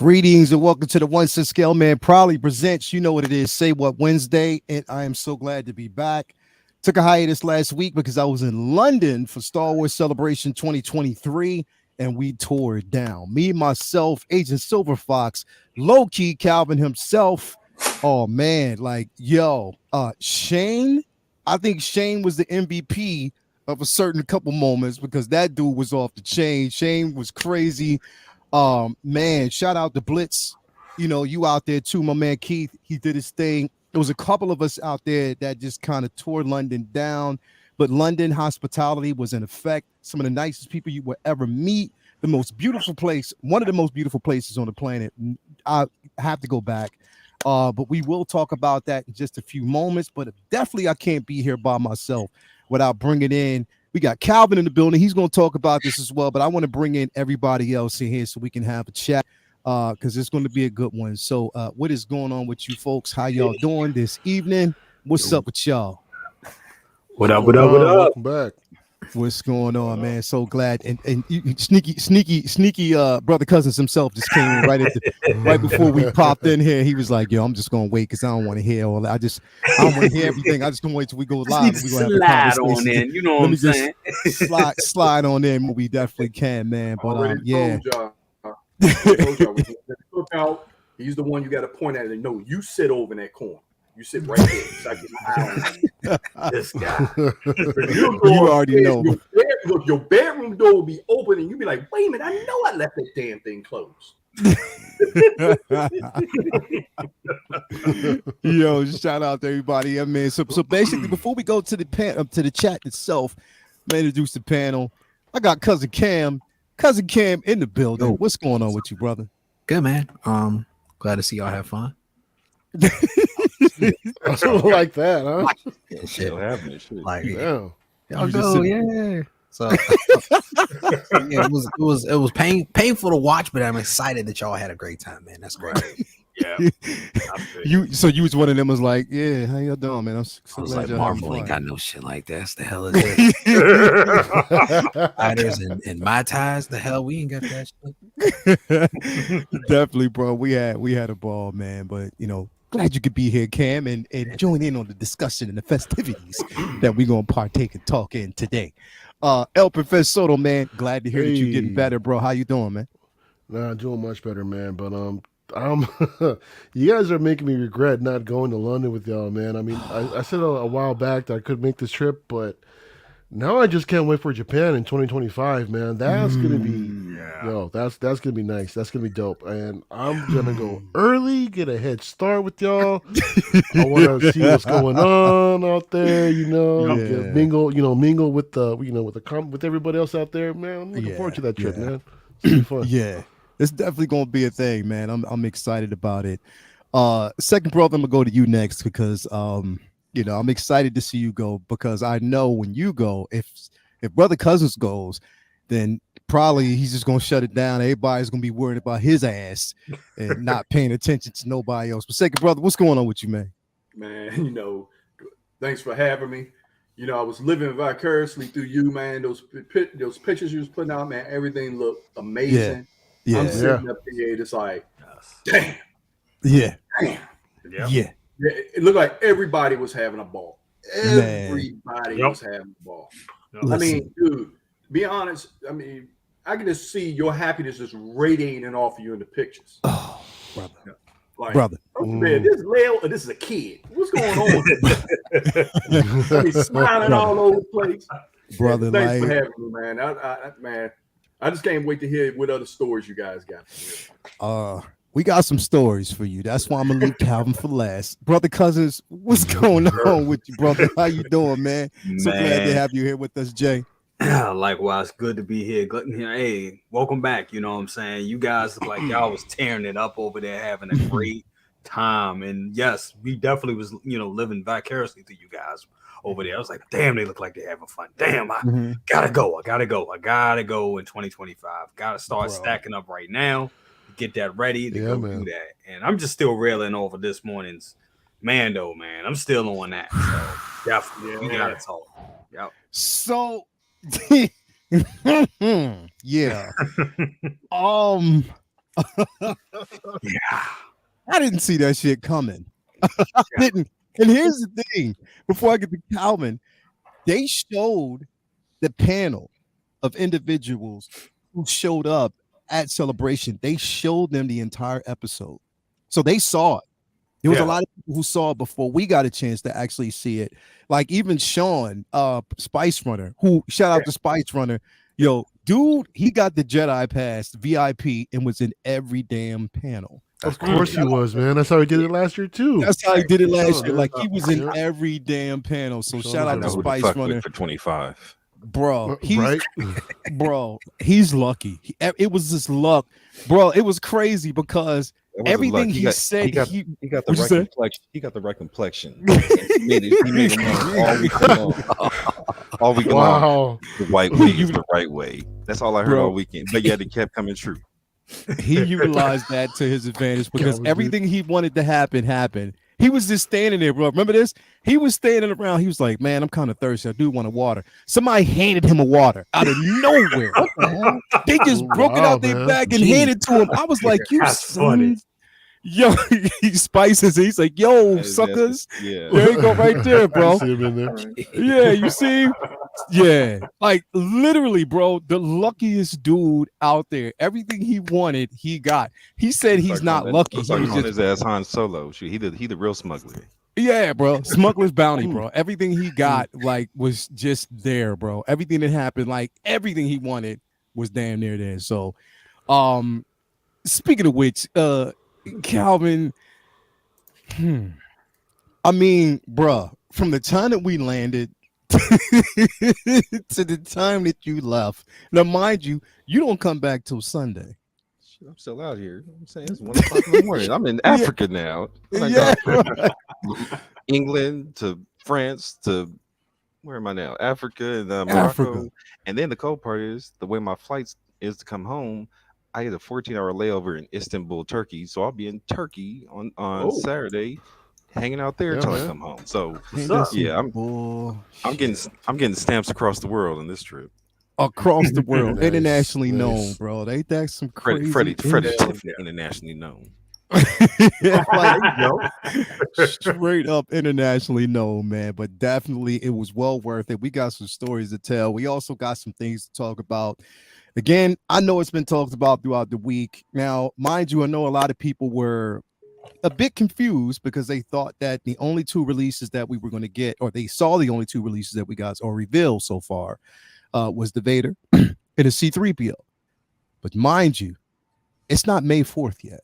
Greetings and welcome to the One Cent Scale Man proudly presents, you know what it is, Say What Wednesday, and I am so glad to be back. Took a hiatus last week because I was in London for Star Wars Celebration 2023, and we tore it down. Me, myself, Agent Silver Fox, low-key Calvin himself. Oh, man, Shane, I think Shane was the MVP of a certain couple moments because that dude was off the chain. Shane was crazy. Man, shout out to Blitz. You know, you out there too, my man Keith. He did his thing. There was a couple of us out there that just kind of tore London down, but London hospitality was in effect. Some of the nicest people you will ever meet. The most beautiful place, one of the most beautiful places on the planet. I have to go back. But we will talk about that in just a few moments. But definitely I can't be here by myself without bringing in. We got Calvin in the building. He's going to talk about this as well, but I want to bring in everybody else in here so we can have a chat because it's going to be a good one. So what is going on with you folks? How y'all doing this evening? What's up with y'all? What up? Welcome back. What's going on, man? So glad. And sneaky brother cousins himself just came in right before we popped in here. He was like, yo, I'm just gonna wait because I don't want to hear all that. I don't want to hear everything. I just gonna wait till we go live. We're gonna have a conversation. On in, you know what I'm saying? slide on in when we definitely can, man. But yeah. He's the one you got to point at and know you sit over in that corner. You sit right there. So I get my eye on this guy. You already know. Your bedroom door will be open and you be like, wait a minute, I know I left that damn thing closed. Yo, shout out to everybody. I mean, so basically, before we go to the chat itself, I'm gonna introduce the panel. I got cousin Cam in the building. Yo. What's going on with you, brother? Good, man. Glad to see y'all have fun. Like that, huh? Yeah, shit. Like, Yeah. y'all go, yeah. So, yeah, it was painful to watch, but I'm excited that y'all had a great time, man. That's great. Yeah. You was one of them was like, yeah, how y'all doing, man? I was like, Marvel ain't got no shit like that. That's the hell it is. Fighters and my ties, the hell we ain't got that shit. Definitely, bro. We had a ball, man. But you know, glad you could be here, Cam, and join in on the discussion and the festivities that we're gonna partake and talk in today. El Professor Soto, man, glad to hear that you're getting better, bro. How you doing, man? Nah, doing much better, man. But you guys are making me regret not going to London with y'all, man. I mean, I said a while back that I could make this trip, but now I just can't wait for Japan in 2025, man. That's gonna be, that's gonna be nice. That's gonna be dope, and I'm gonna go early, get a head start with y'all. I want to see what's going on out there, mingle with with everybody else out there, man. I'm looking forward to that trip, man. It's gonna be fun. Yeah. It's definitely gonna be a thing, man. I'm excited about it. Second brother, I'm gonna go to you next because I'm excited to see you go because I know when you go, if Brother Cousins goes, then probably he's just gonna shut it down. Everybody's gonna be worried about his ass and not paying attention to nobody else. But second brother, what's going on with you, man? Man, thanks for having me. I was living vicariously through you, man. Those pictures you was putting out, man, everything looked amazing. Yeah. I'm sitting up here, it's like, damn. Yeah. It looked like everybody was having a ball. Everybody was having a ball. Listen. I mean, dude, be honest. I mean, I can just see your happiness just radiating off of you in the pictures. Oh, brother. Brother. Man, this is Leo or this is a kid. What's going on? I mean, smiling all over the place. Brother, thanks for having me, man. I just can't wait to hear what other stories you guys got. We got some stories for you. That's why I'm gonna leave Calvin for last. Brother Cousins, what's going on with you, brother? How you doing, man? So glad to have you here with us, Jay. Likewise, good to be here. Hey, welcome back. You know what I'm saying? You guys look like y'all was tearing it up over there, having a great time. And yes, we definitely was, living vicariously through you guys over there. I was like, damn, they look like they're having fun. Damn, I gotta go in 2025. Gotta start stacking up right now. Get that ready to do that. And I'm just still railing over this morning's Mando, man. I'm still on that. So definitely, we gotta talk. Yep. So, yeah. Yeah. I didn't see that shit coming. I didn't. And here's the thing: before I get to Calvin, they showed the panel of individuals who showed up at Celebration. They showed them the entire episode, so they saw it. There was a lot of people who saw it before we got a chance to actually see it. Like even Sean, Spice Runner, who shout out to Spice Runner. Yo, dude, he got the Jedi Pass VIP and was in every damn panel. Of course he was, man. That's how he did it last year too. That's how he did it last year. man. Like he was in every damn panel. So shout out to Spice Runner for 25. Bro, he's right? bro, he's lucky. It was just luck, bro. It was crazy because everything he said, he got the What'd you right say? complexion. He got the right complexion. he made it all week long. All week long. Wow. The white way is the right way. That's all I heard Bro. all weekend. But yet it kept coming true. He utilized that to his advantage because Calvin, everything he wanted to happen happened. He was just standing there, bro. Remember this? He was standing around. He was like, "Man, I'm kind of thirsty. I do want a water." Somebody handed him a water out of nowhere. They just broke it Wow, out their man. bag and handed it to him. I was like, "You That's funny. son." Yo, he spices. He's like, "Yo, That's- suckers." Yeah. There you go, right there, I bro. see him in there. Yeah, you see? Yeah. Like literally, bro, the luckiest dude out there. Everything he wanted, he got. He said he's not lucky. Looks He like was on just, his ass Han Solo. Shoot, he the real smuggler. yeah, bro. Smuggler's bounty, bro. Everything he got, like, was just there, bro. Everything that happened, like everything he wanted was damn near there. So speaking of which, Calvin, I mean, bruh, from the time that we landed to the time that you left. Now, mind you, you don't come back till Sunday. Shit, I'm still out here. I'm saying it's 1 o'clock in the morning. I'm in Africa now. I Yeah, got from England to France to where am I now? Africa and Morocco. Africa. And then the cold part is the way my flights is to come home. I had a 14-hour layover in Istanbul, Turkey. So I'll be in Turkey on Saturday, hanging out there until I come home. So yeah, I'm getting stamps across the world on this trip. Across the world, Nice, internationally nice. known, bro. Ain't that some crazy? Freddie Tiffany, internationally known. Like, straight up internationally known, man. But definitely, it was well worth it. We got some stories to tell. We also got some things to talk about. Again, I know it's been talked about throughout the week. Now, mind you, I know a lot of people were a bit confused because they thought that the only two releases that we were going to get, or they saw the only two releases that we got or revealed so far, was the Vader and a C-3PO. But mind you, it's not May 4th yet.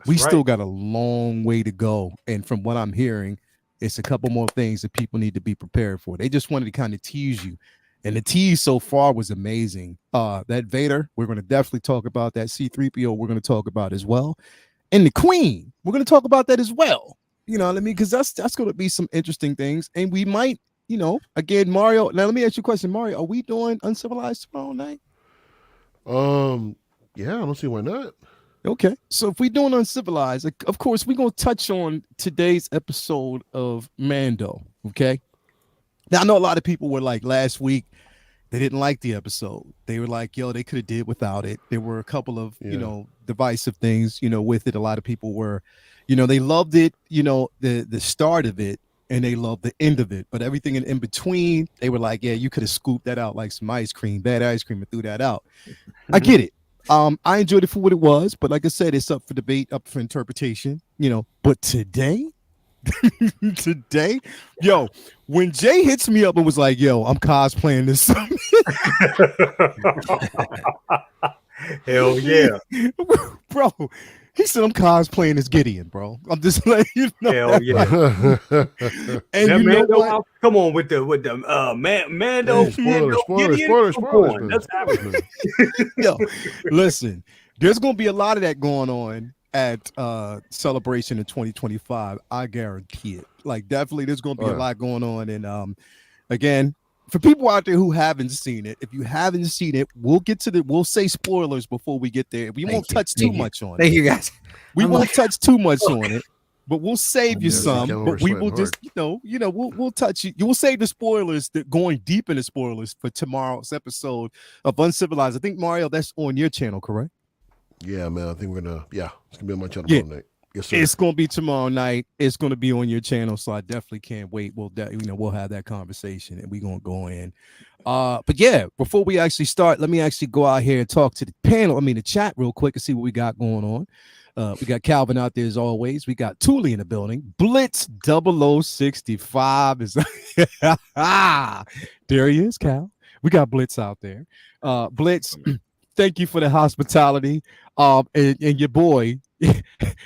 We still got a long way to go. And from what I'm hearing, it's a couple more things that people need to be prepared for. They just wanted to kind of tease you. And the tease so far was amazing. That Vader, we're going to definitely talk about that. C-3PO, we're going to talk about as well. And the Queen, we're going to talk about that as well. You know what I mean? Because that's going to be some interesting things. And we might, you know, again, Mario. Now, let me ask you a question, Mario. Are we doing Uncivilized tomorrow night? Yeah, I don't see why not. Okay. So if we're doing Uncivilized, of course, we're going to touch on today's episode of Mando. Okay. Now, I know a lot of people were like last week, they didn't like the episode. They were like, yo, they could have did without it. There were a couple of, you know, divisive things, you know, with it. A lot of people were, you know, they loved it, you know, the start of it, and they loved the end of it. But everything in between, they were like, yeah, you could have scooped that out like some ice cream, bad ice cream, and threw that out. I get it. I enjoyed it for what it was, but like I said, it's up for debate, up for interpretation, you know. But today, yo, when Jay hits me up and was like, yo, I'm cosplaying this song. Hell yeah. Bro, he said I'm cosplaying as Gideon, bro. I'm just letting you know. Hell yeah. And you know what? Come on with the Mando. Spoilers. Let's have it. Yo, listen, there's gonna be a lot of that going on at Celebration in 2025. I guarantee it. Like, definitely there's gonna be a lot going on. And again, for people out there who haven't seen it, if you haven't seen it, we'll say spoilers before we get there. We won't touch too much on it. Thank you, guys. We won't touch too much on it, but we'll save you some. But we will just, we'll touch you. You will save the spoilers, going deep into spoilers for tomorrow's episode of Uncivilized. I think, Mario, that's on your channel, correct? Yeah, man. I think we're gonna. Yeah, it's gonna be on my channel Yeah. tomorrow night. Yes, sir. It's gonna be tomorrow night. It's gonna be on your channel, so I definitely can't wait. We'll have that conversation, and we're gonna go in. But yeah, before we actually start, let me actually go out here and talk to the panel. I mean, the chat real quick and see what we got going on. We got Calvin out there as always. We got Thule in the building. Blitz 0065 is there he is, Cal. We got Blitz out there. Blitz, thank you for the hospitality. And your boy,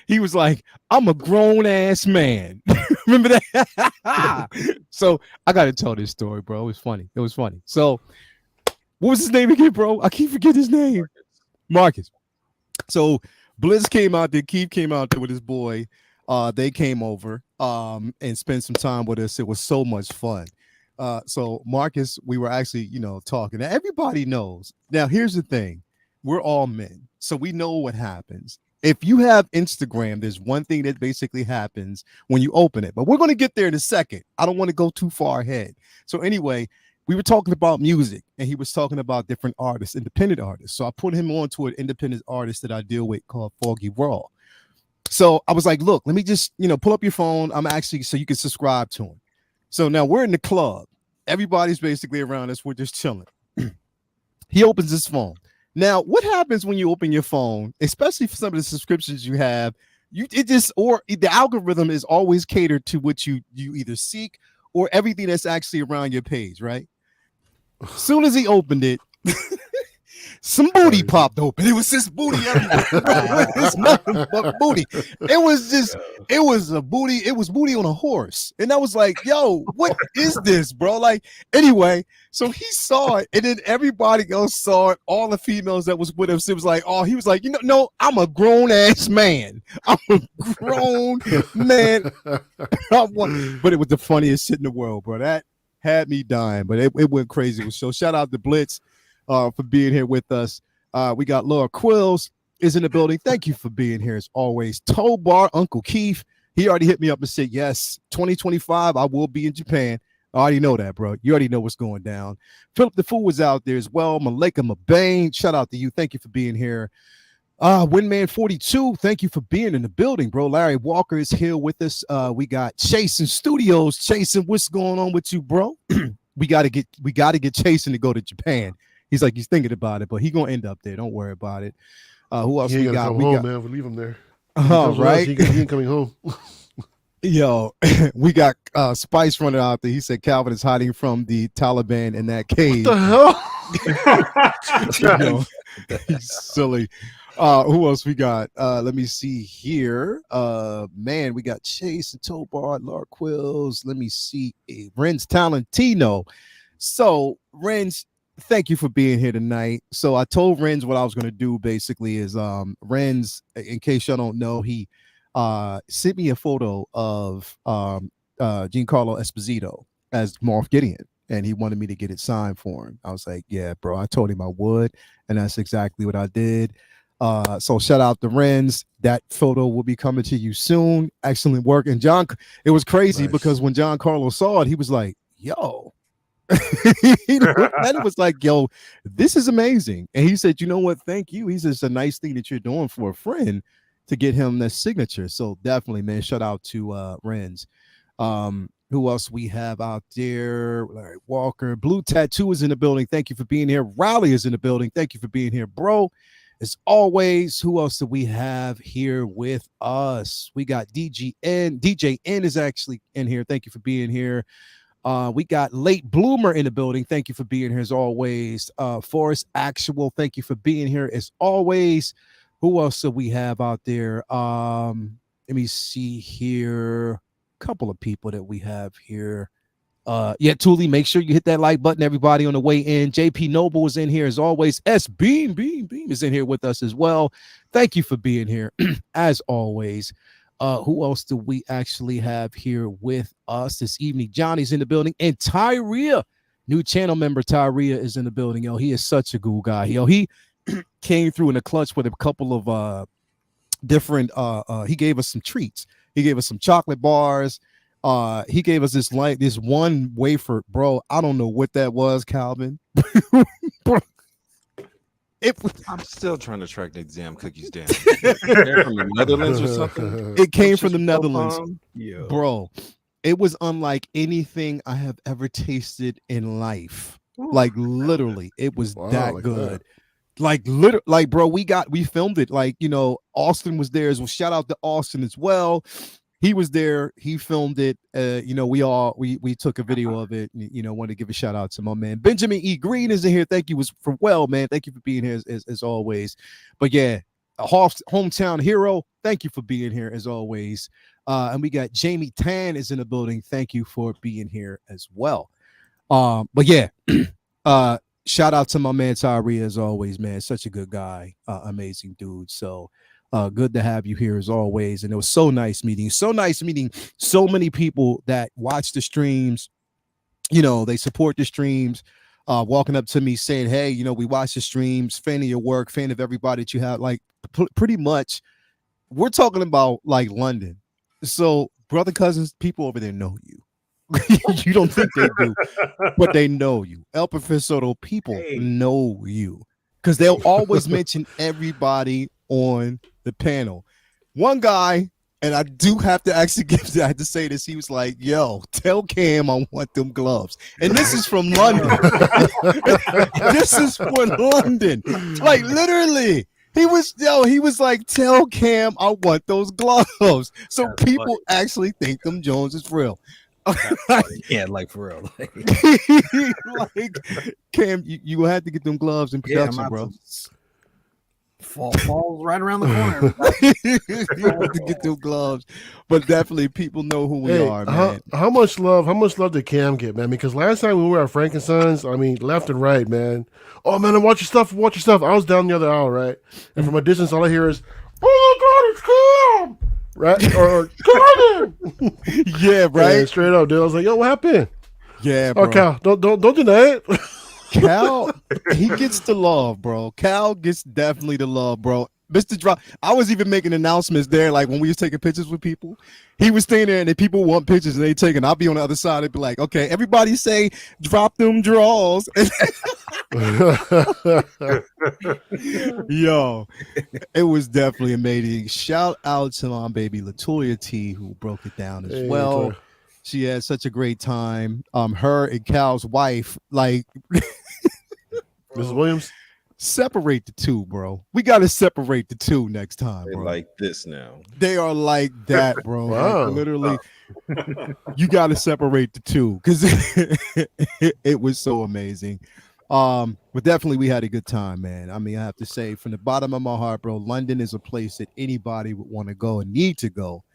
he was like, I'm a grown ass man. Remember that? So I gotta tell this story, bro. It was funny. So what was his name again, bro? I keep forgetting his name. Marcus. So Blitz came out there, Keith came out there with his boy. They came over and spent some time with us. It was so much fun. So Marcus, we were actually, talking. Now, everybody knows. Now, here's the thing. We're all men, so we know what happens. If you have Instagram, there's one thing that basically happens when you open it, but we're going to get there in a second. I don't want to go too far ahead. So anyway, we were talking about music, and he was talking about different artists, independent artists. So I put him on to an independent artist that I deal with called Foggy Raw. So I was like, look, let me just, pull up your phone. I'm actually, so you can subscribe to him. So now we're in the club. Everybody's basically around us. We're just chilling. He opens his phone. Now, what happens when you open your phone, especially for some of the subscriptions you have, the algorithm is always catered to what you either seek or everything that's actually around your page, right? As soon as he opened it, some booty popped open. It was just booty everywhere. It's nothing but booty. It was a booty. It was booty on a horse. And I was like, yo, what is this, bro? Like, anyway, so he saw it, and then everybody else saw it. All the females that was with him, it was like, oh, he was like, no, I'm a grown ass man. I'm a grown man. But it was the funniest shit in the world, bro. That had me dying, but it went crazy. So shout out to Blitz for being here with us. We got Laura Quills is in the building. Thank you for being here as always. Toe Bar, Uncle Keith, he already hit me up and said, yes, 2025, I will be in Japan. I already know that, bro. You already know what's going down. Philip the Fool was out there as well. Malika Mabane, shout out to you. Thank you for being here. Windman 42, thank you for being in the building, bro. Larry Walker is here with us. We got Chasen Studios. Chasen, what's going on with you, bro? we gotta get Chasen to go to Japan. He's like, he's thinking about it, but he's gonna end up there. Don't worry about it. Who else we got? We got, man. We'll leave him there. Oh, right. He ain't coming home. Yo, we got Spice running out there. He said Calvin is hiding from the Taliban in that cave. What the hell? He's silly. Who else we got? Let me see here. Man, we got Chase and Tobar, Laura Quills. Let me see. Renz Talentino. So, Renz, thank you for being here tonight. So I told Renz what I was going to do basically is Renz, in case y'all don't know, he sent me a photo of Giancarlo Esposito as Moff Gideon, and he wanted me to get it signed for him. I was like, yeah, bro, I told him I would, and that's exactly what I did. So shout out to Renz. That photo will be coming to you soon. Excellent work. And John, it was crazy because when Giancarlo saw it, he was like, yo, he looked at it, was like, yo, this is amazing. And he said, you know what, thank you. He says, it's a nice thing that you're doing for a friend to get him that signature. So definitely, man, shout out to Renz. Who else we have out there? Larry Walker. Blue Tattoo is in the building. Thank you for being here. Raleigh is in the building. Thank you for being here, bro. As always, who else do we have here with us? We got DJN. DJN is actually in here. Thank you for being here. We got Late Bloomer in the building. Thank you for being here as always. Forrest Actual, thank you for being here as always. Who else do we have out there? Let me see here. A couple of people that we have here. Yeah, Thule, make sure you hit that like button, everybody, on the way in. JP Noble is in here as always. S Beam is in here with us as well. Thank you for being here as always. Who else do we actually have here with us this evening? Johnny's in the building, and Tyria, new channel member Tyria, is in the building. Yo, he is such a cool guy. Yo, he came through in the clutch with a couple of different he gave us some treats. He gave us some chocolate bars. He gave us this one wafer, bro. I don't know what that was, Calvin. Bro, I'm still trying to track the exam cookies down. They're from the Netherlands or something. It came from the Netherlands, Yeah, bro. It was unlike anything I have ever tasted in life. Like literally, it was that like good. that. Like bro, we filmed it. Like, Austin was there as well. Shout out to Austin as well. He was there. He filmed it. We took a video of it. Want to give a shout out to my man Benjamin E. Green is in here. Thank you man. Thank you for being here as always. But yeah, a hometown hero. Thank you for being here as always. And we got Jamie Tan is in the building. Thank you for being here as well. But yeah, shout out to my man Tyree as always, man. Such a good guy, amazing dude. So good to have you here as always. And it was so nice meeting so many people that watch the streams. They support the streams, walking up to me saying, hey, we watch the streams, fan of your work, fan of everybody that you have. Like pretty much we're talking about like London. So brother, cousins, people over there know you. You don't think they do, but they know you. El Profesoro people know you because they'll always mention everybody on the panel. One guy, and I do have to actually I had to say this. He was like, "Yo, tell Cam I want them gloves." And this is from London. This is from London. Like literally. He was like, tell Cam I want those gloves. So that's people funny. Actually think them Jones is real. Yeah, like for real. Like Cam, you had to get them gloves in production, bro. Falls right around the corner. You have to get them gloves, but definitely people know who we are, man. How much love did Cam get, man? Because last time we were at Frank and Sons, I mean, left and right, man. Oh man, watch your stuff. I was down the other aisle, right? And from a distance, all I hear is, "Oh my God, it's Cam!" Right? Or Cam! Yeah, right. Yeah, straight up, dude. I was like, "Yo, what happened?" Yeah, bro. Oh, Cal, don't deny it. Cal, he gets the love, bro. Cal gets definitely the love, bro. Mr. Drop. I was even making announcements there, like when we was taking pictures with people. He was staying there, and if people want pictures, and they take it. I'll be on the other side. I'd be like, okay, everybody say, drop them draws. Yo, it was definitely amazing. Shout out to my baby Latoya T, who broke it down as well. Latoya. She had such a great time. Her and Cal's wife, like Mrs. Williams. Separate the two, bro. We got to separate the two next time, bro. They're like this now. They are like that, bro. Wow. Like, literally, you got to separate the two because it was so amazing. But definitely we had a good time, man. I mean, I have to say from the bottom of my heart, bro, London is a place that anybody would want to go and need to go.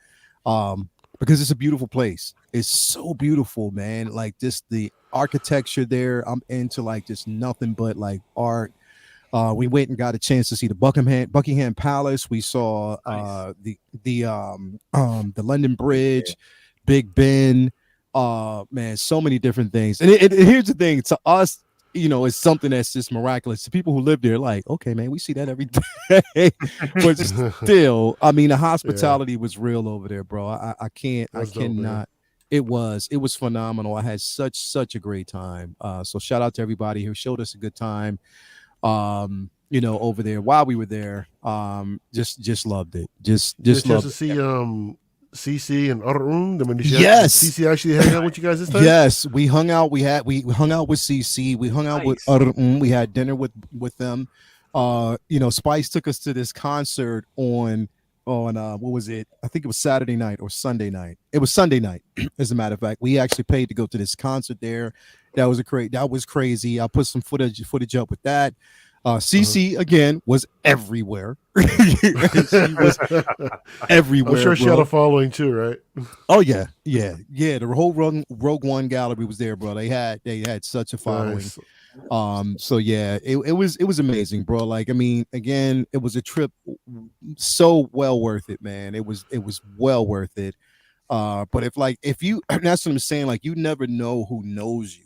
Because it's a beautiful place. It's so beautiful, man. Like just the architecture there. I'm into like just nothing but like art. We went and got a chance to see the Buckingham Palace. We saw the London Bridge, Big Ben. Man, so many different things. And here's the thing: to us, it's something that's just miraculous. To people who live there, like, okay, man, we see that every day. But still, I mean, the hospitality was real over there, bro. I cannot. It was phenomenal. I had such a great time. So shout out to everybody who showed us a good time. Over there while we were there. Just loved it. Just loved to see CC and Arun. Yes, CC actually hang out with you guys this time. Yes, we hung out. We hung out with CC. We hung out with Arun. We had dinner with them. Spice took us to this concert on what was it? I think it was Saturday night or Sunday night. It was Sunday night, as a matter of fact. We actually paid to go to this concert there. That was crazy. I put some footage up with that. CC again was everywhere. She was everywhere. I'm sure she had a following too, right? Oh yeah. The whole Rogue One gallery was there, bro. They had such a following. Nice. So yeah, it was amazing, bro. Like, I mean, again, it was a trip so well worth it, man. It was well worth it. But if you that's what I'm saying, like you never know who knows you,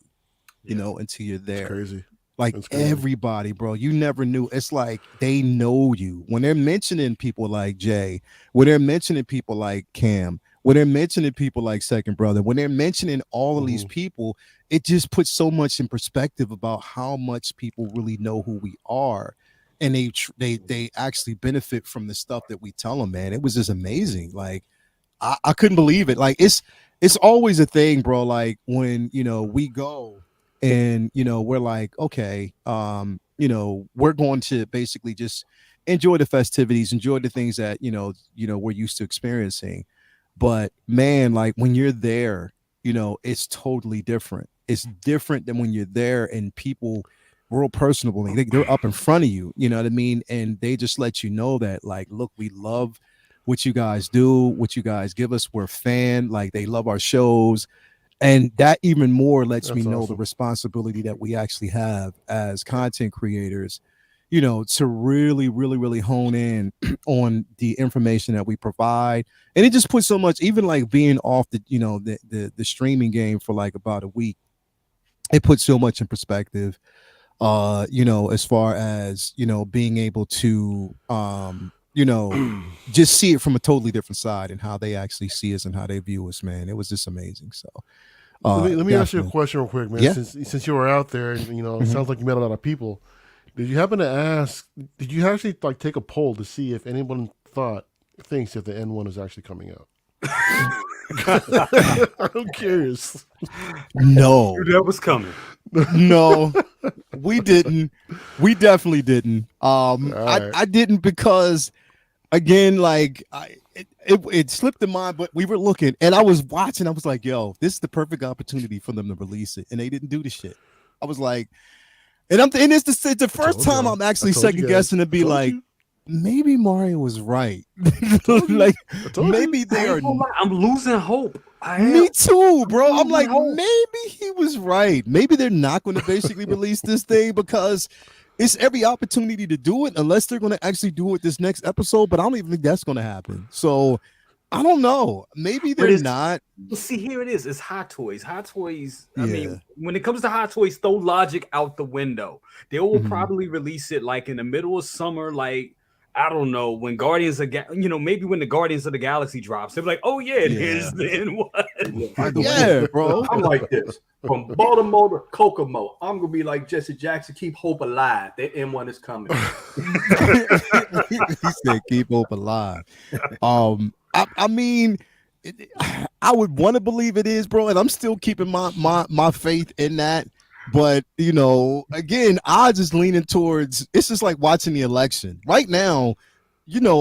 until you're there. It's crazy. Like everybody, bro, you never knew. It's like they know you when they're mentioning people like Jay, when they're mentioning people like Cam, when they're mentioning people like Second Brother, when they're mentioning all of these people, it just puts so much in perspective about how much people really know who we are. and they actually benefit from the stuff that we tell them, man. It was just amazing. Like I couldn't believe it. Like it's always a thing, bro. Like when we go and we're like, okay, we're going to basically just enjoy the festivities, enjoy the things that we're used to experiencing. But man, like when you're there, it's totally different. It's different than when you're there and people real personable. They're up in front of you, you know what I mean? And they just let you know that, like, look, we love what you guys do, what you guys give us. We're a fan. Like, they love our shows. And that even more lets me know the responsibility that we actually have as content creators, to really, really, really hone in on the information that we provide. And it just puts so much, even like being off the streaming game for like about a week, it puts so much in perspective, as far as, being able to, just see it from a totally different side and how they actually see us and how they view us, man. It was just amazing. So let me ask you a question real quick, man. Yeah. Since you were out there and it sounds like you met a lot of people, did you happen to ask, did you actually like take a poll to see if anyone thinks that the N1 is actually coming out? I'm curious. No, that was coming. No, we didn't. We definitely didn't. Right. I didn't because, again, like it slipped in mind. But we were looking, and I was watching. I was like, "Yo, this is the perfect opportunity for them to release it," and they didn't do the shit. I was like, and it's the first time I'm actually second guessing to be like, maybe Mario was right. Like maybe they are. I'm losing hope. Me too, bro. I'm like, maybe he was right. Maybe they're not going to basically release this thing because it's every opportunity to do it, unless they're going to actually do it this next episode. But I don't even think that's going to happen. So I don't know. Maybe they're not. Well, see, here it is. It's Hot Toys. Hot Toys. I mean, when it comes to Hot Toys, throw logic out the window. They will probably release it like in the middle of summer, like, I don't know, when Guardians of maybe when the Guardians of the Galaxy drops, they're like, oh yeah, it is the N1. Yeah, bro. I'm like this. From Baltimore to Kokomo, I'm gonna be like Jesse Jackson, keep hope alive. That M1 is coming. He said keep hope alive. I mean, I would want to believe it is, bro, and I'm still keeping my faith in that. But again, odds is leaning towards. It's just like watching the election right now.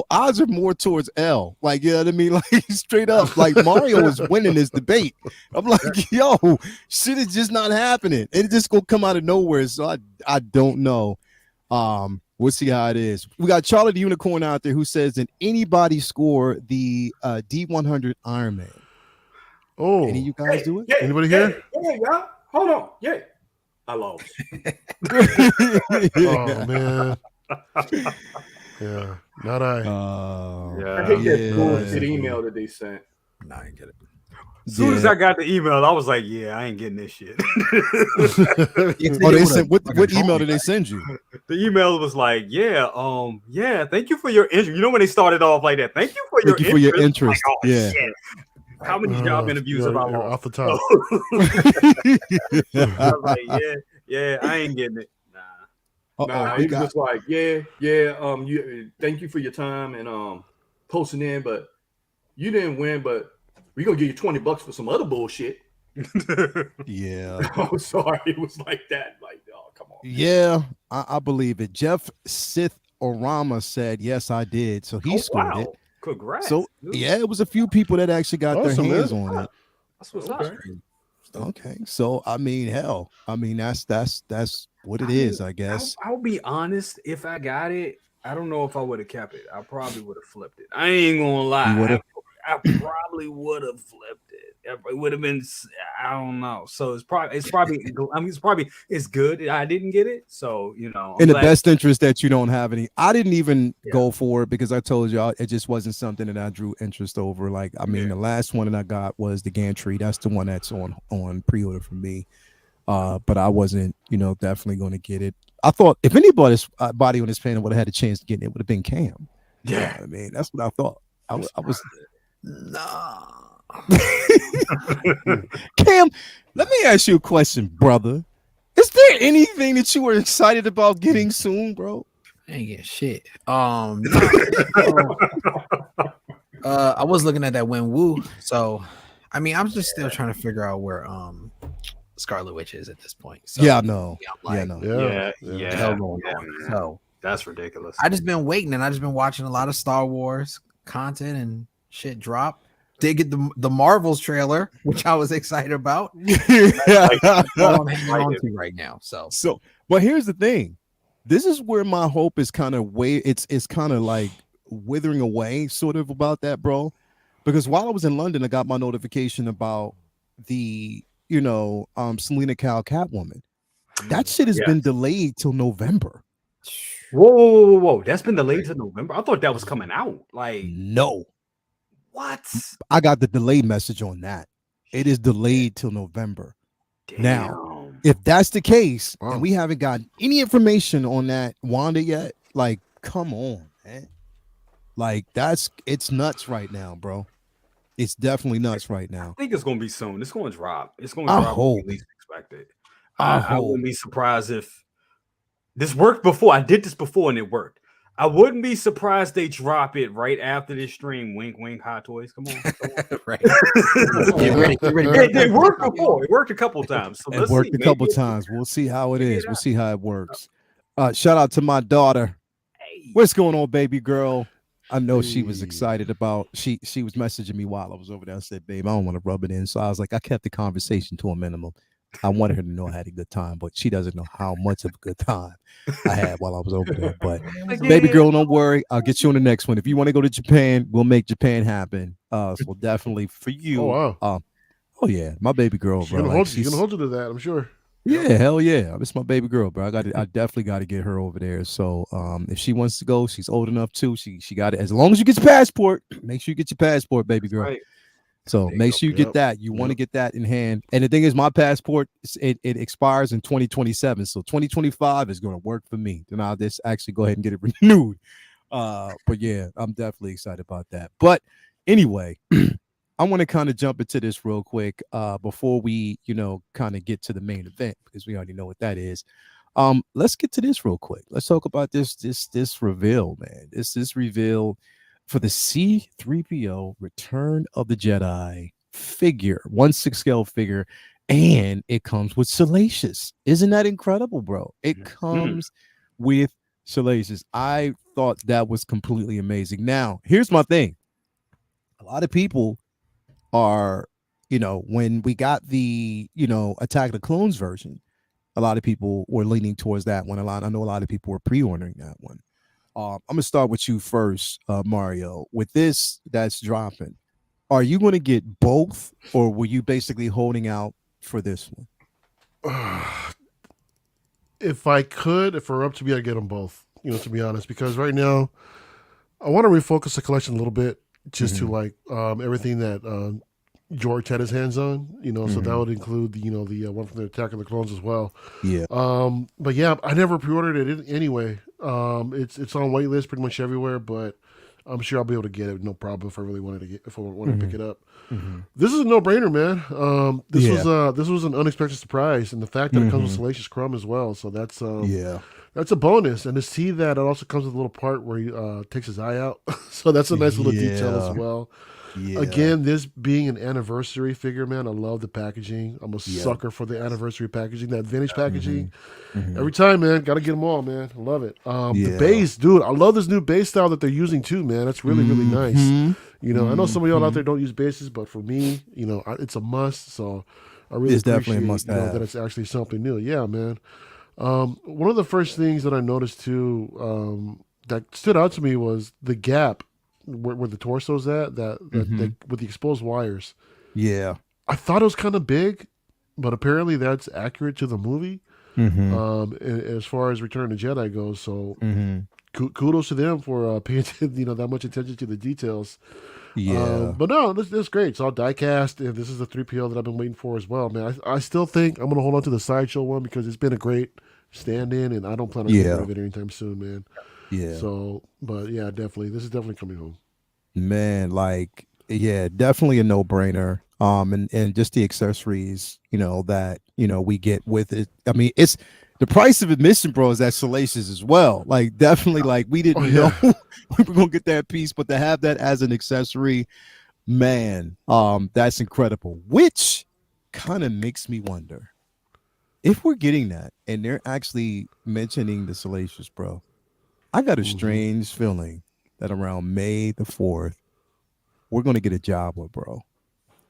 Odds are more towards L. Like, you know what I mean? Like, straight up, like Mario is winning this debate. I'm like, yo, shit is just not happening. It just gonna come out of nowhere. So I don't know. We'll see how it is. We got Charlie the Unicorn out there who says, "Did anybody score the D100 Iron Man?" Oh, any of you guys do it? Yeah, anybody here? Yeah, y'all. Hold on. Yeah. I lost. Oh man. Yeah, not I. I hate that bullshit email that they sent. Nah, I ain't get it. As soon as I got the email, I was like, yeah, I ain't getting this shit. They sent what email did they send you? The email was like, yeah, thank you for your interest. You know when they started off like that? Thank you for your interest. Like, oh, yeah. Shit. How many job interviews have I lost? Off the top. I was like, yeah, I ain't getting it. Nah, he was just like, thank you for your time and posting in, but you didn't win, but we're gonna give you $20 for some other bullshit. Yeah. I'm sorry, it was like that. Like, oh, come on. Yeah, I believe it. Jeff Sith Orama said, yes, I did. So he scored it. Congrats. So yeah, it was a few people that actually got their hands on it. That's what's up. Okay. So I mean, hell, that's what it is, I guess. I'll be honest, if I got it, I don't know if I would have kept it. I probably would have flipped it. I ain't gonna lie. I probably would have flipped it. It would have been, I don't know. So it's probably it's good. I didn't get it. So, in the best interest that you don't have any. I didn't even go for it because I told y'all it just wasn't something that I drew interest over. Like, I mean, the last one that I got was the gantry. That's the one that's on pre-order for me. But I wasn't, definitely going to get it. I thought if anybody's body on this panel would have had a chance to get it, it would have been Cam. Yeah. I mean, that's what I thought. I was Nah. Cam, let me ask you a question, brother. Is there anything that you were excited about getting soon, bro? ain't getting shit. I was looking at that Wenwu, so I mean, I'm just still trying to figure out where Scarlet Witch is at this point. So yeah, no, like, yeah. the hell going on? So that's ridiculous. I just been waiting, and I just been watching a lot of Star Wars content and shit drop. Did get the Marvels trailer, which I was excited about. That's all I'm hanging on to right now. So, but here's the thing. This is where my hope is kind of it's kind of like withering away, sort of, about that, bro. Because while I was in London, I got my notification about the Selena Kyle Catwoman. That shit has been delayed till November. Whoa! That's been delayed to November. I thought that was coming out. Like, no. What? I got the delay message on that. It is delayed till November. Damn. Now, if that's the case, and we haven't gotten any information on that Wanda yet, like, come on, man. Like, it's nuts right now, bro. It's definitely nuts right now. I think it's gonna be soon. It's gonna drop. It's gonna drop when we least expect it. I wouldn't be surprised if this worked before. I did this before and it worked. I wouldn't be surprised they drop it right after this stream. Wink, wink, Hot Toys. Come on. Right. Get ready. They worked before. It worked a couple times. So it worked a couple times. We'll see how it is. We'll see how it works. Shout out to my daughter. What's going on, baby girl? I know she was excited about. She was messaging me while I was over there. I said, "Babe, I don't want to rub it in." So I was like, I kept the conversation to a minimum. I wanted her to know I had a good time, but she doesn't know how much of a good time I had while I was over there. But baby girl, don't worry. I'll get you on the next one. If you want to go to Japan, we'll make Japan happen. So definitely for you. Oh, wow. Oh yeah, my baby girl, bro. She's gonna hold you to that, I'm sure. Yeah, hell yeah. It's my baby girl, bro. I definitely got to get her over there. So if she wants to go, she's old enough too. She got it. As long as you get your passport, make sure you get your passport, baby girl. Right. So make sure you get that. You want to get that in hand. And the thing is, my passport, it expires in 2027. So 2025 is going to work for me. Then I'll just actually go ahead and get it renewed. But yeah, I'm definitely excited about that. But anyway, I want to kind of jump into this real quick before we, kind of get to the main event, because we already know what that is. Let's get to this real quick. Let's talk about this reveal, man. This reveal for the C-3PO Return of the Jedi figure, 1/6 scale figure, and it comes with Salacious. Isn't that incredible, bro? It comes with Salacious. I thought that was completely amazing. Now, here's my thing. A lot of people are, when we got the, Attack of the Clones version, a lot of people were leaning towards that one. I know a lot of people were pre-ordering that one. I'm gonna start with you first, Mario. With this that's dropping, are you going to get both, or were you basically holding out for this one? If we're up to me, I'd get them both. To be honest, because right now I want to refocus the collection a little bit, just to like everything that George had his hands on. So that would include the one from the Attack of the Clones as well. Yeah. But yeah, I never pre-ordered it anyway. It's on wait list pretty much everywhere, but I'm sure I'll be able to get it no problem if I really wanted to pick it up. This is a no-brainer, man. This was an unexpected surprise, and the fact that it comes with Salacious Crumb as well, so that's that's a bonus. And to see that it also comes with a little part where he takes his eye out, so that's a nice little detail as well. Yeah. Again, this being an anniversary figure, man, I love the packaging. I'm a sucker for the anniversary packaging, that vintage packaging. Every time, man, got to get them all, man. I love it. The base, dude, I love this new base style that they're using too, man. That's really, really nice. I know some of y'all out there don't use bases, but for me, it's a must. So I really appreciate definitely a must that it's actually something new. Yeah, man. One of the first things that I noticed too that stood out to me was the gap where the torso's at, that with the exposed wires. Yeah, I thought it was kind of big, but apparently that's accurate to the movie. As far as Return of the Jedi goes, so kudos to them for paying that much attention to the details. Yeah, but no, this is great. It's all die cast, and this is the 3PO that I've been waiting for as well, man. I still think I'm gonna hold on to the Sideshow one because it's been a great stand-in, and I don't plan on getting rid of it anytime soon, man. Yeah. So, but yeah, definitely, this is definitely coming home. Man, definitely a no-brainer. And just the accessories, that we get with it. I mean, the price of admission, bro, is that Salacious as well. Like, definitely, like, we didn't know we were gonna get that piece, but to have that as an accessory, man, that's incredible. Which kind of makes me wonder if we're getting that and they're actually mentioning the Salacious, bro. I got a strange feeling that around May the 4th, we're gonna get a Jabba, bro.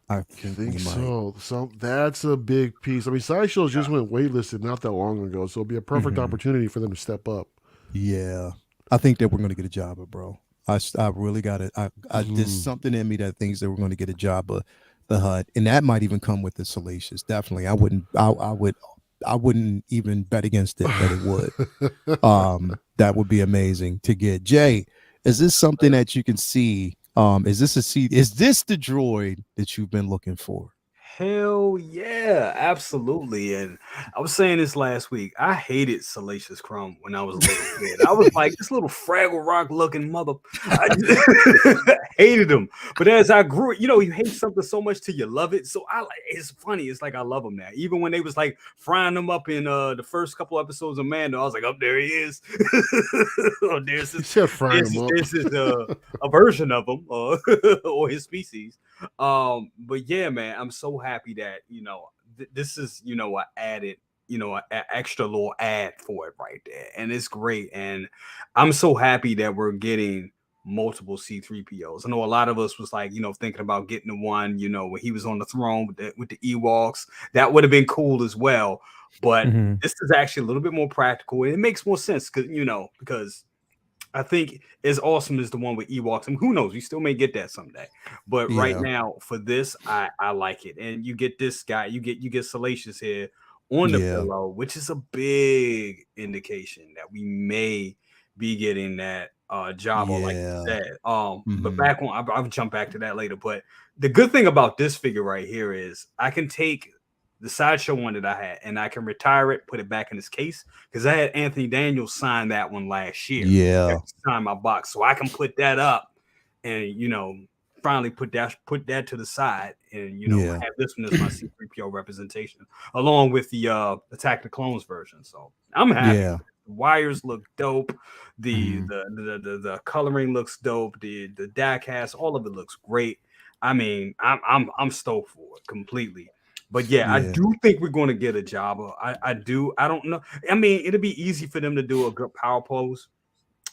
I think so. So that's a big piece. I mean, Sideshows just went waitlisted not that long ago, so it'll be a perfect opportunity for them to step up. Yeah, I think that we're going to get a Jabba, bro. I really got it. There's something in me that thinks that we're going to get a Jabba, the Hutt, and that might even come with the Salacious. Definitely, I wouldn't even bet against it that it would. That would be amazing to get. Jay, is this something that you can see? Is this the droid that you've been looking for? Hell yeah, absolutely. And I was saying this last week. I hated Salacious Crumb when I was a little kid. I was like, this little Fraggle Rock looking mother. I hated him. But as I grew, you hate something so much till you love it. So it's funny. It's like I love him now. Even when they was like frying him up in the first couple episodes of Mando, I was like, oh, there he is. This is a version of him or his species. But yeah, man, I'm so happy that this is an added an extra little ad for it right there, and it's great. And I'm so happy that we're getting multiple C3POs. I know a lot of us was like thinking about getting the one when he was on the throne with the Ewoks. That would have been cool as well, but this is actually a little bit more practical, and it makes more sense because I think as awesome as the one with Ewoks, and who knows, we still may get that someday. But right now, for this, I like it. And you get this guy, you get Salacious here on the pillow, which is a big indication that we may be getting that Jabba, like you said. But back on, I'll jump back to that later. But the good thing about this figure right here is I can take the Sideshow one that I had, and I can retire it, put it back in its case, because I had Anthony Daniels sign that one last year. Yeah, sign my box, so I can put that up, and finally put that to the side, and have this one as my C3PO representation, along with the Attack the Clones version. So I'm happy. Yeah. The wires look dope. The coloring looks dope. The die cast, all of it looks great. I mean, I'm stoked for it completely. But I do think we're going to get a Jabba. I do. I don't know. I mean, it'll be easy for them to do a good power pose.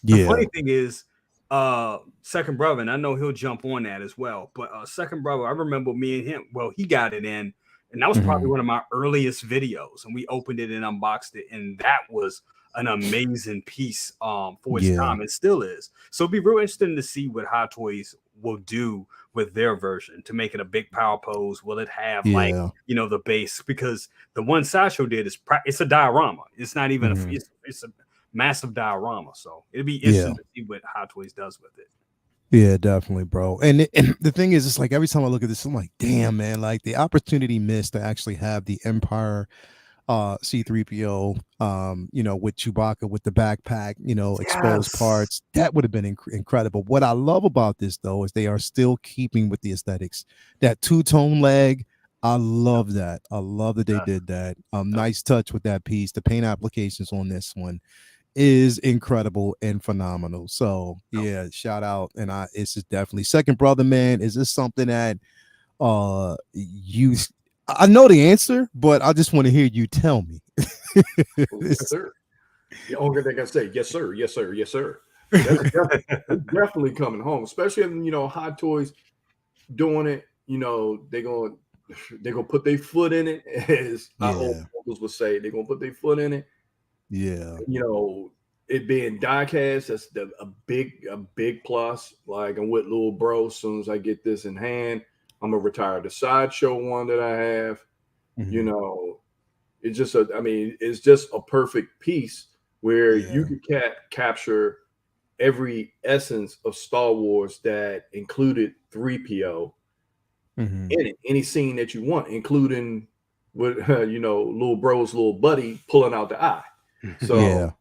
The funny thing is, Second Brother, and I know he'll jump on that as well. But Second Brother, I remember me and him. Well, he got it in, and that was probably one of my earliest videos. And we opened it and unboxed it, and that was an amazing piece for its time. It still is. So it'd be real interesting to see what Hot Toys will do with their version to make it a big power pose. Will it have the base? Because the one Sideshow did it's a diorama. It's not even it's a massive diorama. So it'd be interesting to see what Hot Toys does with it. Yeah, definitely, bro. And the thing is, it's like every time I look at this, I'm like, damn, man, like the opportunity missed to actually have the Empire C3PO with Chewbacca with the backpack, exposed parts. That would have been incredible. What I love about this though is they are still keeping with the aesthetics. That two-tone leg, I love that. I love that they did that. Nice touch with that piece. The paint applications on this one is incredible and phenomenal. So shout out. And it's just definitely Second Brother, man. Is this something that I know the answer, but I just want to hear you tell me. Yes, sir. The only thing I say, yes, sir, yes, sir, yes, sir. That's definitely coming home, especially in Hot Toys doing it. They're gonna put their foot in it, as our old uncles would say. They're gonna put their foot in it. Yeah. It being die-cast, that's a big plus. Like, I'm with little bro. As soon as I get this in hand, I'm gonna retire the Sideshow one that I have. It's just it's just a perfect piece where you can capture every essence of Star Wars that included 3PO in it. Any scene that you want, including with little bro's little buddy pulling out the eye. So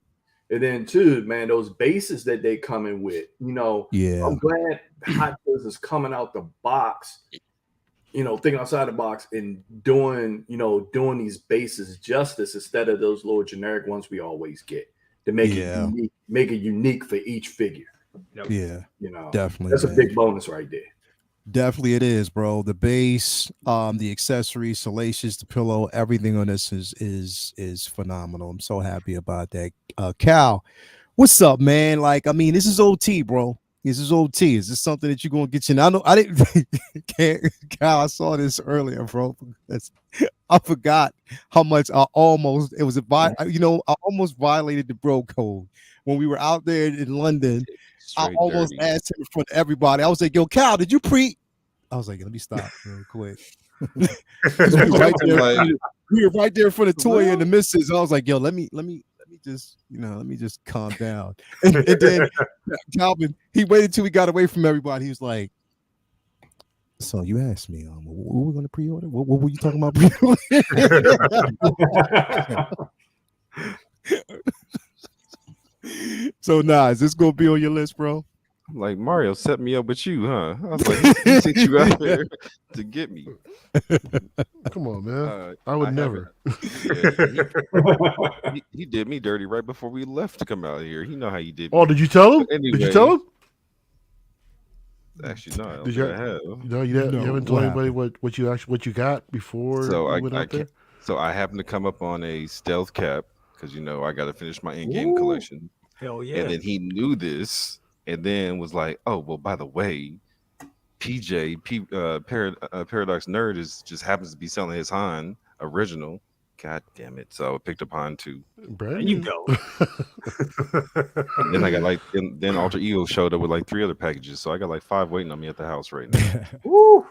and then too, man, those bases that they come in with, I'm glad Hot Toys is coming out the box thinking outside the box and doing these bases justice instead of those little generic ones we always get to make it unique for each figure. Yeah, definitely. That's a big bonus right there. Definitely it is, bro. The base, the accessories, Salacious, the pillow, everything on this is phenomenal. I'm so happy about that. Cal, what's up, man? Like, I mean, this is OT, bro. This is OT. Is this something that you're gonna get you? I know I didn't Cal, I saw this earlier, bro. I forgot how much I almost violated the bro code when we were out there in London. I almost asked him in front of everybody. I was like, yo, Cal, did you pre? I was like, let me stop real quick. we were right there in front of Toya and the missus. I was like, yo, let me just calm down. And then Calvin, he waited till we got away from everybody. He was like, so you asked me, what were we going to pre-order? What were you talking about pre-order? So is this gonna be on your list, bro? Like, Mario set me up with you, huh? I was like, he sent you out there to get me. Come on, man. I would never. He did me dirty right before we left to come out here. He know how you did me. Oh, did you tell him? Anyway, did you tell him? Actually, no. You haven't told anybody what you got before you went out there? So I happened to come up on a stealth cap because I got to finish my in-game collection. Hell yeah! And then he knew this, and then was like, "Oh, well, by the way, Paradox Nerd just happens to be selling his Han original. God damn it! So I picked up Han 2. There you go. And then I got then Alter Ego showed up with like 3 other packages, so I got like 5 waiting on me at the house right now. Woo!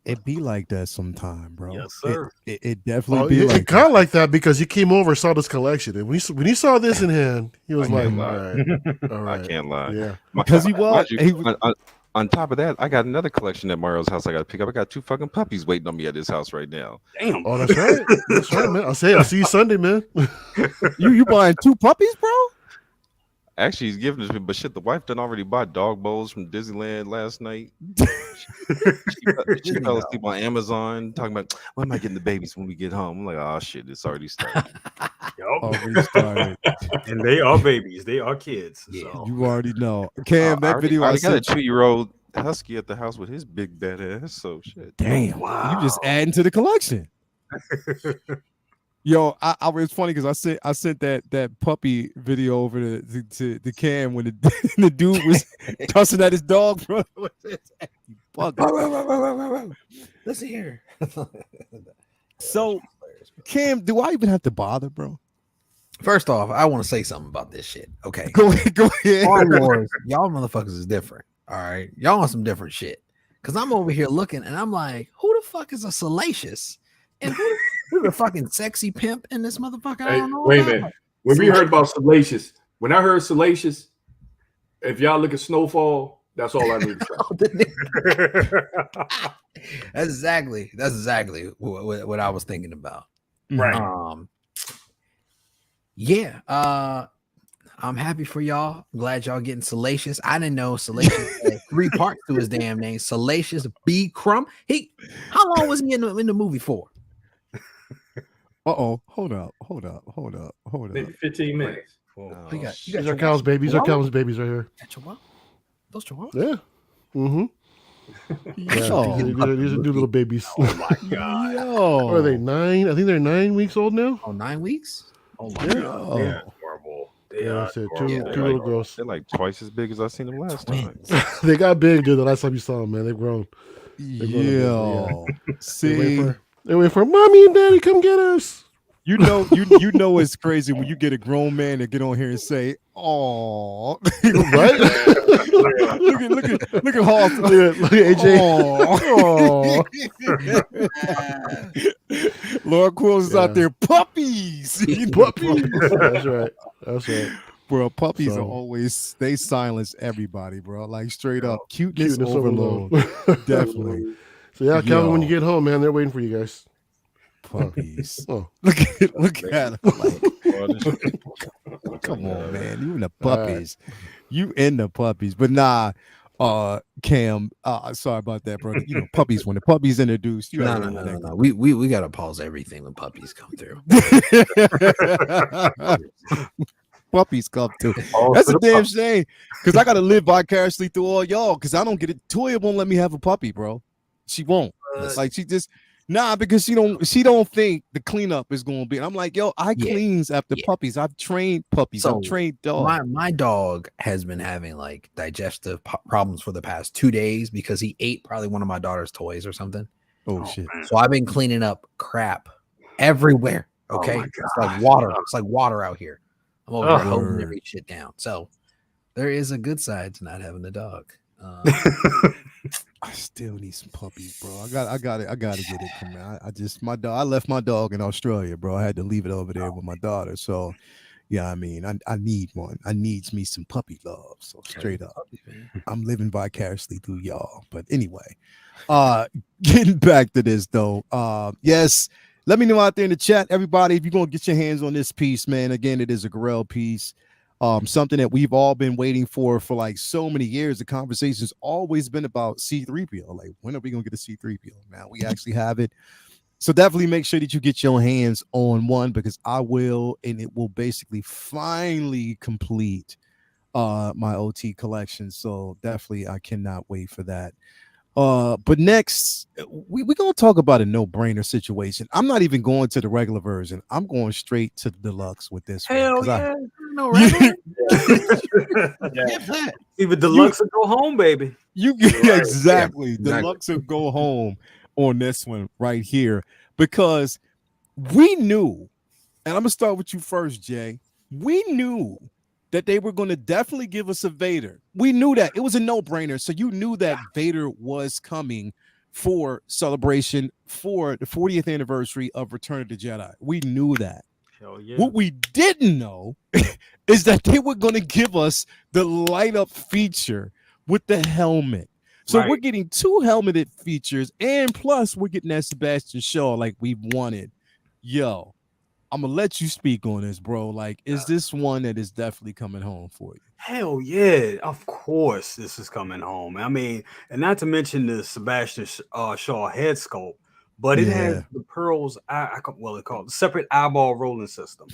It be like that sometime, bro. Yes, sir. It definitely be like it kind of like that because he came over, saw this collection, and when he saw this in hand, he was like, all right. I can't lie. Yeah, because he was. On top of that, I got another collection at Mario's house I got to pick up. I got 2 fucking puppies waiting on me at his house right now. Damn. Oh, that's right. That's right, man. I'll see you Sunday, man. You buying 2 puppies, bro? Actually, he's giving it to me, but shit, the wife done already bought dog bowls from Disneyland last night. She fell asleep on Amazon talking about, when am I getting the babies when we get home? I'm like, oh shit, it's already started. Already started. And they are babies. They are kids. Yeah, so. You already know. Cam, that video I got a 2-year-old husky at the house with his big badass. So shit. Damn. Wow. You just adding to the collection. Yo, I was funny because I sent that puppy video over to Cam when the dude was tossing at his dog, bro. Listen here. So, Cam, do I even have to bother, bro? First off, I want to say something about this shit. Okay, go ahead. Star Wars, y'all motherfuckers is different. All right, y'all on some different shit. Cause I'm over here looking and I'm like, who the fuck is a Salacious? And who the fucking sexy pimp in this motherfucker? I don't know. Wait a minute. When we heard about Salacious, when I heard Salacious, if y'all look at Snowfall, that's all I need to say. That's exactly what I was thinking about. Right. Yeah. I'm happy for y'all. I'm glad y'all getting Salacious. I didn't know Salacious had 3 parts to his damn name. Salacious B. Crumb. How long was he in the movie for? Hold up. Maybe 15 minutes. You got your Cal's babies. Our Cal's babies right here. Those chihuahuas? Yeah. Mm-hmm. These are new little babies. Oh my god. Yo. Are they 9? I think they're 9 weeks old now. Oh, 9 weeks? Oh my god. They're adorable. Two little girls. They're like twice as big as I seen them last time. They got big, dude. The last time you saw them, man, they've grown. Yeah. See, they wait for mommy and daddy come get us. You know it's crazy when you get a grown man to get on here and say, "Oh, right." look at Hall. Look at AJ. Laura Quills is out there, puppies. Puppies. That's right. Bro, puppies are always, they silence everybody, bro. Like straight up cuteness overload. Definitely. So yeah, Calvin, when you get home, man, they're waiting for you guys. Puppies. Oh. Look at them. Come on, man. You in the puppies. You in the puppies. But nah, Cam, sorry about that, brother. You know, puppies, when the puppies introduced, you no. We gotta pause everything when puppies come through. Puppies come through. That's a damn shame, because I gotta live vicariously through all y'all, because I don't get it. Toya won't let me have a puppy, bro. She won't. Like, she just because she don't think the cleanup is gonna be. I'm like, yo, I cleans after puppies. I've trained puppies. So I've trained dogs. My dog has been having like digestive problems for the past 2 days because he ate probably one of my daughter's toys or something. Oh shit. So I've been cleaning up crap everywhere. Okay. It's like water. It's like water out here. I'm over there holding every shit down. So there is a good side to not having a dog. I still need some puppies, bro. I got to get it from me. I left my dog in Australia, bro. I had to leave it over there with my daughter. So yeah, I mean, I need one. I needs me some puppy love. So straight up, I'm living vicariously through y'all. But anyway, getting back to this though. Yes, let me know out there in the chat, everybody, if you're gonna get your hands on this piece, man. Again, it is a Gorell piece. Something that we've all been waiting for like so many years. The conversation's always been about C-3PO. Like, when are we gonna get a C-3PO? Now we actually have it. So definitely make sure that you get your hands on one, because I will, and it will basically finally complete my OT collection. So definitely I cannot wait for that. But next we're gonna talk about a no-brainer situation. I'm not even going to the regular version. I'm going straight to the deluxe with this Hell one. Even deluxe will go home, baby. You get exactly. Deluxe will go home on this one right here, because we knew, and I'm gonna start with you first, Jay. We knew that they were going to definitely give us a Vader. We knew that. It was a no-brainer. So you knew that Vader was coming for celebration for the 40th anniversary of Return of the Jedi. We knew that. Hell yeah. What we didn't know is that they were going to give us the light-up feature with the helmet. So we're getting 2 helmeted features, and plus we're getting that Sebastian Shaw like we wanted. Yo, I'm gonna let you speak on this, bro. Like, is this one that is definitely coming home for you? Hell yeah, of course this is coming home. I mean, and not to mention the Sebastian Shaw head sculpt, but it has the pearls. It's called the separate eyeball rolling system.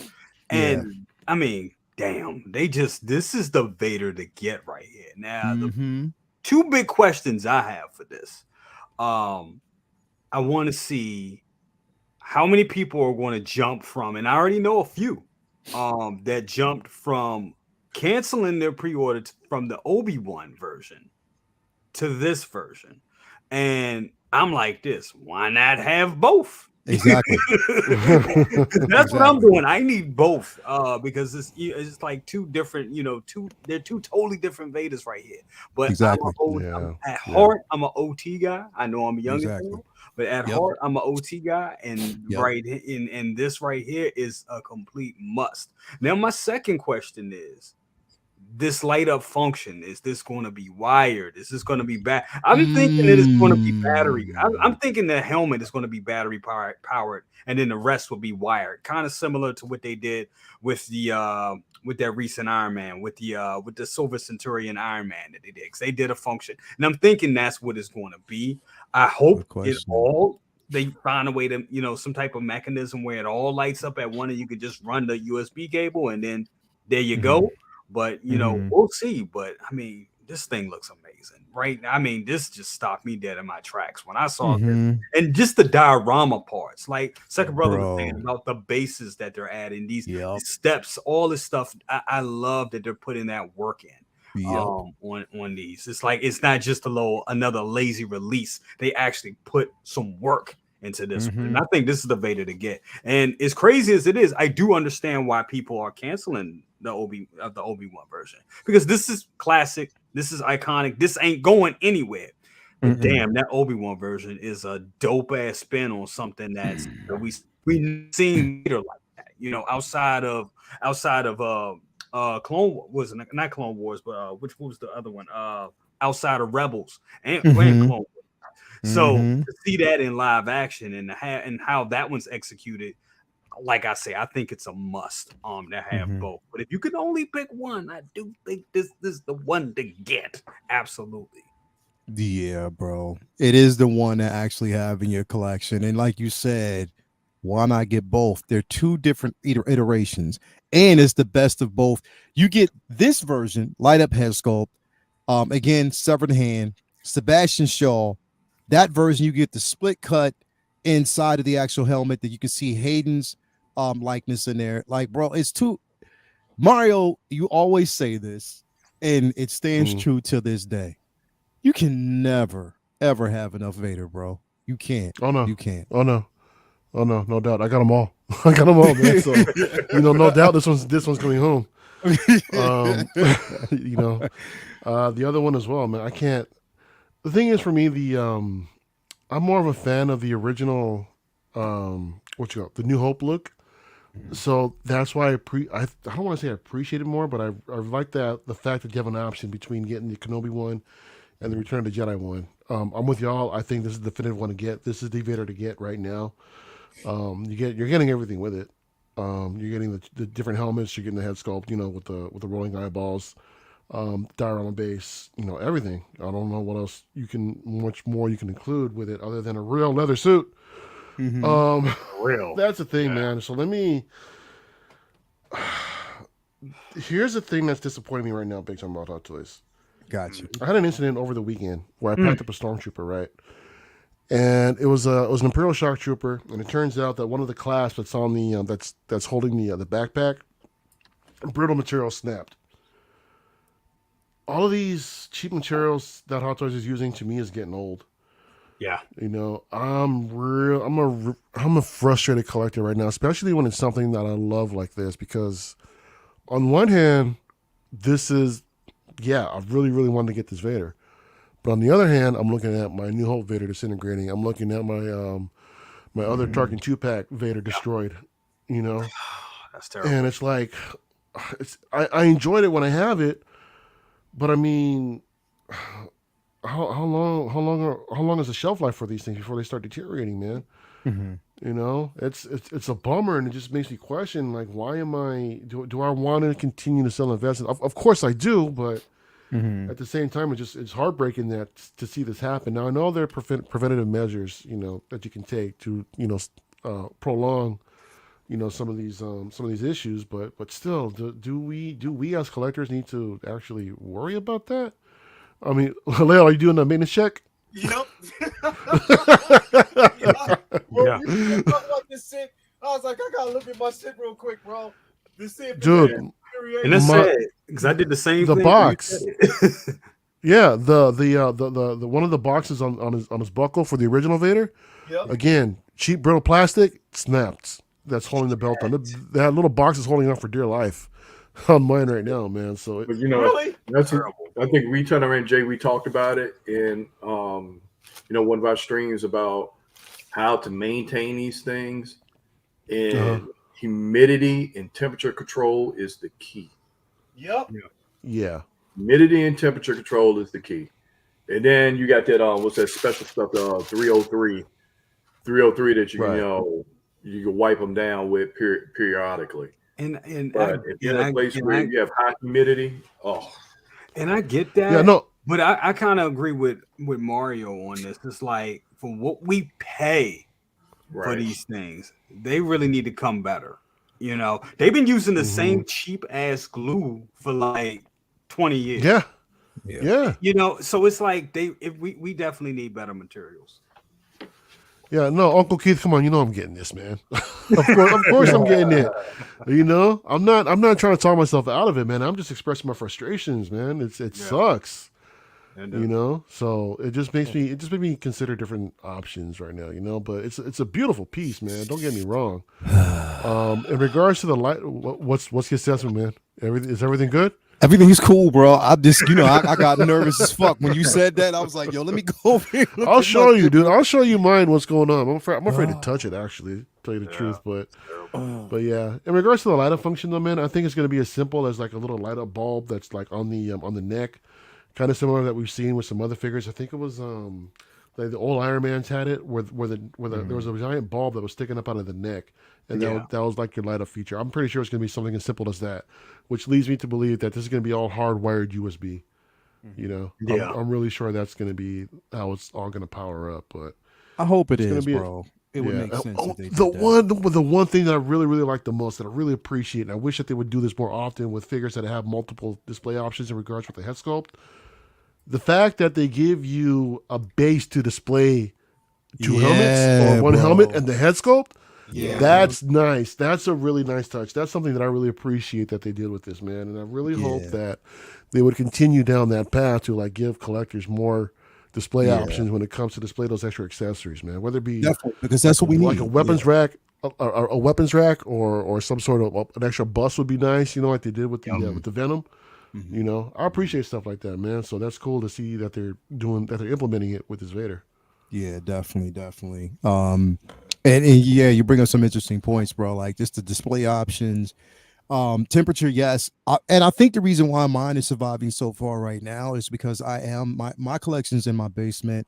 And I mean, damn, this is the Vader to get right here. Now, the 2 big questions I have for this. I want to see how many people are going to jump from, and I already know a few that jumped from canceling their pre-order from the Obi-Wan version to this version. And I'm like this, why not have both? Exactly. That's what I'm doing. I need both because it's like 2 different, they're 2 totally different Vaders right here. But exactly. At heart, I'm an OT guy. I know I'm a youngest, but at heart, I'm an OT guy, and and this right here is a complete must. Now, my second question is, this light up function, is this going to be wired? Is this going to be I'm thinking that it's going to be battery. I'm thinking the helmet is going to be battery powered, and then the rest will be wired, kind of similar to what they did with the with that recent Iron Man, with the Silver Centurion Iron Man that they did. They did a function, and I'm thinking that's what it's going to be. I hope they find a way to, some type of mechanism where it all lights up at one, and you could just run the USB cable, and then there you go. But we'll see. But I mean, this thing looks amazing, right? I mean, this just stopped me dead in my tracks when I saw this, and just the diorama parts. Like Second Brother was saying about the bases that they're adding, these steps, all this stuff. I love that they're putting that work in. On these, it's like it's not just another lazy release. They actually put some work into this one, and I think this is the Vader to get. And as crazy as it is, I do understand why people are canceling the Obi-Wan version, because this is classic, this is iconic, this ain't going anywhere. But damn, that Obi-Wan version is a dope ass spin on something that we seen Vader like that. Outside of Clone Wars, not Clone Wars, but which was the other one? Outside of Rebels and Clone Wars. So to see that in live action and how that one's executed, like I say, I think it's a must to have both. But if you could only pick one, I do think this is the one to get. Absolutely. Yeah, bro. It is the one to actually have in your collection. And like you said, why not get both? They're two different iterations, and it's the best of both. You get this version, light up head sculpt. Again, severed hand, Sebastian Shaw. That version, you get the split cut inside of the actual helmet that you can see Hayden's likeness in there. Like, bro, it's too Mario. You always say this, and it stands true to this day. You can never ever have enough Vader, bro. You can't. Oh no, you can't. Oh no, no doubt. I got them all. I got them all, man. So no doubt this one's coming home. The other one as well, man. I can't. The thing is, for me, I'm more of a fan of the original. The New Hope look. So that's why I don't want to say I appreciate it more, but I like the fact that you have an option between getting the Kenobi one and the Return of the Jedi one. I'm with y'all. I think this is the definitive one to get. This is the Vader to get right now. You're getting everything with it. You're getting the different helmets. You're getting the head sculpt, with the rolling eyeballs, diorama base, everything. I don't know what else much more you can include with it other than a real leather suit. Real. That's the thing, man. So here's the thing that's disappointing me right now, Big Time about Hot Toys. Gotcha. I had an incident over the weekend where I packed up a stormtrooper, right? And it was an Imperial Shock Trooper, and it turns out that one of the clasps that's on the that's holding the backpack, brittle material snapped. All of these cheap materials that Hot Toys is using, to me, is getting old. Yeah. I'm a frustrated collector right now, especially when it's something that I love like this, because on one hand, this is, I really, really wanted to get this Vader. But on the other hand, I'm looking at my New Hope Vader disintegrating. I'm looking at my my other Tarkin 2-pack Vader destroyed, That's terrible. And it's like, I enjoyed it when I have it, but I mean, how long is the shelf life for these things before they start deteriorating, man? It's a bummer, and it just makes me question, like, why am do I want to continue to sell investments? Of course I do, but at the same time, it's heartbreaking to see this happen. Now I know there are preventative measures, that you can take to prolong, some of these issues, but still, do we as collectors need to actually worry about that? I mean, Leo, are you doing a maintenance check? Yep. Yeah. I was like, I gotta look at my shit real quick, bro. Dude, and that's sad because I did the same thing. The box. Yeah, the one of the boxes on his buckle for the original Vader. Yep. Again, cheap brittle plastic snapped. That's holding the belt on. That little box is holding on for dear life on mine right now, man. So, but really? That's terrible. I think we turned around, Jay. We talked about it in one of our streams about how to maintain these things, and humidity and temperature control is the key. Yep. Yeah. Humidity and temperature control is the key. And then you got that what's that special stuff, 303 that you can wipe them down with periodically. And if you're in a place where you have high humidity, and I get that. Yeah, no. But I kind of agree with Mario on this. It's like, for what we pay for these things, they really need to come better. They've been using the same cheap ass glue for like 20 years. Yeah. So it's like we definitely need better materials. Yeah, no, Uncle Keith, come on, I'm getting this, man. of course I'm getting it. I'm not trying to talk myself out of it, man. I'm just expressing my frustrations, man. It sucks. So it just makes me consider different options right now, but it's a beautiful piece, man. Don't get me wrong. In regards to the light, what's the assessment, man? Is everything good? Everything's cool, bro. I just, I got nervous as fuck when you said that. I was like, yo, let me go over here. I'll show you, dude. I'll show you mine. What's going on? I'm afraid to touch it, actually. Tell you the truth, but yeah. In regards to the light up function, though, man, I think it's going to be as simple as like a little light up bulb that's like on the neck, kind of similar that we've seen with some other figures. I think it was Like the old Iron Man's had it, where there was a giant bulb that was sticking up out of the neck, and that was like your light up feature. I'm pretty sure it's going to be something as simple as that, which leads me to believe that this is going to be all hardwired USB. You know, I'm really sure that's going to be how it's all going to power up. But I hope it is, bro. It would make sense. If they the one thing that I really like the most, that I really appreciate, and I wish that they would do this more often with figures that have multiple display options in regards with the head sculpt. The fact that they give you a base to display two helmets or one helmet and the head sculpt, that's nice. That's a really nice touch. That's something that I really appreciate that they did with this, man. And I really hope that they would continue down that path to like give collectors more display options when it comes to display those extra accessories, man. Whether it be because that's what we need, like a weapons rack, a weapons rack, or some sort of an extra bus would be nice. You know, like they did with the Venom. You know, I appreciate stuff like that, man. So that's cool to see that they're implementing it with this Vader. Yeah, definitely. And you bring up some interesting points, bro. Like just the display options, temperature, yes. And I think the reason why mine is surviving so far right now is because my collection's in my basement.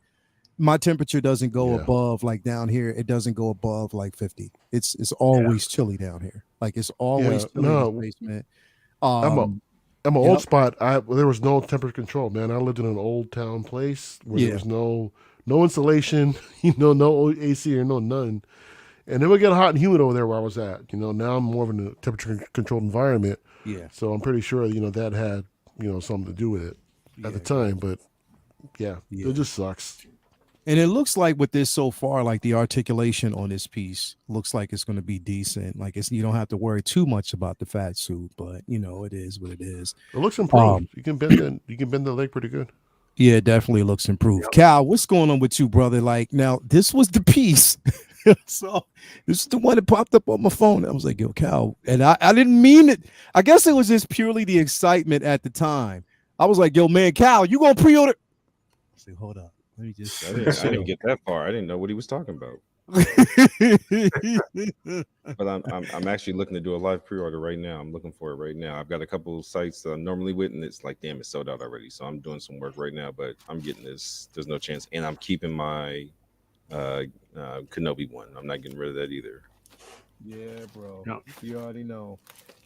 My temperature doesn't go above, like down here, it doesn't go above like 50. It's always chilly down here. Like it's always chilly in the basement. I'm an old spot. There was no temperature control, man. I lived in an old town place where there was no insulation, no AC or none. And it would get hot and humid over there where I was at. You know, now I'm more of in a temperature controlled environment. Yeah. So I'm pretty sure, that had, something to do with it at the time. But it just sucks. And it looks like with this so far, like the articulation on this piece looks like it's going to be decent. Like you don't have to worry too much about the fat suit, but it is what it is. It looks improved. You can bend the leg pretty good. Yeah, it definitely looks improved. Yep. Cal, what's going on with you, brother? Like now, this was the piece. So this is the one that popped up on my phone. I was like, yo, Cal. And I didn't mean it. I guess it was just purely the excitement at the time. I was like, yo, man, Cal, you gonna pre-order? I said, hold up. Let me just I didn't get that far. I didn't know what he was talking about. But I'm actually looking to do a live pre-order right now. I'm looking for it right now. I've got a couple of sites that I'm normally with, and it's like, damn, it's sold out already. So I'm doing some work right now, but I'm getting this. There's no chance, and I'm keeping my Kenobi one. I'm not getting rid of that either. Yeah, bro. No. You already know.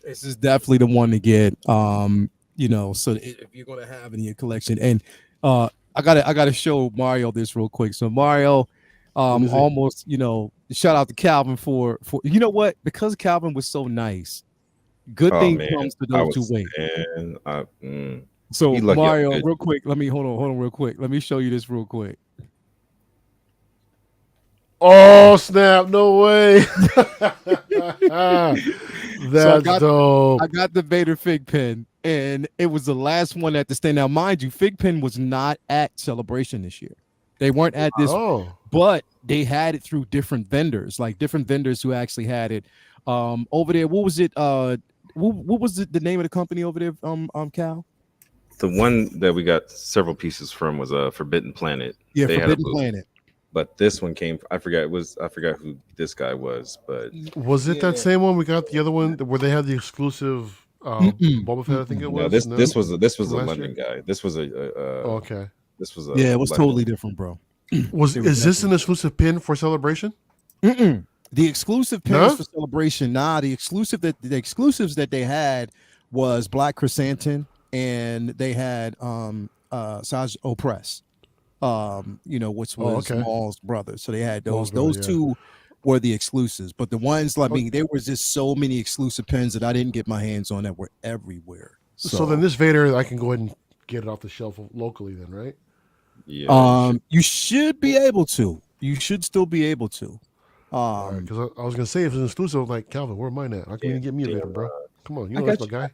This is definitely the one to get. So if you're gonna have it in your collection, and I gotta show Mario this real quick. So Mario, almost, shout out to Calvin for you know what? Because Calvin was so nice. Good thing comes to those who wait. So Mario, real quick, let me hold on real quick. Let me show you this real quick. Oh snap! No way. That's dope. I got the Vader fig pen, and it was the last one at the stand. Now, mind you, fig pen was not at Celebration this year. They weren't at this, but they had it through different vendors, like different vendors who actually had it. Over there, what was it? What was the name of the company over there? Cal. The one that we got several pieces from was Forbidden Planet. Yeah, Forbidden Planet. But this one came. I forgot who this guy was. But was it that same one we got? The other one where they had the exclusive Boba Fett. I think it was. No, this was a London guy. This was okay. This was it was totally different, bro. Is this an exclusive pin for Celebration? The exclusive pins for Celebration. The exclusives that they had was Black Chrysanthemum, and they had Saj Opress. Which was Maul's brother. So they had those. Those two were the exclusives. But the ones, there was just so many exclusive pens that I didn't get my hands on that were everywhere. So then this Vader, I can go ahead and get it off the shelf locally then, right? Yeah. You should be able to. You should still be able to. Because I was gonna say, if it's an exclusive, like Calvin, where am I at? How can you get me a Vader, bro? Come on, that's my guy.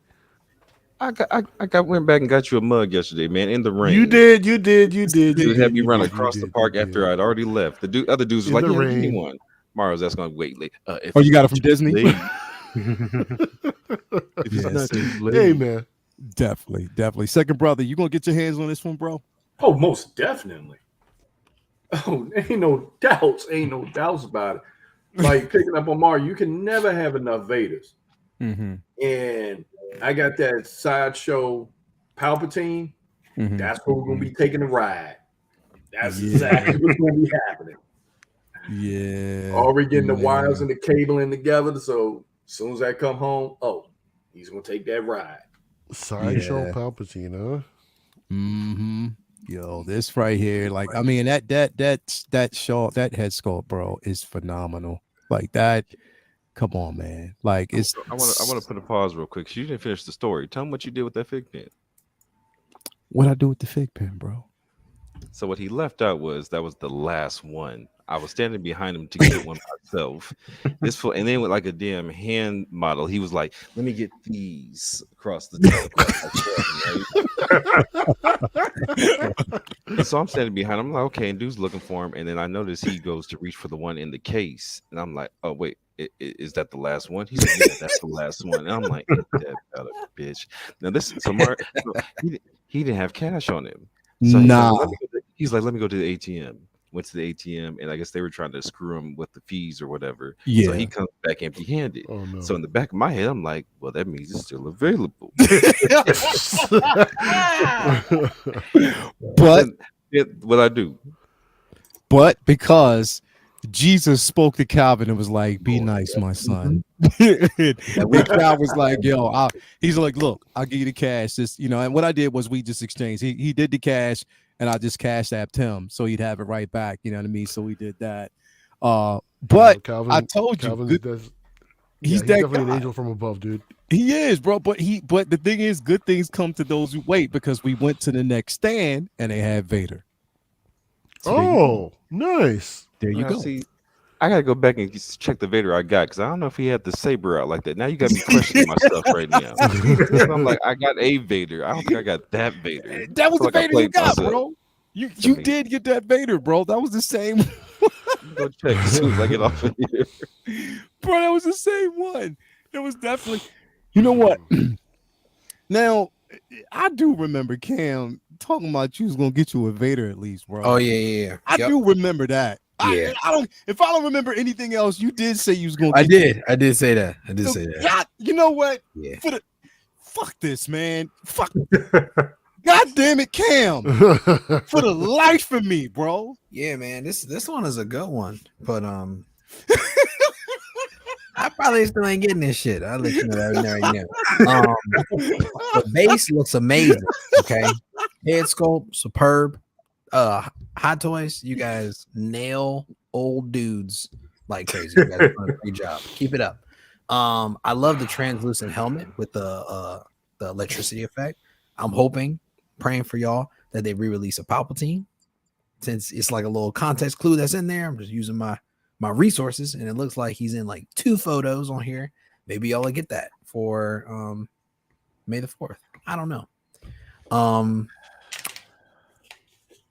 I went back and got you a mug yesterday, man, in the rain. You did. You had me run across the park after I'd already left. The other dudes was like, "Yeah, give me one." Mario's that's going to wait. You got it from Disney? Hey, man. Definitely. Second brother, you gonna get your hands on this one, bro? Oh, most definitely. Oh, ain't no doubts about it. Like picking up on Mario, you can never have enough Vaders. Mm-hmm. And I got that sideshow Palpatine. Mm-hmm. That's where we're gonna be taking a ride. That's exactly what's going to be happening. Yeah. Already getting the wires and the cabling together. So as soon as I come home, he's going to take that ride. Sideshow Palpatine, huh? Mm-hmm. Yo, this right here, like, I mean, that head sculpt, bro, is phenomenal. Like that. Come on, man. Like it's. I want to put a pause real quick. You didn't finish the story. Tell them what you did with that fig pen. What I do with the fig pen, bro? So what he left out was that was the last one. I was standing behind him to get one myself. And then with like a damn hand model, he was like, "Let me get these across the top." And so I'm standing behind him. I'm like, okay, and dude's looking for him. And then I notice he goes to reach for the one in the case, and I'm like, oh wait, is that the last one? He's like, yeah, that's the last one. And I'm like, that bitch. Now this is smart. He didn't have cash on him. So he's like, let me go to the ATM. Went to the ATM, and I guess they were trying to screw him with the fees or whatever. Yeah. So he comes back empty-handed. Oh, no. So in the back of my head, I'm like, well, that means it's still available. But what I do? But because Jesus spoke to Calvin and was like, "Be nice, my son." And Calvin was like, "Yo," he's like, "Look, I'll give you the cash." And what I did was we just exchanged. He did the cash, and I just cash apped him, so he'd have it right back. You know what I mean? So we did that. But Calvin, I told you, he's definitely an angel from above, dude. He is, bro. But the thing is, good things come to those who wait, because we went to the next stand and they had Vader. So nice. There you go. See, I gotta go back and check the Vader I got, because I don't know if he had the saber out like that. Now you got me questioning myself right now. I'm like, I got a Vader. I don't think I got that Vader. That was the Vader you got, bro. You did get that Vader, bro. That was the same. Go check as soon as I get off of here, bro. That was the same one. It was definitely. You know what? Now, I do remember Cam talking about you was gonna get you a Vader at least, bro. Oh yeah. I do remember that. Yeah. If I don't remember anything else, you did say you was gonna. I did say that. God, you know what? Yeah. Fuck this, man. Fuck. God damn it, Cam. For the life of me, bro. Yeah, man. This one is a good one, but I probably still ain't getting this shit. I'll let you know that right now. The base looks amazing. Okay, head sculpt superb. Hot Toys, you guys nail old dudes like crazy. You guys done a great job. Keep it up. I love the translucent helmet with the electricity effect. I'm praying for y'all that they re-release a Palpatine, since it's like a little context clue that's in there. I'm just using my resources, and it looks like he's in like 2 photos on here. Maybe y'all will get that for May the 4th. I don't know.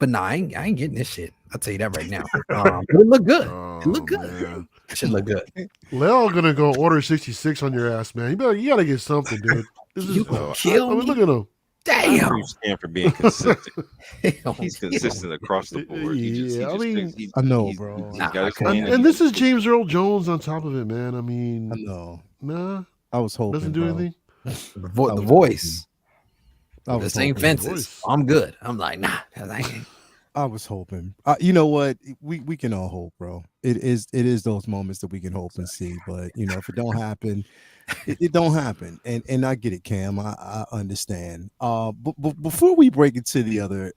But nah, I ain't getting this shit. I'll tell you that right now. But it looked good. It looked good. Man. It should look good. Lel gonna go order 66 on your ass, man. You gotta get something, dude. This is kill me. Look at him. Damn. For being consistent. He's consistent across the board. I know, bro. And this is James Earl Jones on top of it, man. I mean, I know. Nah, I was hoping. Doesn't do anything. The voice. The same fences. I'm good. I'm like, nah. I was hoping. You know what? We can all hope, bro. It is those moments that we can hope and see. But if it don't happen, it don't happen. And I get it, Cam. I understand. But before we break into the other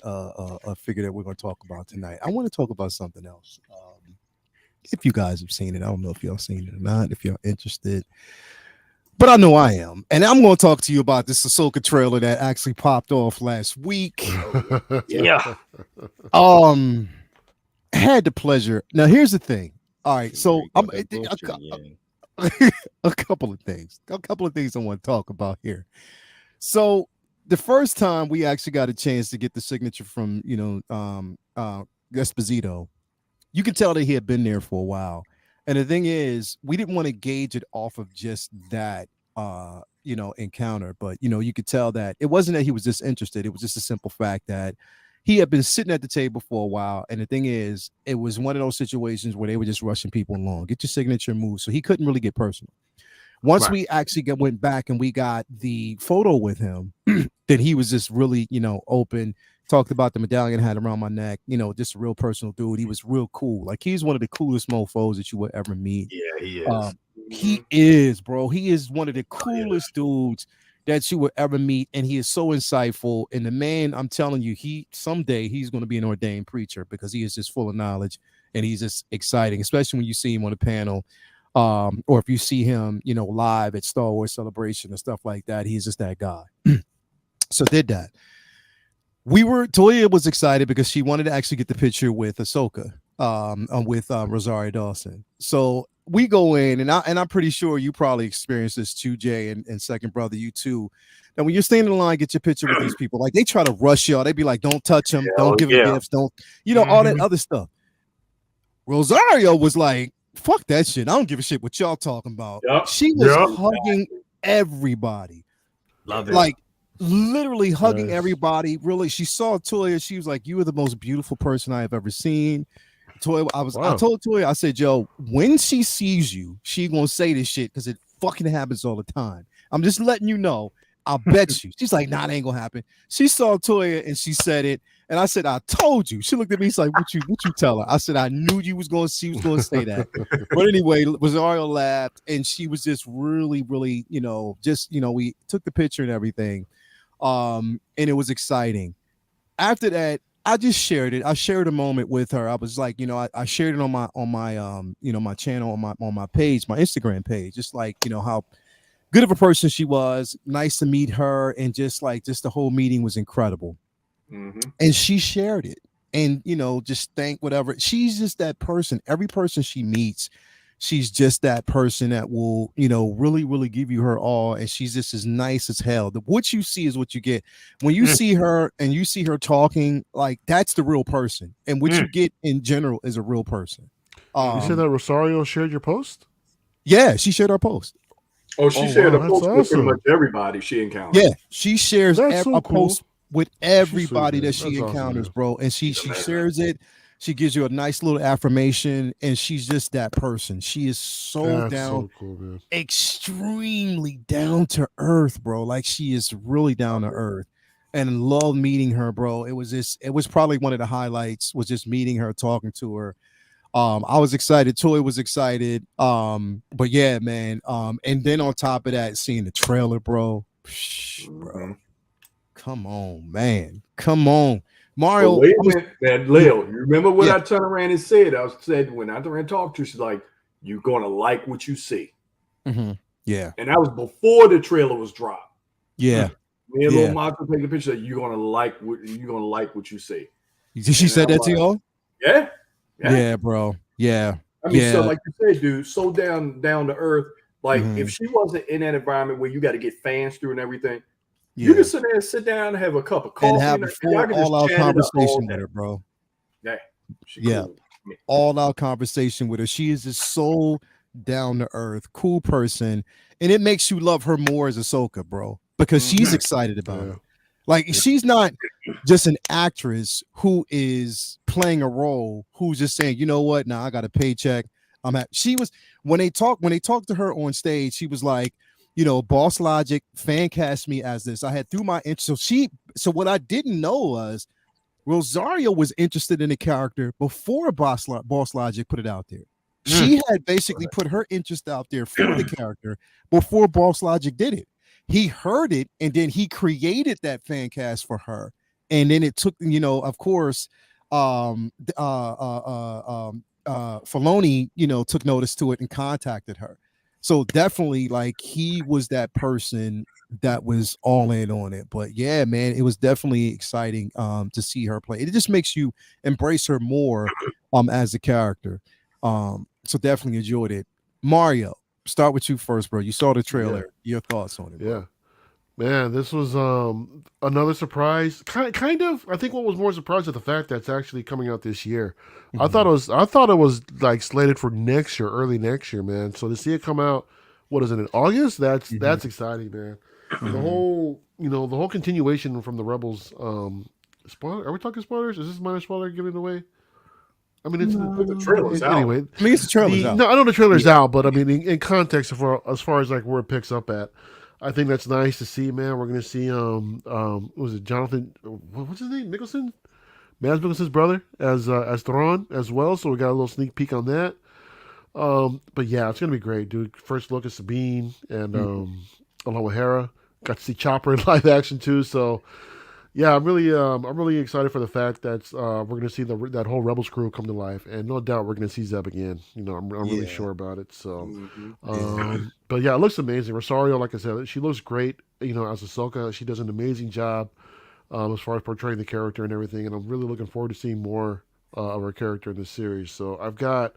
figure that we're going to talk about tonight, I want to talk about something else. If you guys have seen it, I don't know if y'all seen it or not. If you're interested. But I know I am. And I'm going to talk to you about this Ahsoka trailer that actually popped off last week. Yeah. Had the pleasure. Now, here's the thing. All right. So a couple of things I want to talk about here. So the first time we actually got a chance to get the signature from, Esposito, you could tell that he had been there for a while. And the thing is, we didn't want to gauge it off of just that, encounter. But, you could tell that it wasn't that he was disinterested. It was just a simple fact that he had been sitting at the table for a while. And the thing is, it was one of those situations where they were just rushing people along. Get your signature move. So he couldn't really get personal. Once we actually went back and we got the photo with him, then he was just really, open talked about the medallion I had around my neck. You know, just a real personal dude. He was real cool. Like he's one of the coolest mofos that you would ever meet. Yeah, he is. He is, bro. He is one of the coolest dudes that you would ever meet, and he is so insightful. And the man, I'm telling you, someday he's going to be an ordained preacher because he is just full of knowledge and he's just exciting, especially when you see him on a panel, or if you see him, you know, live at Star Wars Celebration and stuff like that. He's just that guy. So did that. Toya was excited because she wanted to actually get the picture with Ahsoka, with Rosario Dawson. So we go in, and I'm pretty sure you probably experienced this too, Jay, and second brother, you too. And when you're standing in line, get your picture with these people, like they try to rush y'all. They be like, "Don't touch them, don't give them gifts, don't," you know, all that other stuff. Rosario was like, "Fuck that shit. I don't give a shit what y'all talking about." Yep. She was hugging everybody, Love it. like literally hugging everybody. Really, she saw Toya. She was like, "You are the most beautiful person I have ever seen." Toya, I told Toya, I said, "Yo, when she sees you, she gonna say this shit because it fucking happens all the time. I'm just letting you know. I'll bet you." She's like, "Nah, it ain't gonna happen." She saw Toya and she said it, and I said, "I told you." She looked at me, she's like, "What you tell her?" I said, "I knew you was gonna. She was gonna say that." But anyway, Rosario laughed, and she was just really, really, you know, we took the picture and everything, and it was exciting. After that, I just shared it. I shared a moment with her. I was like, you know, I shared it on my you know, my channel, on my page, my Instagram page, just like, you know, how good of a person she was. Nice to meet her, and just the whole meeting was incredible. And she shared it, and you know, just thank whatever. She's just that person. Every person she meets, she's just that person that will, you know, really, really give you her all. And she's just as nice as hell. What you see is what you get. When you see her and you see her talking, like that's the real person. And what you get in general is a real person. You said that Rosario shared your post? Yeah, she shared our post. Oh, she shared a post with pretty much everybody she encounters. Yeah, she shares a post with everybody that she encounters, awesome, bro. And she shares it. She gives you a nice little affirmation, and she's just that person. She is extremely down to earth, bro. Like she is really down to earth, and love meeting her, bro. It was probably one of the highlights, was just meeting her, talking to her. I was excited. Toy was excited. But yeah, man. And then on top of that, seeing the trailer, bro. Bro. Come on, man. Come on. Mario. Wait a minute, man, Leo, you remember what I turned around and said? I said when I turned around and talked to her, she's like, "You're gonna like what you see." Yeah. And that was before the trailer was dropped. Yeah. Me and Lil Monster take the picture. You're gonna like what you see. She said that to y'all? Yeah. Yeah, bro. Yeah. I mean, so like you said, dude, so down to earth. Like if she wasn't in that environment where you got to get fans through and everything, you can sit down and have a cup of coffee and have a full all-out conversation with her, bro. Yeah. Cool. All-out conversation with her. She is just so down to earth, cool person, and it makes you love her more as Ahsoka, bro, because she's excited about it. Like she's not just an actress who is playing a role, who's just saying, you know what, now I got a paycheck. She was when they talked to her on stage, she was like, you know, Boss Logic fan cast me as this. I had through my interest. So what I didn't know was Rosario was interested in the character before Boss Logic put it out there. She had basically put her interest out there for the character before Boss Logic did it. He heard it, and then he created that fan cast for her. And then it took, you know, of course, Filoni, you know, took notice to it and contacted her. So definitely, like, he was that person that was all in on it. But yeah, man, it was definitely exciting to see her play. It just makes you embrace her more as a character. So definitely enjoyed it. Mario, start with you first, bro. You saw the trailer. Your thoughts on it, bro? Yeah. Man, this was another surprise. Kind of. I think what was more surprised at the fact that it's actually coming out this year. I thought it was like slated for next year, early next year, man. So to see it come out, what is it, in August? That's exciting, man. The whole continuation from the Rebels. Spoiler? Are we talking spoilers? Is this minor spoiler giving away? I mean, it's the trailer's out. Anyway, I mean, it's the trailer's out. No, I know the trailer's out, but I mean, in context, as far as like where it picks up at. I think that's nice to see, man. We're gonna see what was it Jonathan? What's his name? Nicholson, Mads Mikkelsen's brother, as Thrawn as well. So we got a little sneak peek on that. But yeah, it's gonna be great, dude. First look at Sabine and along with Hera. Got to see Chopper in live action too. So yeah, I'm really excited for the fact that we're gonna see that whole Rebels crew come to life, and no doubt we're gonna see Zeb again. You know, I'm really sure about it. So, but yeah, it looks amazing. Rosario, like I said, she looks great. You know, as Ahsoka, she does an amazing job as far as portraying the character and everything. And I'm really looking forward to seeing more of her character in this series. So I've got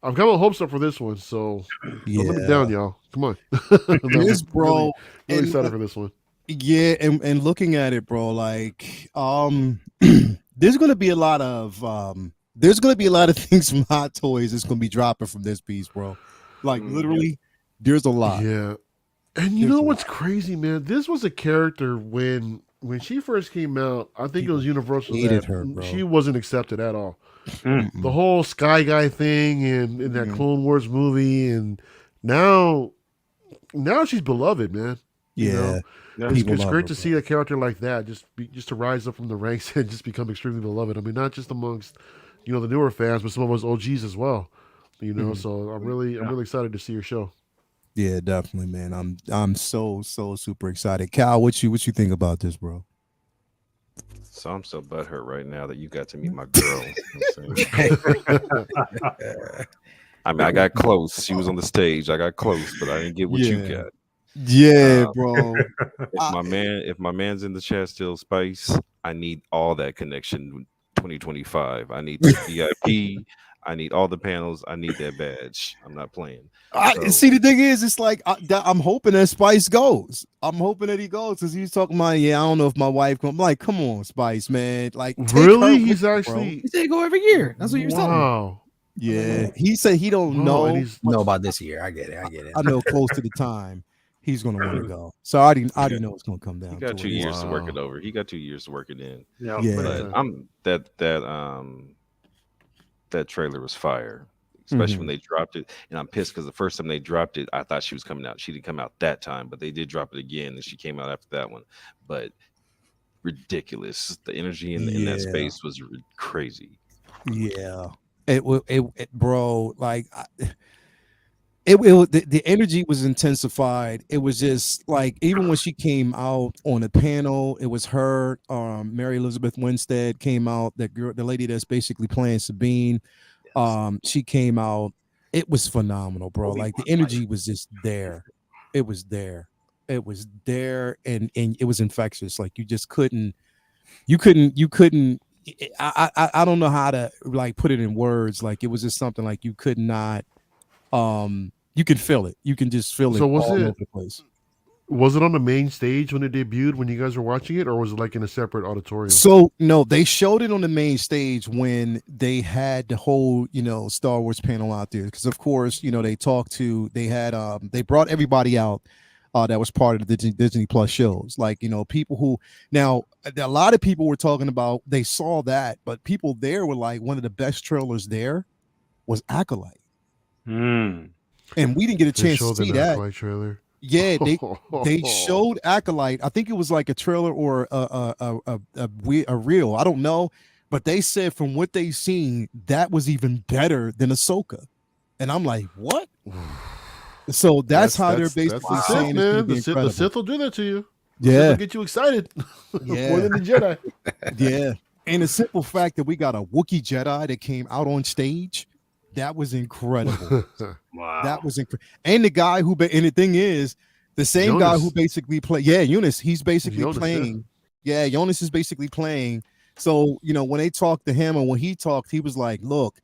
my hopes up for this one. So don't let me down, y'all. Come on, Yes, bro. Really excited for this one. Yeah, and looking at it, bro, like there's gonna be a lot of things from Hot Toys that's gonna be dropping from this piece, bro. Like literally, there's a lot. Yeah, and you know what's crazy, man? This was a character when she first came out. I think it was universal that her, bro. She wasn't accepted at all. The whole Sky Guy thing and in that Clone Wars movie, and now she's beloved, man. You know? It's great to see a character like that just to rise up from the ranks and just become extremely beloved. I mean, not just amongst the newer fans, but some of us OGs as well. You know, so I'm really excited to see your show. Yeah, definitely, man. I'm so super excited. Cal, what you think about this, bro? So I'm so butthurt right now that you got to meet my girl. I mean, I got close. She was on the stage. I got close, but I didn't get what you got. Yeah, bro. If my man's in the chat still, Spice, I need all that connection 2025. I need the VIP. I need all the panels. I need that badge. I'm not playing. See, the thing is, it's like I'm hoping that Spice goes. I'm hoping that he goes because he's talking about, I don't know if my wife comes. I'm like, come on, Spice, man. Like, really? He's actually he said go every year. That's what you're telling me. Wow. Yeah, he said he don't know about this year. I get it. I know close to the time he's gonna want to go. So I didn't know it's gonna come down. He got 2 years to work it over. He got 2 years to work it in. Yeah. But I'm that trailer was fire, especially when they dropped it. And I'm pissed because the first time they dropped it, I thought she was coming out. She didn't come out that time, but they did drop it again, and she came out after that one. But ridiculous. The energy in that space was crazy. Yeah, it bro. Like, the energy was intensified. It was just like, even when she came out on the panel, it was her. Mary Elizabeth Winstead came out. That girl, the lady that's basically playing Sabine. She came out. It was phenomenal, bro. Like, the energy was just there. It was there. It was there, and it was infectious. Like, you just couldn't. I don't know how to like put it in words. Like, it was just something like you could not. You can feel it. You can just feel it all over the place. Was it on the main stage when it debuted when you guys were watching it, or was it like in a separate auditorium? So no, they showed it on the main stage when they had the whole, Star Wars panel out there. Because of course, they brought everybody out that was part of the Disney Plus shows. Like, people who, now a lot of people were talking about, they saw that, but people there were like, one of the best trailers there was Acolyte. And we didn't get a chance to see that. Trailer. Yeah, they showed Acolyte. I think it was like a trailer or a reel. I don't know, but they said from what they seen, that was even better than Ahsoka. And I'm like, what? So that's how they're basically saying the Sith will do that to you. Yeah, get you excited. Yeah, more than the Jedi. Yeah, and the simple fact that we got a Wookiee Jedi that came out on stage. That was incredible. Wow. That was incredible. And the guy and the thing is, the same guy who basically played, Eunice, he's basically playing. Yeah, Eunice is basically playing. So, when they talked to him and when he talked, he was like, look,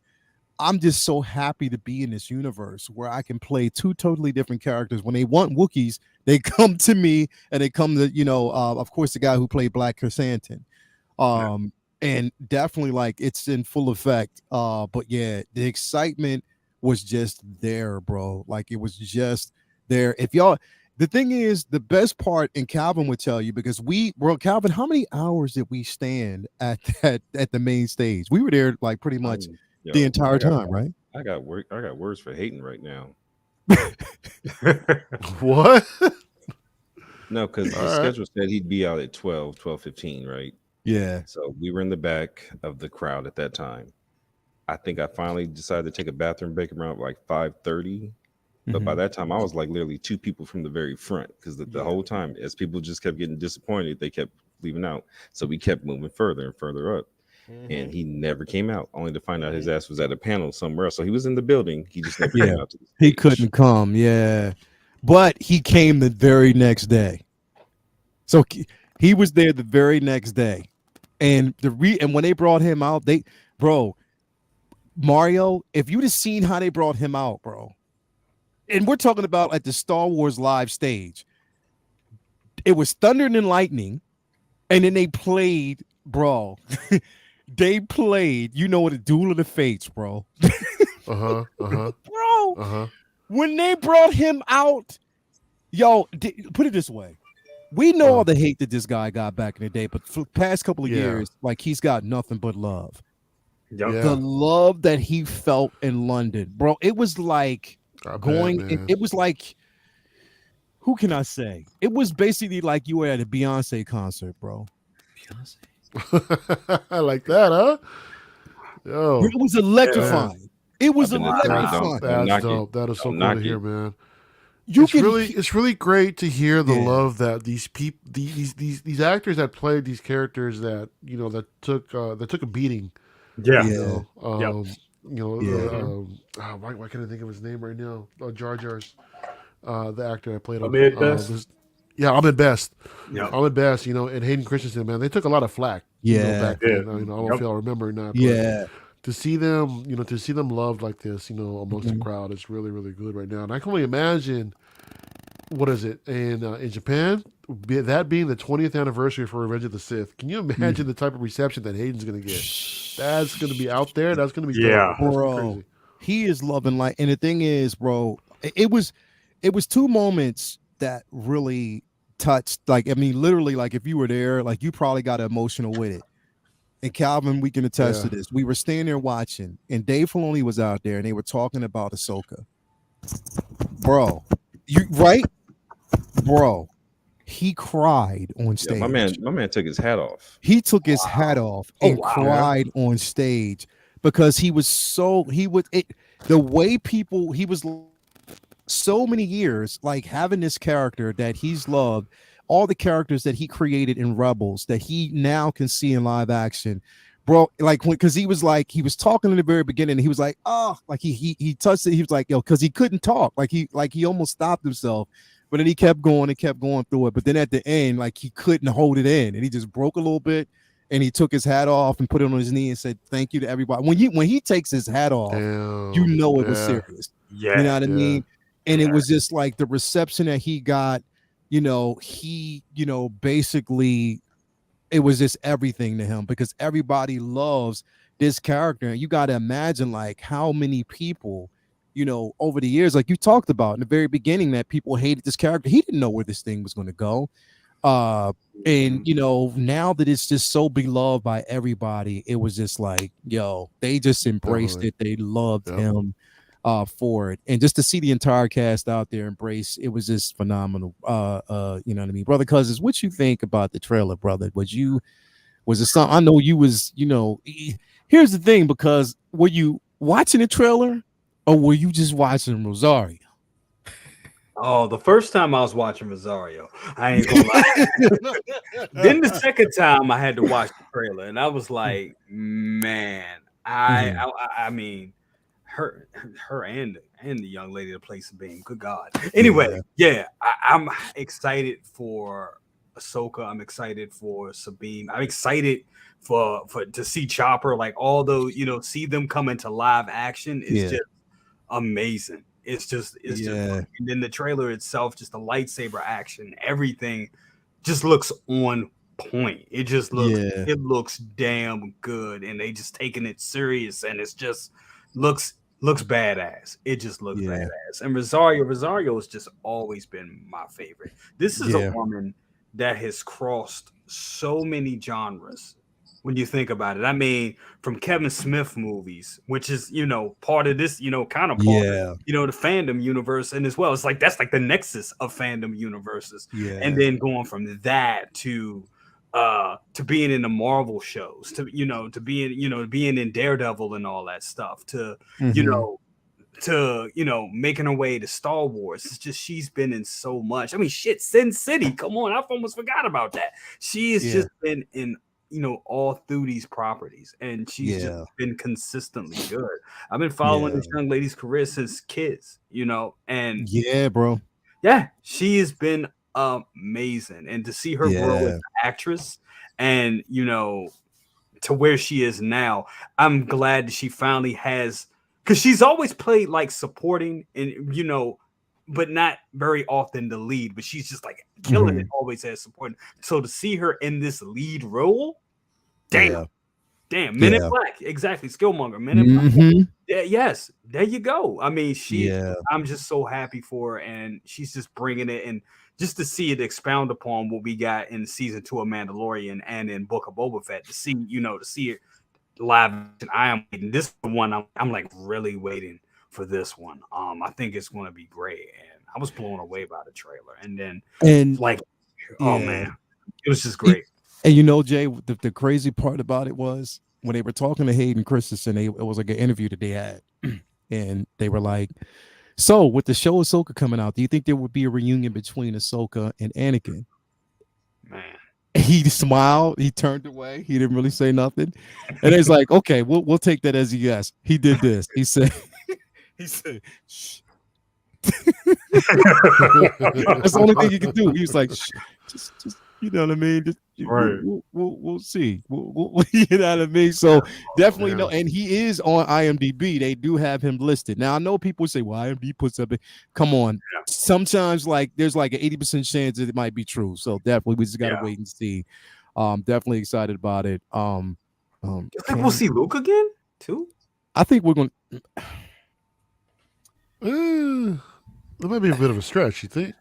I'm just so happy to be in this universe where I can play two totally different characters. When they want Wookiees, they come to me, and they come to, of course, the guy who played Black Chrysanthemum. And definitely, like, it's in full effect. But yeah, the excitement was just there, bro. Like, it was just there. The thing is, the best part, and Calvin would tell you, because Calvin, how many hours did we stand at the main stage? We were there like pretty much the entire time, right? I got words for hating right now. What? No, because the schedule said he'd be out at 12:15, right? Yeah. So we were in the back of the crowd at that time. I think I finally decided to take a bathroom break around like 5:30. But by that time, I was like literally 2 people from the very front because the whole time, as people just kept getting disappointed, they kept leaving out. So we kept moving further and further up. And he never came out, only to find out his ass was at a panel somewhere else. So he was in the building. He just never came out to the stage. He couldn't come. Yeah. But he came the very next day. So he was there the very next day. And and when they brought him out, Mario, if you'd have seen how they brought him out, bro. And we're talking about like the Star Wars live stage. It was thunder and lightning, and then they played, bro. They played, what, a Duel of the Fates, bro. Bro, when they brought him out, put it this way. We know all the hate that this guy got back in the day, but for the past couple of years, like he's got nothing but love. The love that he felt in London, bro. It was like it was like, who can I say? It was basically like you were at a Beyonce concert, bro. Beyonce. I like that, huh? Yo, it was electrifying. It was electrifying. That's dope. That is so cool to hear, man. It's really great to hear the love that these people, these actors that played these characters that that took a beating. Yeah. Why can't I think of his name right now? Jar Jar's, the actor that played him. Ahmed Best. Ahmed Best. Yeah. Ahmed Best, and Hayden Christensen, man, they took a lot of flack. Back then. I don't know if y'all remember or not. But to see them, loved like this, amongst the crowd, it's really, really good right now. And I can only imagine, what is it in Japan? That being the 20th anniversary for Revenge of the Sith. Can you imagine the type of reception that Hayden's going to get? That's going to be out there. That's going to be dope. Bro. He is loving life, and the thing is, bro, it was 2 moments that really touched. Like, I mean, literally, like if you were there, like you probably got emotional with it. And Calvin, we can attest to this. We were standing there watching, and Dave Filoni was out there, and they were talking about Ahsoka. Bro, bro. He cried on stage. My man took his hat off. He took his hat off and cried on stage because he was the way people, he was so many years like having this character that he's loved, all the characters that he created in Rebels that he now can see in live action, bro. Like because he was talking in the very beginning, and he was like, oh, like he touched it. He was like, yo, because he couldn't talk, like he almost stopped himself. But then he kept going through it. But then at the end, like he couldn't hold it in, and he just broke a little bit. And he took his hat off and put it on his knee and said, "Thank you to everybody." When he takes his hat off, it was serious. Yeah, you know what I mean. And it was just like the reception that he got. Basically, it was just everything to him because everybody loves this character. And you got to imagine like how many people. Over the years, like you talked about in the very beginning, that people hated this character. He didn't know where this thing was going to go. And now that it's just so beloved by everybody, it was just like, they just embraced it. They loved him for it. And just to see the entire cast out there embrace, it was just phenomenal. You know what I mean? Brother Cousins, what you think about the trailer, brother? Was it something? I know you was, here's the thing, because were you watching the trailer? Or were you just watching Rosario? Oh, the first time I was watching Rosario, I ain't gonna lie. Then the second time I had to watch the trailer, and I was like, man, I mean, her and the young lady that plays Sabine. Good God. Anyway, I'm excited for Ahsoka. I'm excited for Sabine. I'm excited for to see Chopper. Like, although see them come into live action is just amazing. It's just and then the trailer itself, just the lightsaber action, everything just looks on point. It just looks it looks damn good, and they just taking it serious, and it's just looks badass. It just looks badass. And Rosario has just always been my favorite. This is a woman that has crossed so many genres when you think about it. I mean, from Kevin Smith movies, which is, part of this, kind of part of, the fandom universe. And as well, it's like, that's like the nexus of fandom universes. Yeah. And then going from that to being in the Marvel shows, to being in Daredevil and all that stuff, to, making her way to Star Wars. It's just, she's been in so much. I mean, shit, Sin City. Come on, I've almost forgot about that. She has just been in, all through these properties, and she's just been consistently good. I've been following this young lady's career since kids, and bro. Yeah, she has been amazing. And to see her grow as an actress and, to where she is now, I'm glad that she finally has, because she's always played like supporting and, but not very often the lead, but she's just like killing it always as supporting. So to see her in this lead role, damn. Men in Black, exactly. Skillmonger, Men in Black. Yeah, yes, there you go. I mean, I'm just so happy for her, and she's just bringing it, and just to see it expound upon what we got in season 2 of Mandalorian and in Book of Boba Fett, to see it live. And I am waiting. This is the one I'm like really waiting for this one. I think it's going to be great, and I was blown away by the trailer, and then oh man, it was just great. And Jay, the crazy part about it was when they were talking to Hayden Christensen, it was like an interview that they had, and they were like, so with the show Ahsoka coming out, do you think there would be a reunion between Ahsoka and Anakin? Man. He smiled, he turned away, he didn't really say nothing. And it's like, okay, we'll take that as a yes. He did this. He said, shh. That's the only thing you can do. He was like, shh, just you know what I mean? Right. We'll see. We'll, you know what I mean? So definitely no. And he is on IMDb. They do have him listed. Now I know people say, "Well, IMDb puts up." Come on. Yeah. Sometimes there's like an 80% chance that it might be true. So definitely we just gotta wait and see. Definitely excited about it. You think we'll see Luke again too? I think we're going. That might be a bit of a stretch. You think?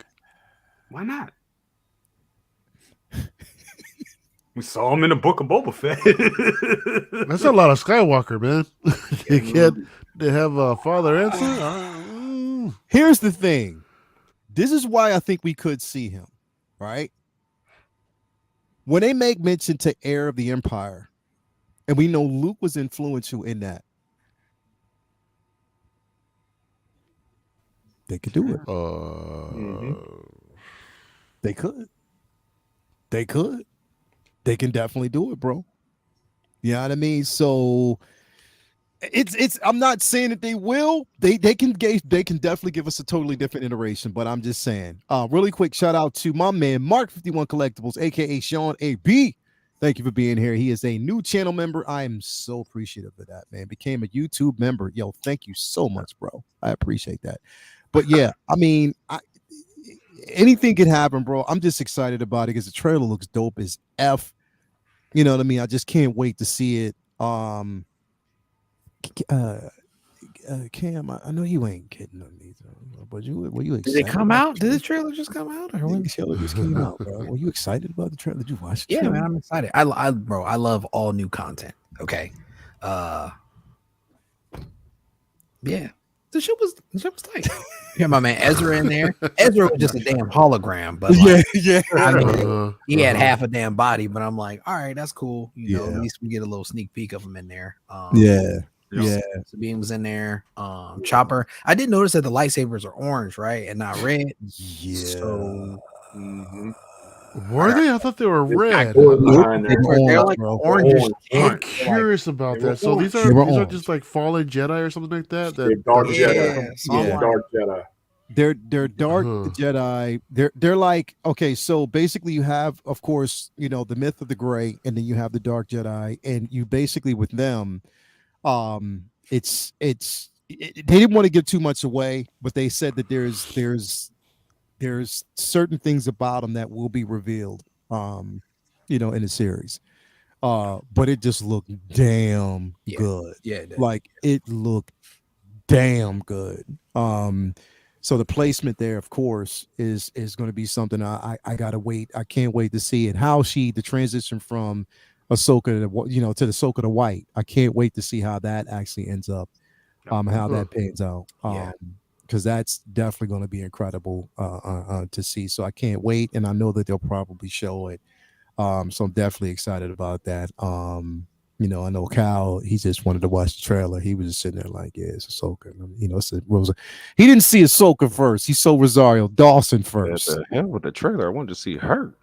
Why not? We saw him in the Book of Boba Fett. That's a lot of Skywalker, man. They have a father and son. Here's the thing. This is why I think we could see him, right? When they make mention to Heir of the Empire, and we know Luke was influential in that, they could do it. They could. They could. They can definitely do it, bro. You know what I mean? So it's I'm not saying that they will. They can definitely give us a totally different iteration, but I'm just saying. Really quick shout out to my man Mark 51 Collectibles, aka Sean AB. Thank you for being here. He is a new channel member. I am so appreciative of that, man. Became a YouTube member. Yo, thank you so much, bro. I appreciate that. But yeah, I mean, anything could happen, bro. I'm just excited about it because the trailer looks dope as F. You know what I mean? I just can't wait to see it. Cam, I know you ain't kidding on me, but were you excited? Did it come out? Did the trailer just come out? Or when the trailer just came out, bro? Were you excited about the trailer? Did you watch it? Yeah, man, I'm excited. I love all new content. Okay. Yeah. The show was tight. Yeah, my man Ezra in there. Ezra was just a damn hologram, but I mean, he had half a damn body. But I'm like, all right, that's cool. You know, at least we get a little sneak peek of him in there. Sabine was in there. Chopper. I did notice that the lightsabers are orange, right, and not red. Yeah. So, were they? I thought they were red. They're like orange. I'm curious about that. So these are just like fallen Jedi or something like that. They're dark Jedi. Dark Jedi. They're dark Jedi. They're like, okay, so basically you have, of course, the myth of the gray, and then you have the dark Jedi, and you basically with them, they didn't want to give too much away, but they said that there's certain things about them that will be revealed, in the series. But it just looked damn good. Yeah, it looked damn good. So the placement there, of course, is going to be something I gotta wait. I can't wait to see it. How the transition from Ahsoka, to the Ahsoka the White. I can't wait to see how that actually ends up, how that pans out. Because that's definitely going to be incredible to see. So I can't wait, and I know that they'll probably show it. So I'm definitely excited about that. I know Cal, he just wanted to watch the trailer. He was just sitting there like, yeah, it's Ahsoka. It's Rosa. He didn't see Ahsoka first. He saw Rosario Dawson first. What the hell with the trailer? I wanted to see her.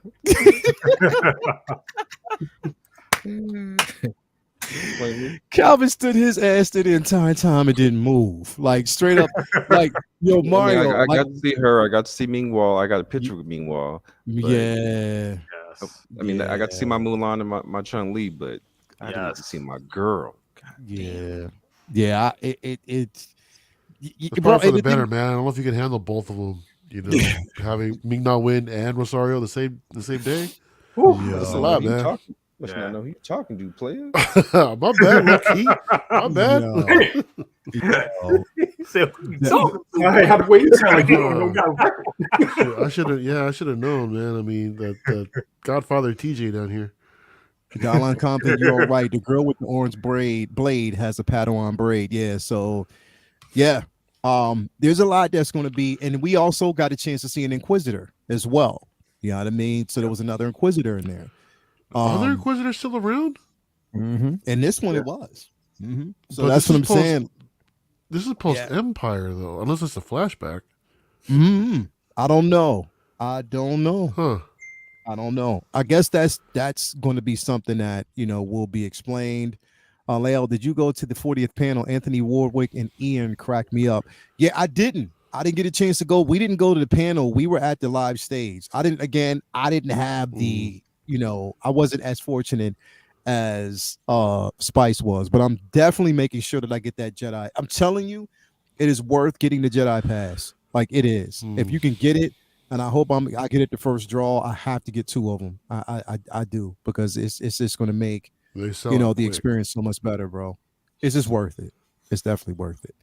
Calvin stood his ass there the entire time and didn't move. Like straight up, like Mario. I got to see her. I got to see Ming-Wall. I got a picture with Ming-Wall. Yeah. I got to see my Mulan and my Chun-Li, but I didn't get to see my girl. God the probably for the better, man. I don't know if you can handle both of them. Having Ming-Na win and Rosario the same day. That's a lot, man. Must not know who you talking to, player. My bad, low-key. My bad. I should have known, man. I mean, that Godfather TJ down here. Dalon Compton, you're all right. The girl with the orange blade has a Padawan braid. Yeah, so yeah. There's a lot that's going to be, and we also got a chance to see an Inquisitor as well. You know what I mean? So there was another Inquisitor in there. Are there Inquisitors still around? Mm-hmm. And this one it was. Mm-hmm. So but that's what I'm saying. This is post-Empire, though, unless it's a flashback. Mm-hmm. I don't know. Huh. I don't know. I guess that's going to be something that, will be explained. Leo, did you go to the 40th panel? Anthony Warwick and Ian cracked me up. Yeah, I didn't get a chance to go. We didn't go to the panel. We were at the live stage. I didn't have the, I wasn't as fortunate as Spice was, but I'm definitely making sure that I get that Jedi. I'm telling you, it is worth getting the Jedi pass. Like it is. If you can get it, and I hope I get it the first draw. I have to get 2 of them. I do, because it's just going to make the experience so much better, bro. It's just worth it. It's definitely worth it.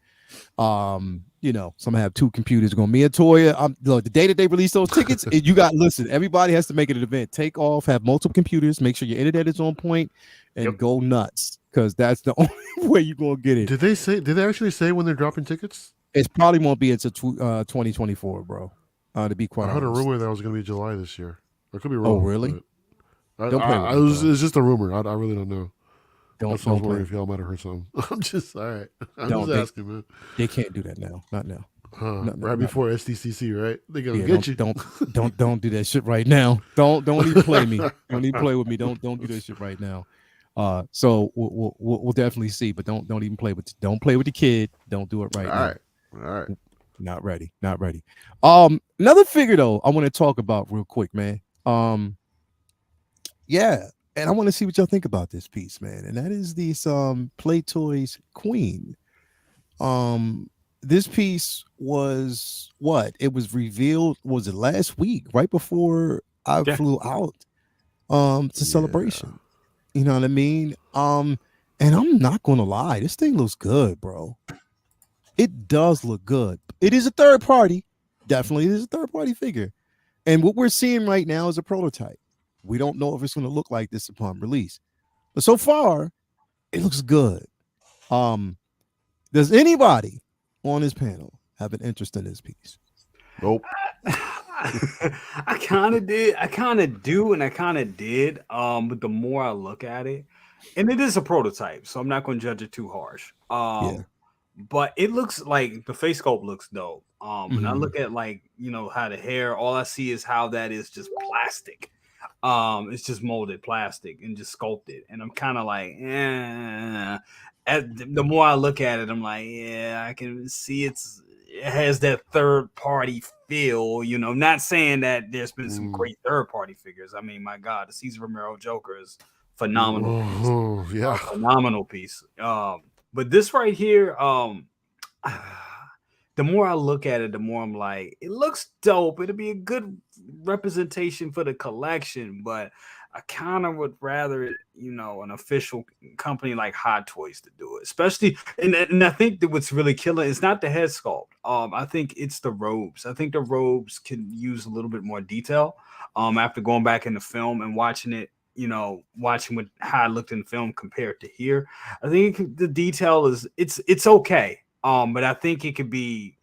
So I'm gonna have 2 computers going. Me and Toya. Look, the day that they release those tickets, listen. Everybody has to make it an event. Take off, have multiple computers, make sure your internet is on point, and go nuts, because that's the only way you're gonna get it. Did they actually say when they're dropping tickets? It probably won't be until 2024, bro. To be quite honest, I heard a rumor that was going to be July this year. I could be wrong. Oh, really? It's just a rumor. I really don't know. I was wondering if y'all might have heard something. I'm just all right. I'm just asking, man. They can't do that now. Not now. Right before SDCC, right? They're gonna get you. Don't do that shit right now. Don't even play me. Don't even play with me. Don't do that shit right now. So we'll definitely see, but don't even play with the kid. Don't do it right now. All right. Not ready. Another figure though I want to talk about real quick, man. And I want to see what y'all think about this piece, man. And that is this Play Toys Queen. This piece was it was revealed, was it last week, right before I flew out to Celebration. You know what I mean? And I'm not gonna lie, this thing looks good, bro. It does look good. It is a third party. Definitely, it is a third party figure. And what we're seeing right now is a prototype. We don't know if it's going to look like this upon release. But so far, it looks good. Does anybody on this panel have an interest in this piece? Nope. I kind of did. I kind of do, and I kind of did. But the more I look at it, and it is a prototype, so I'm not going to judge it too harsh. But it looks like the face sculpt looks dope. When I look at how the hair, all I see is how that is just plastic. It's just molded plastic and just sculpted, and I'm kind of like, the more I look at it, I'm like, I can see it has that third party feel. Not saying that there's been some great third party figures. I mean, my God, the Cesar Romero Joker is phenomenal. Phenomenal piece. But this right here, the more I look at it, the more I'm like, it looks dope. It'll be a good representation for the collection, but I kind of would rather, an official company like Hot Toys to do it, especially. And I think that what's really killing is not the head sculpt. I think it's the robes. I think the robes can use a little bit more detail. After going back in the film and watching it, watching how it looked in film compared to here, I think the detail is it's okay. But I think it could be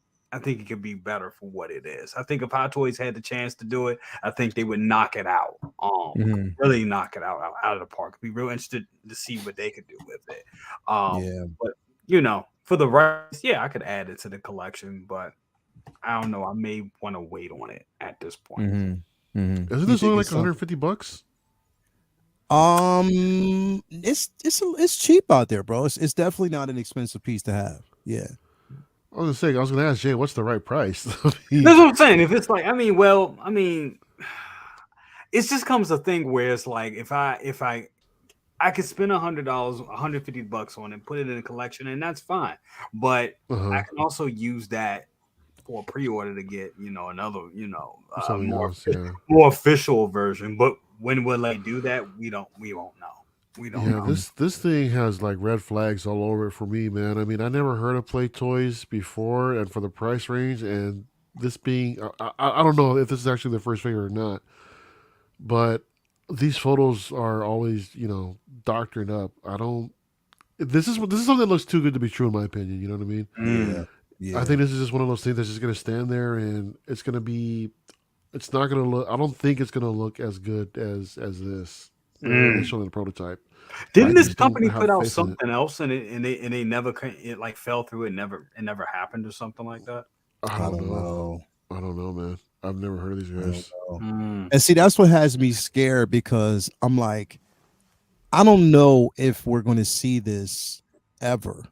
better for what it is. I think if Hot Toys had the chance to do it, I think they would knock it out. Really knock it out of the park. Be real interested to see what they could do with it. But for the rest, I could add it to the collection, but I don't know. I may want to wait on it at this point. Isn't this only like $150? It's cheap out there, bro. It's definitely not an expensive piece to have. Yeah. I was gonna ask Jay, what's the right price? That's what I'm saying. If it's like, it just comes a thing where it's like if I could spend $100, $150 on it, put it in a collection, and that's fine. But I can also use that for a pre-order to get, another, more official version. But when will they do that? We won't know. We don't know. This thing has like red flags all over it for me, man. I mean, I never heard of Play Toys before, and for the price range, and this being, I don't know if this is actually the first figure or not, but these photos are always, doctored up. This is something that looks too good to be true, in my opinion. You know what I mean? Yeah. I think this is just one of those things that's just going to stand there, and it's not going to look. I don't think it's going to look as good as this. They showed the prototype. Didn't this company put out something else, and they never it fell through? It never happened or something like that. I don't know. I don't know, man. I've never heard of these guys. And see, that's what has me scared, because I'm like, I don't know if we're going to see this ever,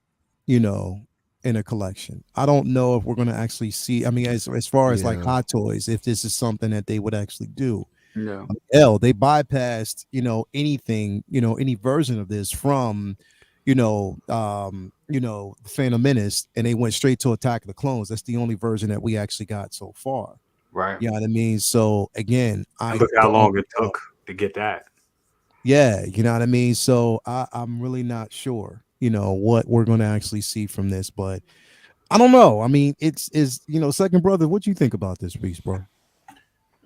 in a collection. I don't know if we're going to actually see. I mean, as far as like Hot Toys, if this is something that they would actually do. Yeah. They bypassed, anything, any version of this from, Phantom Menace, and they went straight to Attack of the Clones. That's the only version that we actually got so far. Right. You know what I mean? So again, look how long it took to get that. Yeah, you know what I mean? So I'm really not sure, what we're going to actually see from this, but I don't know. I mean, it's Second Brother, what do you think about this piece, bro?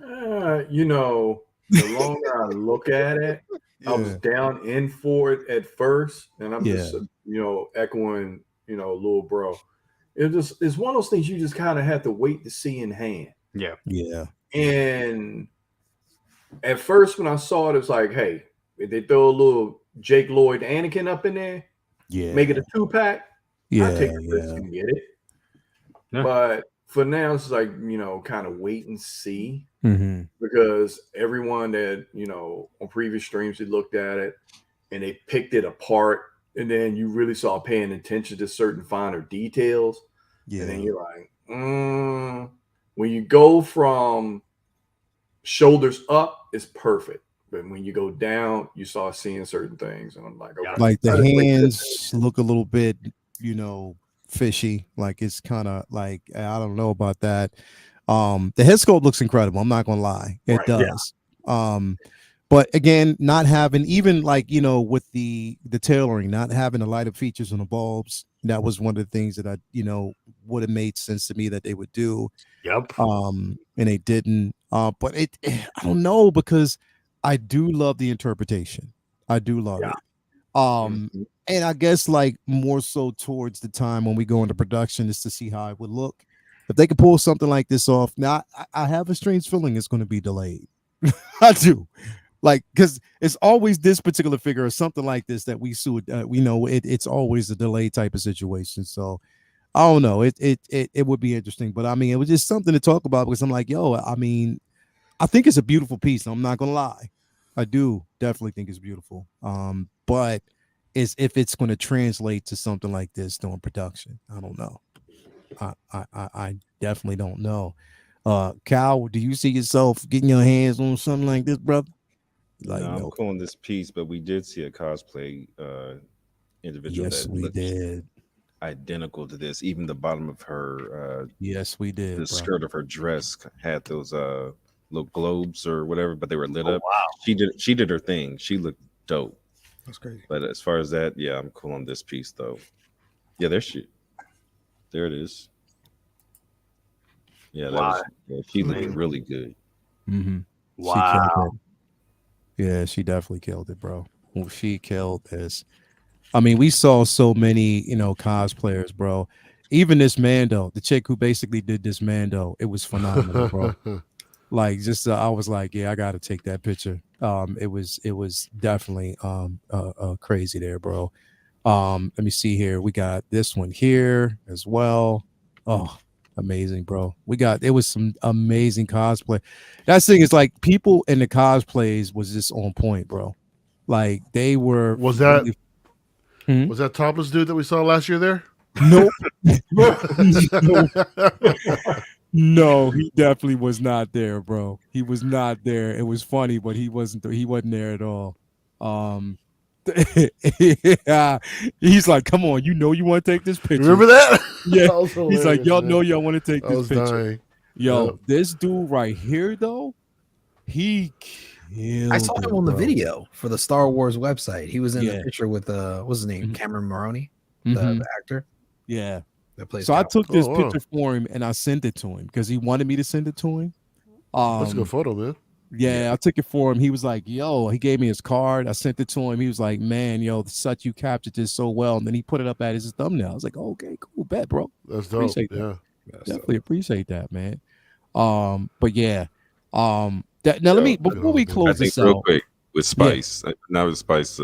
The longer I look at it, I was down in for it at first, and I'm just, echoing, little bro. It's one of those things you just kind of have to wait to see in hand. Yeah. Yeah. And at first, when I saw it, it's like, hey, if they throw a little Jake Lloyd Anakin up in there, make it a 2-pack, I'll take the risk and get it. Yeah. But for now, it's like, kind of wait and see. Because everyone that, on previous streams, they looked at it and they picked it apart. And then you really saw paying attention to certain finer details. Yeah. And then you're like, when you go from shoulders up, it's perfect. But when you go down, you start seeing certain things. And I'm like, okay. Like the hands look a little bit, fishy. Like it's kind of like, I don't know about that. The head sculpt looks incredible. I'm not gonna lie, it does. Yeah. But again, not having even like with the tailoring, not having the light up features on the bulbs, that was one of the things that I would have made sense to me that they would do. Yep. And they didn't. But I don't know, because I do love the interpretation. I do love it. And I guess like more so towards the time when we go into production is to see how it would look. If they could pull something like this off, now I have a strange feeling it's going to be delayed. I do, like, because it's always this particular figure or something like this that we know it's always a delay type of situation. So I don't know. It would be interesting, but I mean, it was just something to talk about, because I'm like, I mean, I think it's a beautiful piece. I'm not gonna lie, I do definitely think it's beautiful. But if it's going to translate to something like this during production, I don't know. I definitely don't know. Cal, do you see yourself getting your hands on something like this, brother? Like, no, I'm cool on this piece, but we did see a cosplay individual. Yes, we did. Identical to this. Even the bottom of her yes, we did. The skirt of her dress had those little globes or whatever, but they were lit up. Wow. She did her thing. She looked dope. That's crazy. But as far as that, I'm cool on this piece though. Yeah, there it is. Yeah, that was, she looked really good. Mm-hmm. Wow. Yeah, she definitely killed it, bro. Well, she killed this. I mean, we saw so many, cosplayers, bro. Even this Mando, the chick who basically did this Mando, it was phenomenal, bro. Like, just I was like, yeah, I got to take that picture. It was definitely crazy there, bro. Let me see here. We got this one here as well. Oh, amazing, bro. It was some amazing cosplay. That thing is like people in the cosplays was just on point, bro. Like they were Was that really. Hmm? was that topless dude that we saw last year there? Nope. No, no, he definitely was not there, bro. He was not there. It was funny, but he wasn't there at all. Um yeah, he's like, come on, you want to take this picture. Remember that? Yeah. That was He's like, hilarious, y'all man. know y'all want to take I this was picture. dying. Yo, Yep. this dude right here, though, he killed I saw him on the bro. video for the Star Wars website. He was in Yeah. the picture with what's his name? Mhm. Cameron Maroney, Mhm. the actor Yeah. that plays. So I Cal. took this Oh, wow. picture for him and I sent it to him because he wanted me to send it to him. That's a good photo, man. Yeah, I took it for him. He was like, yo, he gave me his card. I sent it to him. He was like, man, yo, such you captured this so well. And then he put it up at his thumbnail. I was like, okay, cool, bet, bro. That's dope. Appreciate that. Yeah. Definitely appreciate that, man. But yeah. Now let me before we I close think this real out. quick with Spice, not with Spice,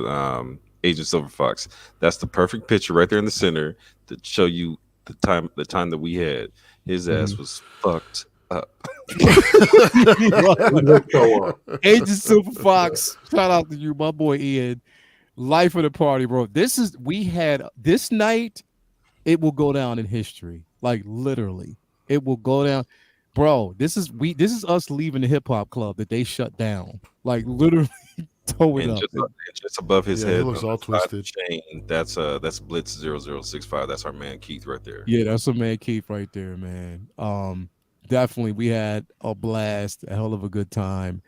Agent Silver Fox. That's the perfect picture right there in the center to show you the time that we had. His ass was fucked up. Agent Super Fox, shout out to you, my boy Ian. Life of the party, bro. We had this night, it will go down in history. Like literally, it will go down. Bro, this is us leaving the hip hop club that they shut down. Like literally tow it And up. just above his Yeah, he head, looks on all the side of the twisted. chain, that's Blitz 0065. That's our man Keith right there. Yeah, that's a man Keith right there, man. Definitely we had a blast, a hell of a good time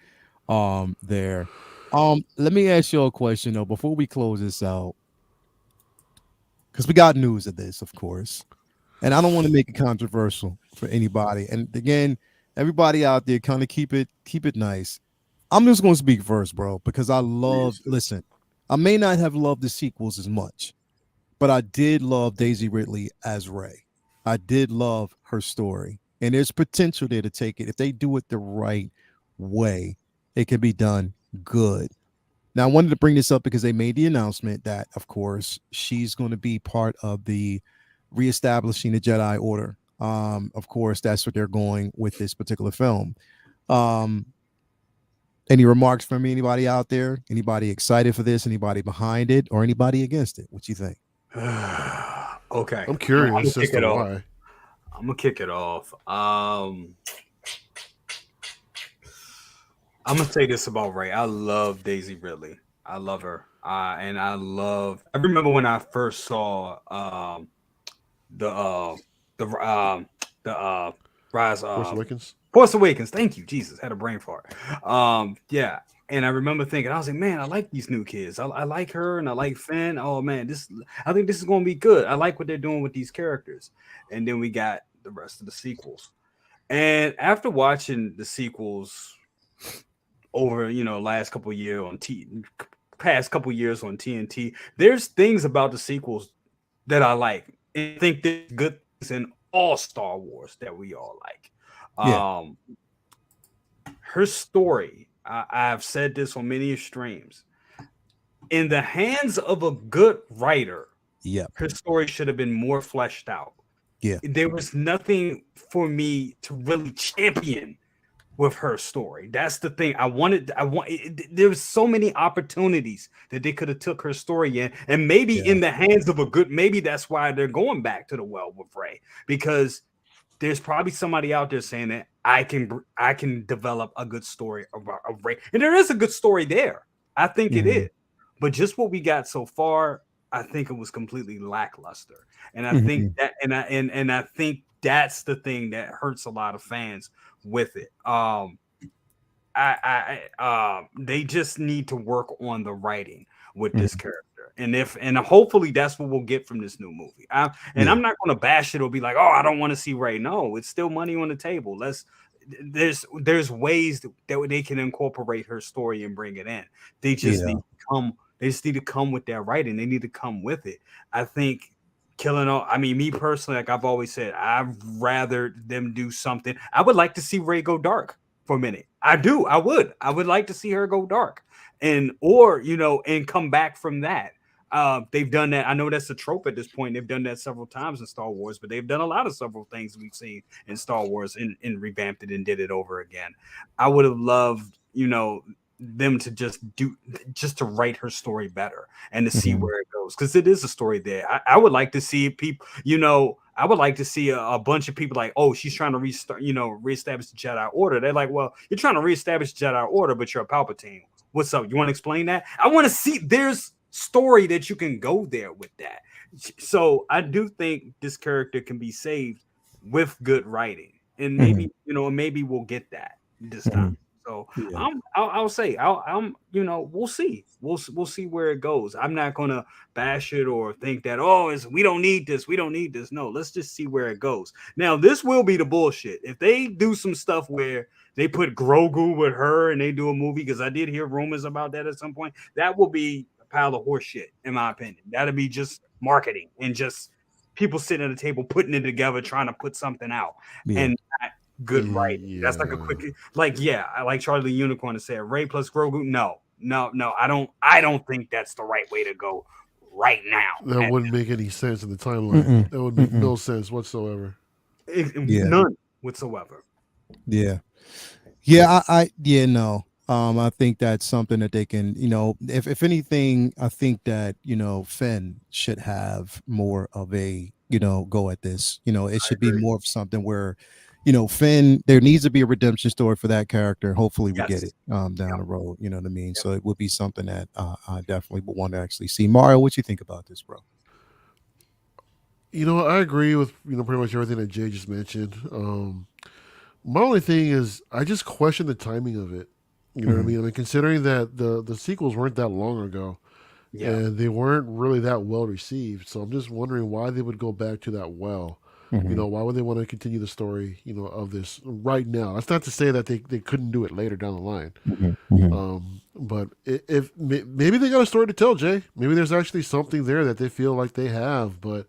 there. Let me ask you a question though before we close this out. Because we got news of this, of course. And I don't want to make it controversial for anybody. And again, everybody out there kind of keep it nice. I'm just going to speak first, bro, because listen, I may not have loved the sequels as much, but I did love Daisy Ridley as Rey. I did love her story. And there's potential there to take it. If they do it the right way, it can be done good. Now, I wanted to bring this up because they made the announcement that, of course, she's going to be part of the reestablishing the Jedi Order. Of course, that's what they're going with this particular film. Any remarks from anybody out there? Anybody excited for this? Anybody behind it? Or anybody against it? What you think? Okay. I'm curious as to why. I'm gonna kick it off. I'm gonna say this about Rey. I love Daisy Ridley. I love her. And I remember when I first saw the Rise Force Awakens. Force Awakens. Thank you, Jesus. Had a brain fart. Yeah. And I remember thinking, I was like, man, I like these new kids. I like her and I like Finn. Oh man, I think this is gonna be good. I like what they're doing with these characters. And then we got the rest of the sequels. And after watching the sequels over, past couple years on TNT, there's things about the sequels that I like. And I think there's good things in all Star Wars that we all like. Yeah. Her story, I've said this on many streams. In the hands of a good writer, her story should have been more fleshed out. Yeah. There was nothing for me to really champion with her story. That's the thing. There was so many opportunities that they could have took her story in, and maybe in the hands of maybe that's why they're going back to the well with Rey, because there's probably somebody out there saying that I can develop a good story about Rey, and there is a good story there. I think it is, but just what we got so far, I think it was completely lackluster, and I think that, and I think that's the thing that hurts a lot of fans with it. They just need to work on the writing with this character, and hopefully that's what we'll get from this new movie. I'm not going to bash it or be like, oh, I don't want to see Rey. No, it's still money on the table. there's ways that they can incorporate her story and bring it in. They just need to come. They just need to come with that writing. They need to come with it. I think killing all. I mean, me personally, like I've always said, I'd rather them do something. I would like to see Rey go dark for a minute. I do. I would. I would like to see her go dark, or and come back from that. They've done that. I know that's a trope at this point. They've done that several times in Star Wars, but they've done a lot of several things we've seen in Star Wars and revamped it and did it over again. I would have loved, them to just to write her story better and to see where it goes, because it is a story there. I would like to see people, I would like to see a bunch of people like, oh, she's trying to reestablish the Jedi Order. They're like, well, you're trying to reestablish the Jedi Order, but you're a Palpatine. What's up? You want to explain that? I want to see. There's story that you can go there with that. So I do think this character can be saved with good writing, and maybe maybe we'll get that this time. So I'll say we'll see. We'll see where it goes. I'm not gonna bash it or think that we don't need this. We don't need this. No, let's just see where it goes. Now this will be the bullshit if they do some stuff where they put Grogu with her and they do a movie, because I did hear rumors about that at some point. That will be pile of horse shit, in my opinion. That'll be just marketing and just people sitting at a table putting it together, trying to put something out and not good writing. Yeah. That's like a quick, I like Charlie the Unicorn to say Rey plus Grogu. No, I don't think that's the right way to go right now. That wouldn't make any sense in the timeline. That would make no sense whatsoever. None whatsoever. No. I think that's something that they can, if anything, I think that, Finn should have more of a, go at this. It should be more of something where, Finn, there needs to be a redemption story for that character. Hopefully we get it down the road. You know what I mean? Yep. So it would be something that I definitely would want to actually see. Mario, what you think about this, bro? I agree with, pretty much everything that Jay just mentioned. My only thing is I just question the timing of it. You know what I mean? Considering that the sequels weren't that long ago, and they weren't really that well received. So I'm just wondering why they would go back to that well. Why would they want to continue the story, of this right now? That's not to say that they couldn't do it later down the line. But if maybe they got a story to tell, Jay. Maybe there's actually something there that they feel like they have. But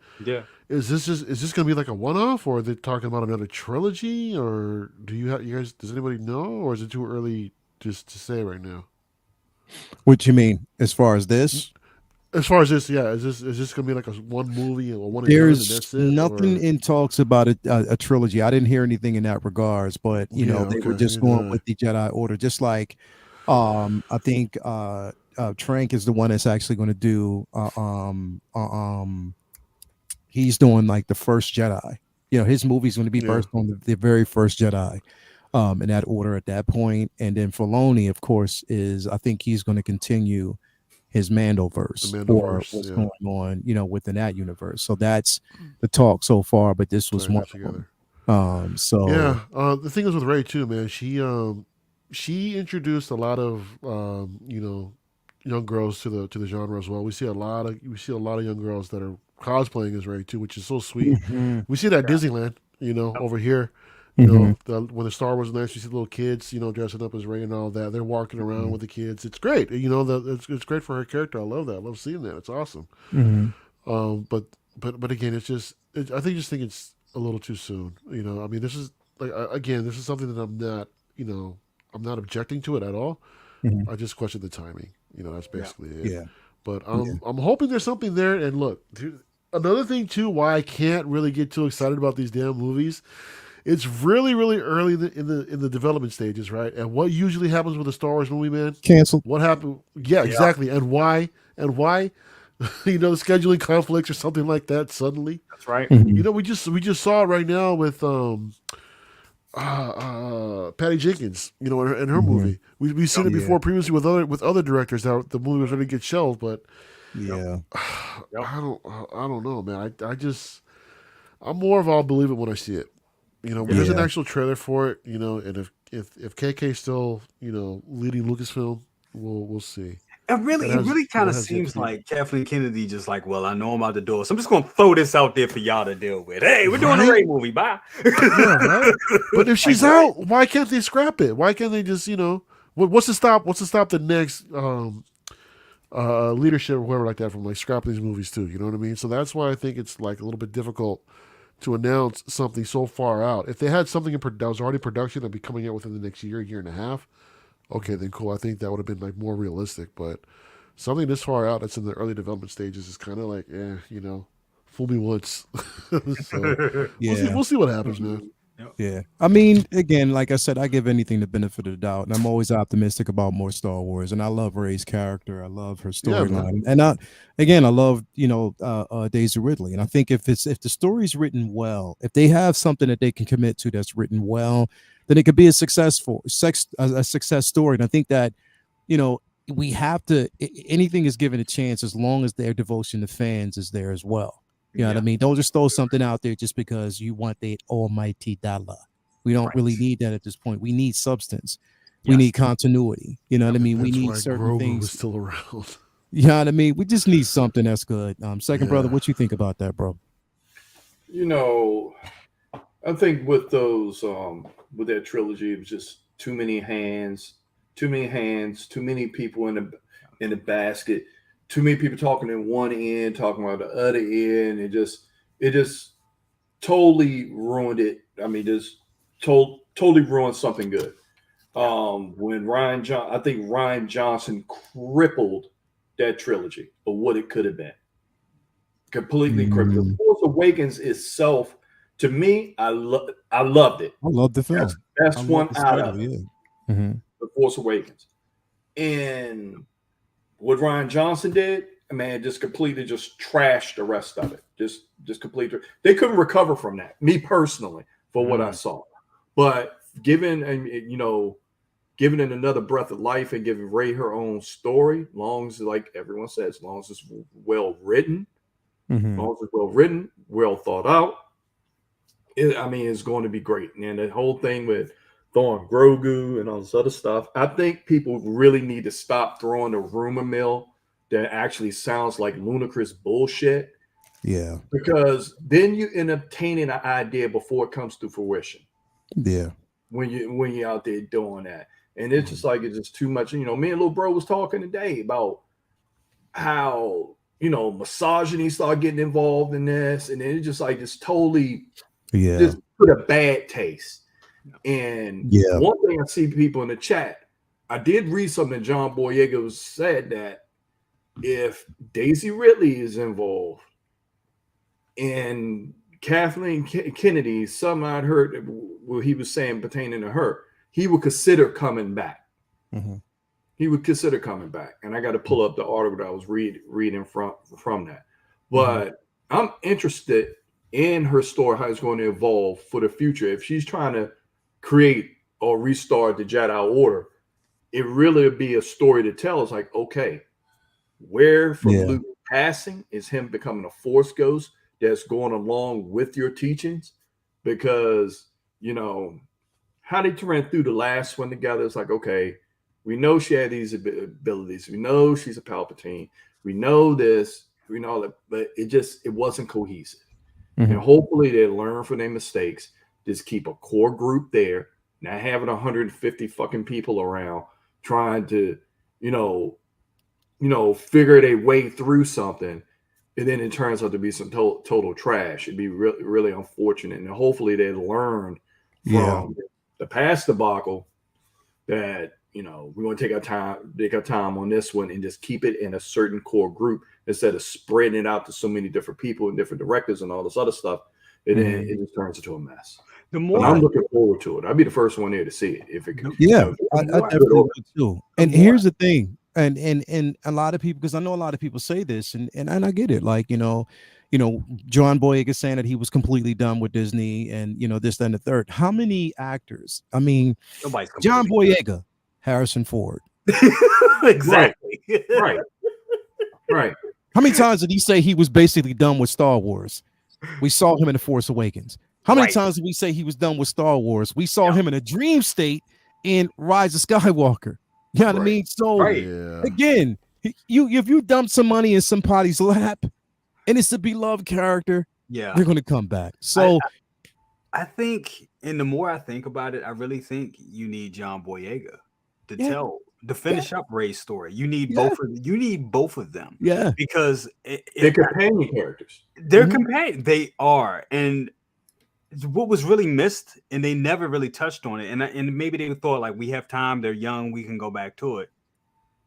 is this going to be like a one-off, or are they talking about another trilogy, or you guys? Does anybody know, or is it too early just to say right now? What you mean as far as this? As far as this, is this going to be like a one movie or one? There's and that's it, nothing in talks about a trilogy. I didn't hear anything in that regards, but they were just going with the Jedi Order. Just like I think Trank is the one that's actually going to do. He's doing like the first Jedi. His movie's going to be based on the very first Jedi. In that order at that point. And then Filoni, of course, I think he's going to continue his Mandoverse or what's going on, within that universe. So that's the talk so far, but this was one together. The thing is with Rey too, man, she introduced a lot of young girls to the genre as well. We see a lot of young girls that are cosplaying as Rey too, which is so sweet. We see that at Disneyland, over here. When the Star Wars Nights, you see little kids, dressing up as Rey and all that. They're walking around with the kids. It's great. It's great for her character. I love that. I love seeing that. It's awesome. But again, it's just, I think it's a little too soon. This is this is something that I'm not objecting to it at all. I just question the timing. That's basically it. Yeah. But I'm hoping there's something there. And look, another thing too, why I can't really get too excited about these damn movies. It's really, really early in the development stages, right? And what usually happens with a Star Wars movie, man? Canceled. What happened? Yeah, exactly. And why? The scheduling conflicts or something like that suddenly. That's right. We just saw it right now with Patty Jenkins, in her movie. We've seen it before previously with other directors that the movie was ready to get shelved, but I don't know, man. I'm more of I'll believe it when I see it. There's an actual trailer for it, and if KK's still, leading Lucasfilm, we'll see. It really kind of seems like Kathleen Kennedy just like, well, I know I'm out the door, so I'm just gonna throw this out there for y'all to deal with. Hey, we're doing a Rey movie, bye. Yeah, right. But if she's out, why can't they scrap it? Why can't they just, what's to stop the next leadership or whoever like that from like scrapping these movies too? You know what I mean? So that's why I think it's like a little bit difficult to announce something so far out. If they had something that was already in production that'd be coming out within the next year and a half, okay, then cool. I think that would have been like more realistic. But something this far out that's in the early development stages is kind of like, fool me once. So we'll see what happens, man. Yeah, I mean, again, like I said, I give anything the benefit of the doubt, and I'm always optimistic about more Star Wars. And I love Rey's character, I love her storyline, and I love Daisy Ridley. And I think if the story's written well, if they have something that they can commit to that's written well, then it could be a success story. And I think that we have to. Anything is given a chance as long as their devotion to fans is there as well. You know what I mean? Don't just throw something out there just because you want the almighty dollar. We don't really need that at this point. We need substance. We need continuity. You know what I mean? We need certain Grogu things. Was still around. You know what I mean? We just need something that's good. Second brother, what you think about that, bro? I think with those with that trilogy, it was just too many hands, too many people in the basket. Too many people talking in one end, talking about the other end. It just totally ruined it. I mean, just totally ruined something good. When I think Ryan Johnson crippled that trilogy of what it could have been. Completely crippled. Force Awakens itself, to me, I loved it. I love the film. That's one out of it. The Force Awakens. And what Ryan Johnson did, man, just completely just trashed the rest of it. Just completely. They couldn't recover from that. Me personally, for what I saw, but giving it another breath of life and giving Rey her own story, long as, like everyone says, as long as it's well written, well thought out. It's going to be great. And the whole thing with throwing Grogu and all this other stuff, I think people really need to stop throwing the rumor mill that actually sounds like ludicrous bullshit. Yeah. Because then you end up tainting an idea before it comes to fruition. Yeah. When you're out there doing that. And it's just like, it's just too much. Me and little bro was talking today about how, misogyny started getting involved in this. And then it's just like, it's totally just put a bad taste. And one thing I see people in the chat, I did read something that John Boyega said that if Daisy Ridley is involved and Kathleen Kennedy, something I'd heard what he was saying pertaining to her, he would consider coming back. He would consider coming back. And I got to pull up the article that I was reading from that. But I'm interested in her story, how it's going to evolve for the future. If she's trying to create or restart the Jedi Order, it really would be a story to tell. It's like, okay, where from Luke passing is him becoming a Force ghost that's going along with your teachings? Because, how they ran through the last one together, it's like, okay, we know she had these abilities. We know she's a Palpatine. We know this. We know that, but it wasn't cohesive. And hopefully they learn from their mistakes. Just keep a core group there, not having 150 fucking people around trying to, figure their way through something, and then it turns out to be some total trash. It'd be really, really unfortunate. And hopefully they learned from the past debacle that, we want to take our time on this one and just keep it in a certain core group instead of spreading it out to so many different people and different directors and all this other stuff. And then it just turns into a mess. But I'm looking forward to it. I'll be the first one there to see it if it could. I definitely would too. And here's the thing, and a lot of people, because I know a lot of people say this, and I get it. Like, John Boyega saying that he was completely done with Disney, and this, that, and the third. How many actors? I mean, John Boyega, Harrison Ford. Exactly. Right. How many times did he say he was basically done with Star Wars? We saw him in The Force Awakens. How many times did we say he was done with Star Wars? We saw him in a dream state in Rise of Skywalker. You know what I mean? So again, if you dump some money in somebody's lap and it's a beloved character, yeah, they're gonna come back. So I think, and the more I think about it, I really think you need John Boyega to finish up Rey's story. You need both of them. Yeah, because they're companion characters. They're companion. They are, and what was really missed, and they never really touched on it. And maybe they thought like, we have time. They're young. We can go back to it.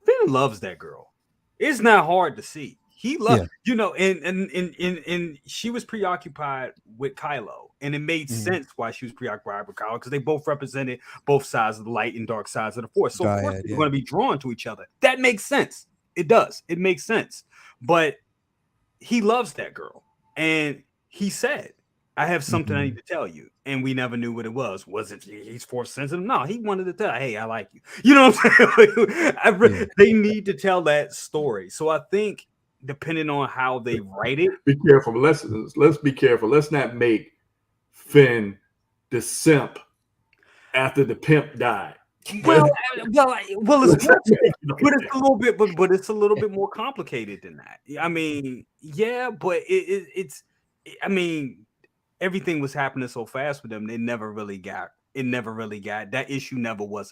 Finn loves that girl. It's not hard to see. He loves, and she was preoccupied with Kylo, and it made sense why she was preoccupied with Kylo, because they both represented both sides of the light and dark sides of the Force. So of course they're going to be drawn to each other. That makes sense. It does. It makes sense. But he loves that girl, and he said, I have something I need to tell you. And we never knew what it was. Was it he's Force sensitive? No, he wanted to tell, hey, I like you. You know what I'm saying? They need to tell that story. So I think, depending on how they write it, be careful. Let's be careful. Let's not make Finn the simp after the pimp died. Well, it's but it's a little bit more complicated than that. I mean, yeah, but it's I mean, everything was happening so fast with them. They never really got that issue. Never was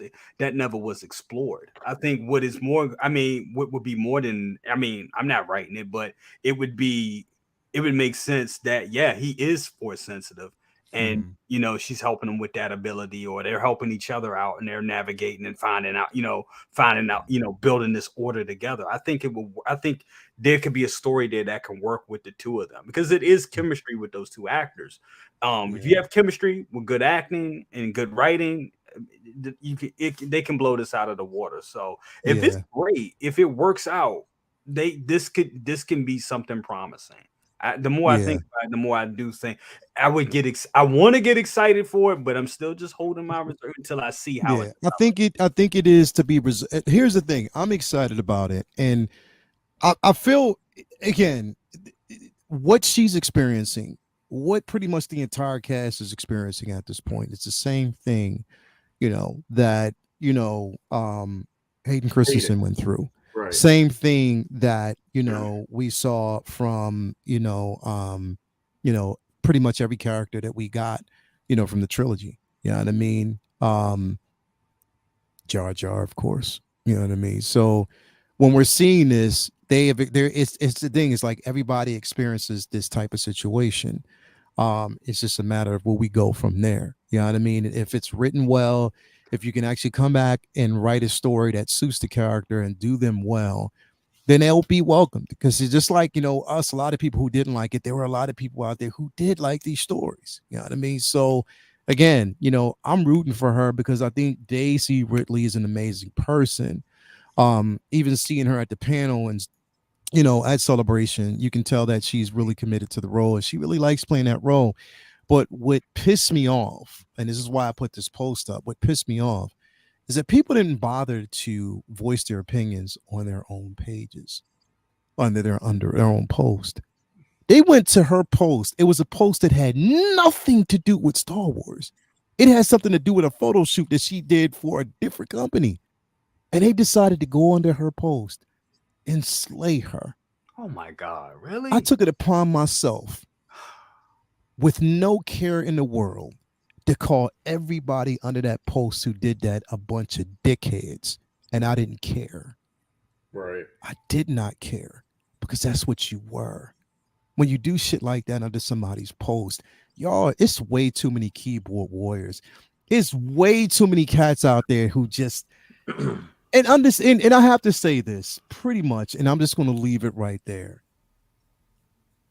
explored. I think what would be more than, I'm not writing it, but it would make sense that he is Force sensitive, and she's helping him with that ability, or they're helping each other out, and they're navigating and finding out, building this order together. I think there could be a story there that can work with the two of them, because it is chemistry with those two actors. If you have chemistry with good acting and good writing, they can blow this out of the water. So if it's great, if it works out, this can be something promising. The more I think about it, the more I do think I want to get excited for it, but I'm still just holding my reserve until I see how it. I think it is to be. Here's the thing: I'm excited about it, and I feel, again, what she's experiencing, what pretty much the entire cast is experiencing at this point. It's the same thing, that Hayden Christensen went through. Right. Same thing that we saw from pretty much every character that we got from the trilogy. You know what I mean? Jar Jar, of course. You know what I mean? So when we're seeing this, it's the thing. It's like everybody experiences this type of situation. It's just a matter of where we go from there. You know what I mean? If it's written well, if you can actually come back and write a story that suits the character and do them well, then they'll be welcomed. Because it's just like, us, a lot of people who didn't like it, there were a lot of people out there who did like these stories. You know what I mean? So again, I'm rooting for her, because I think Daisy Ridley is an amazing person. Even seeing her at the panel and at Celebration, you can tell that she's really committed to the role, and she really likes playing that role. But what pissed me off, and this is why I put this post up, what pissed me off is that people didn't bother to voice their opinions on their own pages, under their own post. They went to her post. It was a post that had nothing to do with Star Wars. It had something to do with a photo shoot that she did for a different company. And they decided to go under her post and slay her. Oh my God, really? I took it upon myself, with no care in the world, to call everybody under that post who did that a bunch of dickheads. And I didn't care. Right. I did not care, because that's what you were. When you do shit like that under somebody's post, y'all, it's way too many keyboard warriors. It's way too many cats out there who just... And I have to say this pretty much, and I'm just going to leave it right there.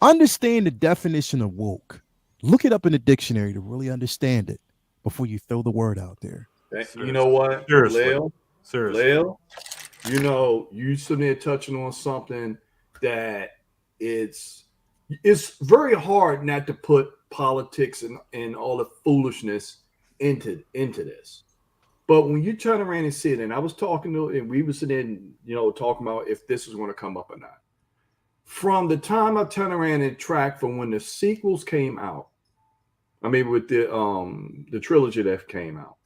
Understand the definition of woke. Look it up in the dictionary to really understand it before you throw the word out there. You know what, Lil? Seriously. You sitting there touching on something that it's very hard not to put politics and all the foolishness into this. But when you turn around and sit, and I was talking to, and we were sitting, talking about if this is going to come up or not. From the time I turned around and tracked from when the sequels came out, with the trilogy that came out,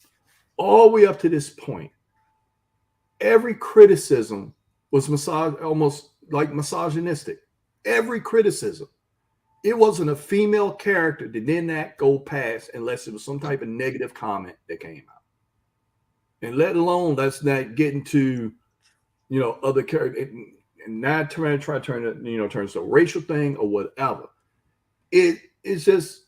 all the way up to this point, every criticism was almost like misogynistic. Every criticism. It wasn't a female character that did not go past unless it was some type of negative comment that came out. And let alone that's not getting to, other characters and not try to turn it, turn to a racial thing or whatever. It's just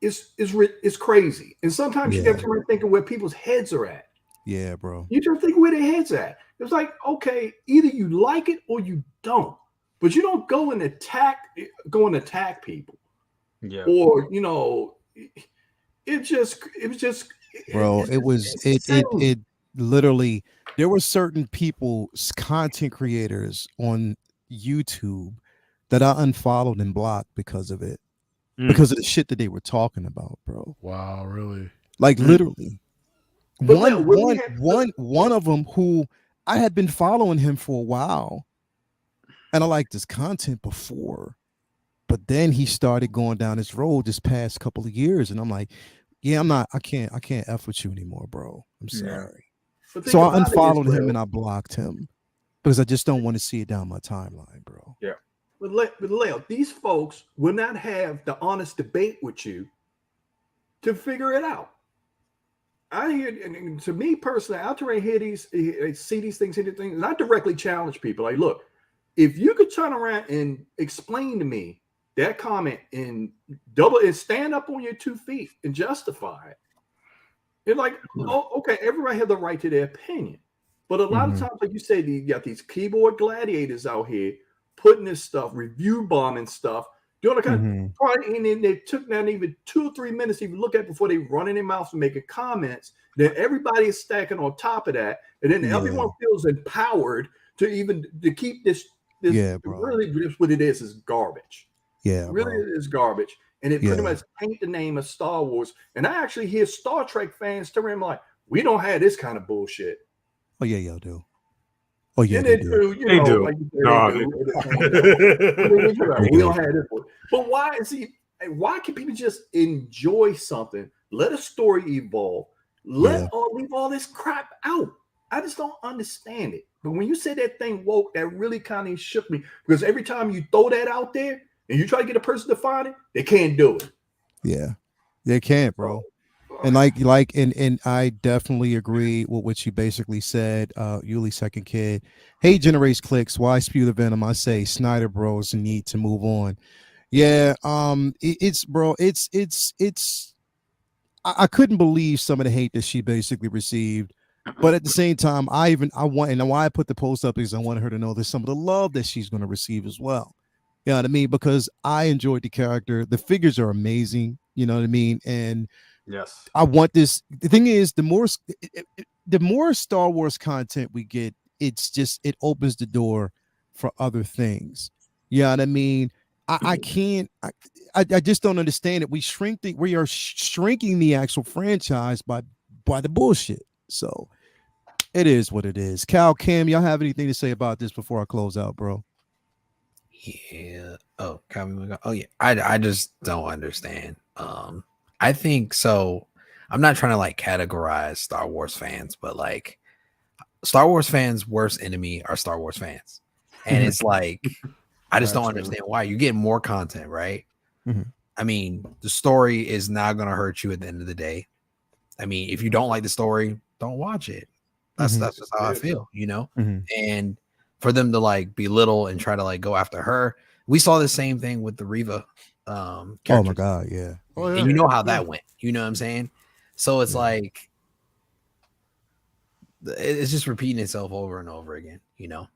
it's crazy. And sometimes you have to think of where people's heads are at. Yeah, bro. You just think where their heads at. It's like, okay, either you like it or you don't. But you don't go and attack people. Yeah. Or, it literally, there were certain people, content creators on YouTube that I unfollowed and blocked because of it. Because of the shit that they were talking about, bro. Wow, really? Like literally. One of them who I had been following him for a while, and I liked his content before, but then he started going down this road this past couple of years, and I'm like, yeah, I can't F with you anymore, bro. I'm sorry. So I unfollowed him and I blocked him because I just don't want to see it down my timeline, bro. Yeah. But Leo, these folks will not have the honest debate with you to figure it out. I hear, and to me personally, I see these things, and I directly challenge people. Like, look, if you could turn around and explain to me that comment and stand up on your 2 feet and justify it, it's like, oh, okay, everybody has the right to their opinion. But a lot of times, like you said, you got these keyboard gladiators out here putting this stuff, review bombing stuff, doing a kind of probably, and then they took not even 2 or 3 minutes to even look at before they run in their mouths and making comments. Then everybody is stacking on top of that, and then everyone feels empowered to keep this. Bro. Really, just what it is garbage. Yeah, really, bro. it is garbage, and it pretty much paint the name of Star Wars. And I actually hear Star Trek fans turn around like, "We don't have this kind of bullshit." Oh yeah, y'all do. Oh yeah, and they do. They do. Like we don't have this one. But why can people just enjoy something? Let a story evolve. Leave all this crap out. I just don't understand it. But when you say that thing woke, that really kind of shook me, because every time you throw that out there and you try to get a person to find it, they can't do it. Yeah, they can't, bro. And and I definitely agree with what you basically said. Yuli second kid, hate generates clicks. Why spew the venom? I say Snyder bros need to move on. Yeah, I couldn't believe some of the hate that she basically received. But at the same time, why I put the post up is I wanted her to know there's some of the love that she's going to receive as well. You know what I mean? Because I enjoyed the character. The figures are amazing. You know what I mean? And yes, I want this. The thing is, the more Star Wars content we get, it opens the door for other things. You know what I mean? I just don't understand it. We are shrinking the actual franchise by the bullshit. So it is what it is. Cal, Cam, y'all have anything to say about this before I close out, bro? Yeah. Oh, Cal, oh yeah. I just don't understand. I think so. I'm not trying to like categorize Star Wars fans, but like Star Wars fans' worst enemy are Star Wars fans. And it's like, I just don't understand why. You're getting more content, right? Mm-hmm. I mean, the story is not going to hurt you at the end of the day. I mean, if you don't like the story, don't watch it. That's just how I feel, you know? And for them to like belittle and try to like go after her, we saw the same thing with the Reva oh my God, yeah. And you know how that went. You know what I'm saying? So it's like it's just repeating itself over and over again, you know?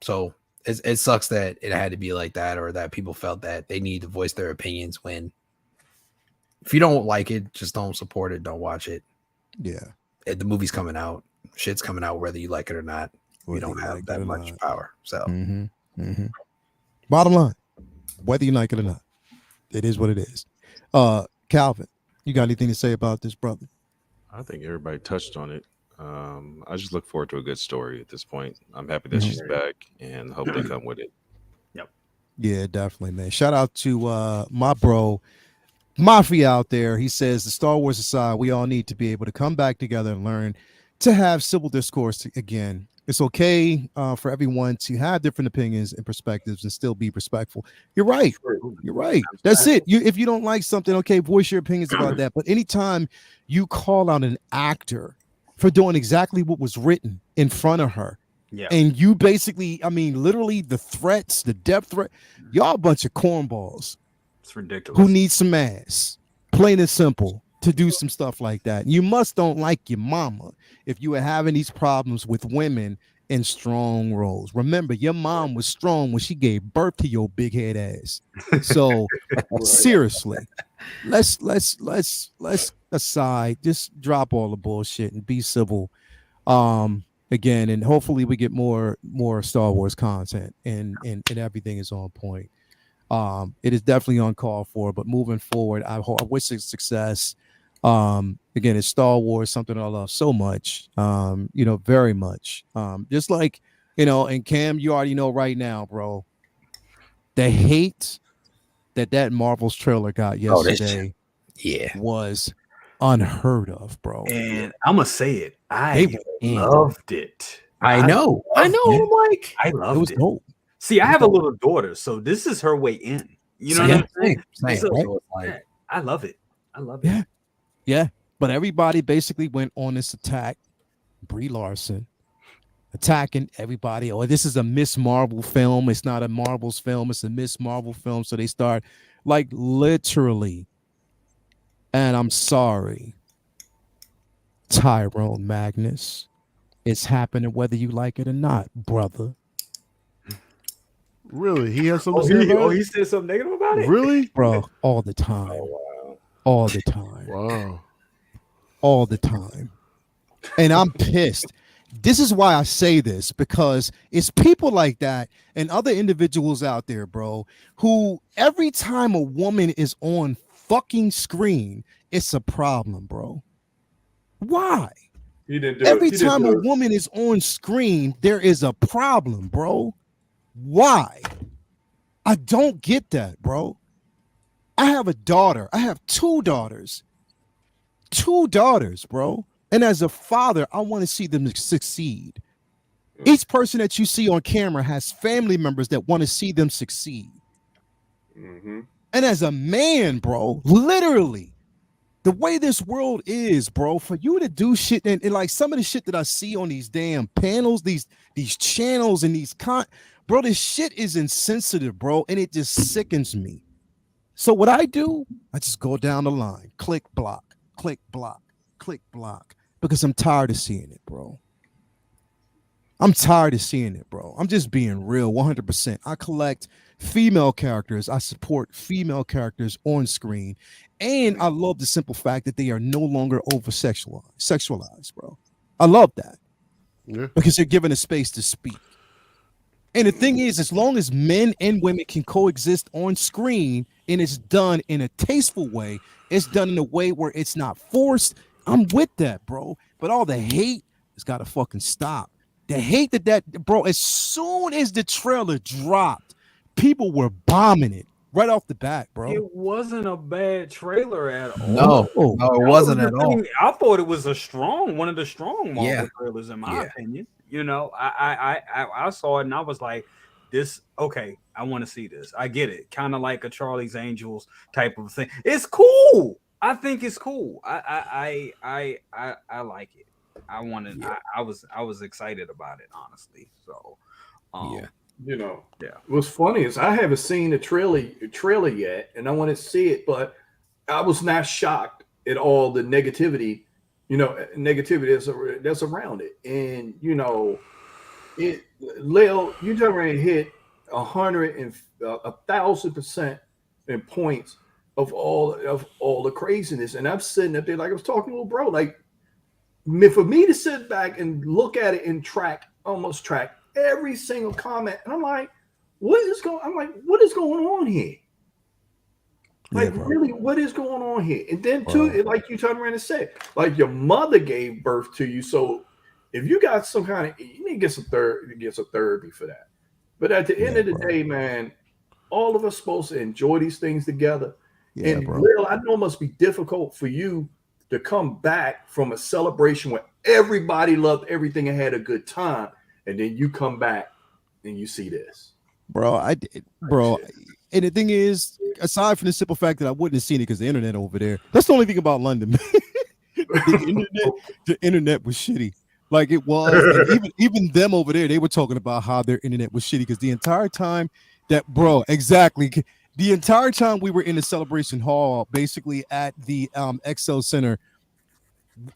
So it sucks that it had to be like that, or that people felt that they need to voice their opinions when if you don't like it, just don't support it, don't watch it. Yeah. The movie's coming out, shit's coming out whether you like it or not. We don't have that much power. So bottom line, whether you like it or not, it is what it is. Calvin, you got anything to say about this, brother? I think everybody touched on it. I just look forward to a good story at this point. I'm happy that she's back and hope they come with it. Yep. Yeah, definitely, man. Shout out to my bro Mafia out there. He says the Star Wars aside, we all need to be able to come back together and learn to have civil discourse again. It's okay for everyone to have different opinions and perspectives and still be respectful. You're right. You're right. That's it. If you don't like something, okay, voice your opinions about that. But anytime you call out an actor for doing exactly what was written in front of her, and you basically, I mean, literally the threats, the death threat, y'all a bunch of cornballs. It's ridiculous. Who needs some ass? Plain and simple. To do some stuff like that. You must don't like your mama if you are having these problems with women in strong roles. Remember, your mom was strong when she gave birth to your big head ass. So seriously, let's aside, just drop all the bullshit and be civil. Again, and hopefully we get more Star Wars content and everything is on point. It is definitely uncalled for, but moving forward, I wish it success. Again, it's Star Wars, something I love so much, very much. Just like, and Cam, you already know right now, bro, the hate that Marvel's trailer got yesterday was unheard of, bro. And I'm gonna say it. I loved it. I know. I'm like, I loved it. Was dope. See, I have a little daughter, so this is her way in. You know what I'm saying? So, I love it. I love it. Yeah. But everybody basically went on this attack. Brie Larson attacking everybody. Oh, this is a Miss Marvel film. It's not a Marvel's film. It's a Miss Marvel film. So they start like literally. And I'm sorry, Tyrone Magnus. It's happening whether you like it or not, brother. Really? He has something to say about it? He said something negative about it? Really? Bro, all the time. Oh, wow. All the time. Wow. All the time. And I'm pissed. This is why I say this, because it's people like that and other individuals out there, bro, who every time a woman is on fucking screen, it's a problem, bro. Why? Every time a woman is on screen, there is a problem, bro. Why? I don't get that, bro. I have a daughter. I have two daughters, bro. And as a father, I want to see them succeed. Each person that you see on camera has family members that want to see them succeed. Mm-hmm. And as a man, bro, literally, the way this world is, bro, for you to do shit and like some of the shit that I see on these damn panels, these channels and bro, this shit is insensitive, bro, and it just sickens me. So what I do, I just go down the line, click block, because I'm tired of seeing it, bro. I'm just being real, 100%. I collect female characters. I support female characters on screen. And I love the simple fact that they are no longer sexualized, bro. I love that. Yeah. Because they're given a space to speak. And the thing is, as long as men and women can coexist on screen and it's done in a tasteful way, it's done in a way where it's not forced, I'm with that, bro. But all the hate has got to fucking stop. The hate that, bro, as soon as the trailer dropped, people were bombing it right off the bat, bro. It wasn't a bad trailer at all. No, it wasn't at all. I thought it was one of the strong Marvel trailers, in my opinion. You know, I saw it and I was like, this, okay, I want to see this. I get it. Kind of like a Charlie's Angels type of thing. It's cool. I think it's cool. I like it. I was excited about it, honestly. So, you know, what's funny is I haven't seen the trailer yet, and I want to see it, but I was not shocked at all the negativity, that's around it. And Lil, you just already hit 1,000% in points of all the craziness, and I'm sitting up there like I was talking to a bro, like for me to sit back and look at it and almost track every single comment, and I'm like, what is going on here? Like, really, what is going on here? And then too, like you turned around and said, like your mother gave birth to you, so if you got some kind of, you need to get some therapy for that. But at the end of the day, man, all of us supposed to enjoy these things together. Yeah, and Lil, I know it must be difficult for you to come back from a celebration where everybody loved everything and had a good time, and then you come back and you see this. Bro, I did, bro. And the thing is, aside from the simple fact that I wouldn't have seen it because the internet over there, that's the only thing about London. The internet was shitty. Like it was, and even them over there, they were talking about how their internet was shitty because the entire time that, bro, exactly, the entire time we were in the celebration hall, basically at the XL Center,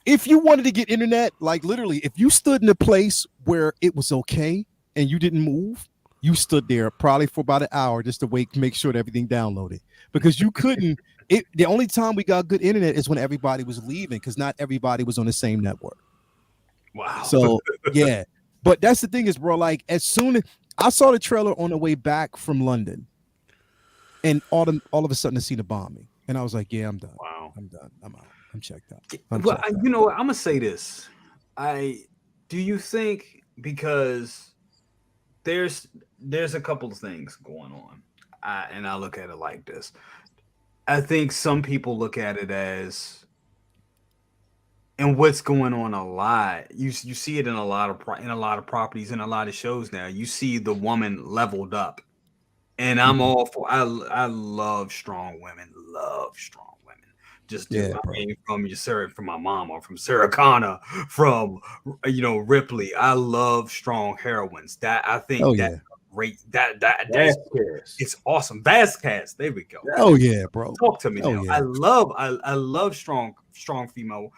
if you wanted to get internet, like literally, if you stood in a place where it was okay and you didn't move, you stood there probably for about an hour just to wait, make sure that everything downloaded because you couldn't. The only time we got good internet is when everybody was leaving because not everybody was on the same network. Wow. So yeah, but that's the thing is, bro. Like as soon as I saw the trailer on the way back from London, and all of a sudden I see the bombing, and I was like, yeah, I'm done. Wow. I'm done. I'm out. I'm checked out. You know what? I'm gonna say this. Do you think because there's a couple of things going on, and I look at it like this. I think some people look at it as, and what's going on a lot. You see it in a lot of properties and a lot of shows now. You see the woman leveled up, and I'm all for. I love strong women. Love strong women. Just do. I mean, from my mom or from Sarah Connor, from Ripley. I love strong heroines. That I think great. That it's awesome. Vasquez. There we go. Oh yeah, bro. Talk to me now. Yeah. I love strong female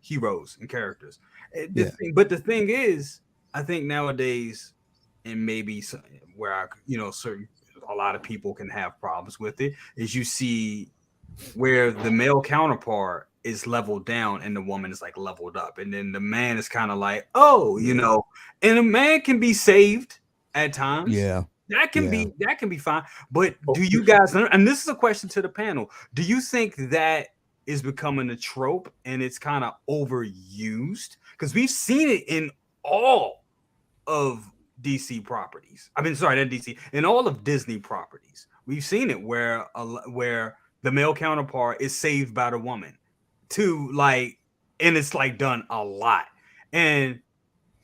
heroes and characters. But the thing is, I think nowadays, and maybe where a lot of people can have problems with it, is you see where the male counterpart is leveled down and the woman is like leveled up, and then the man is kind of like, and a man can be saved at times. Yeah. That can be fine. But do you guys, and this is a question to the panel, do you think that is becoming a trope and it's kind of overused? Because we've seen it in all of DC properties. I mean, sorry, not DC, in all of Disney properties. We've seen it where the male counterpart is saved by the woman and it's like done a lot. And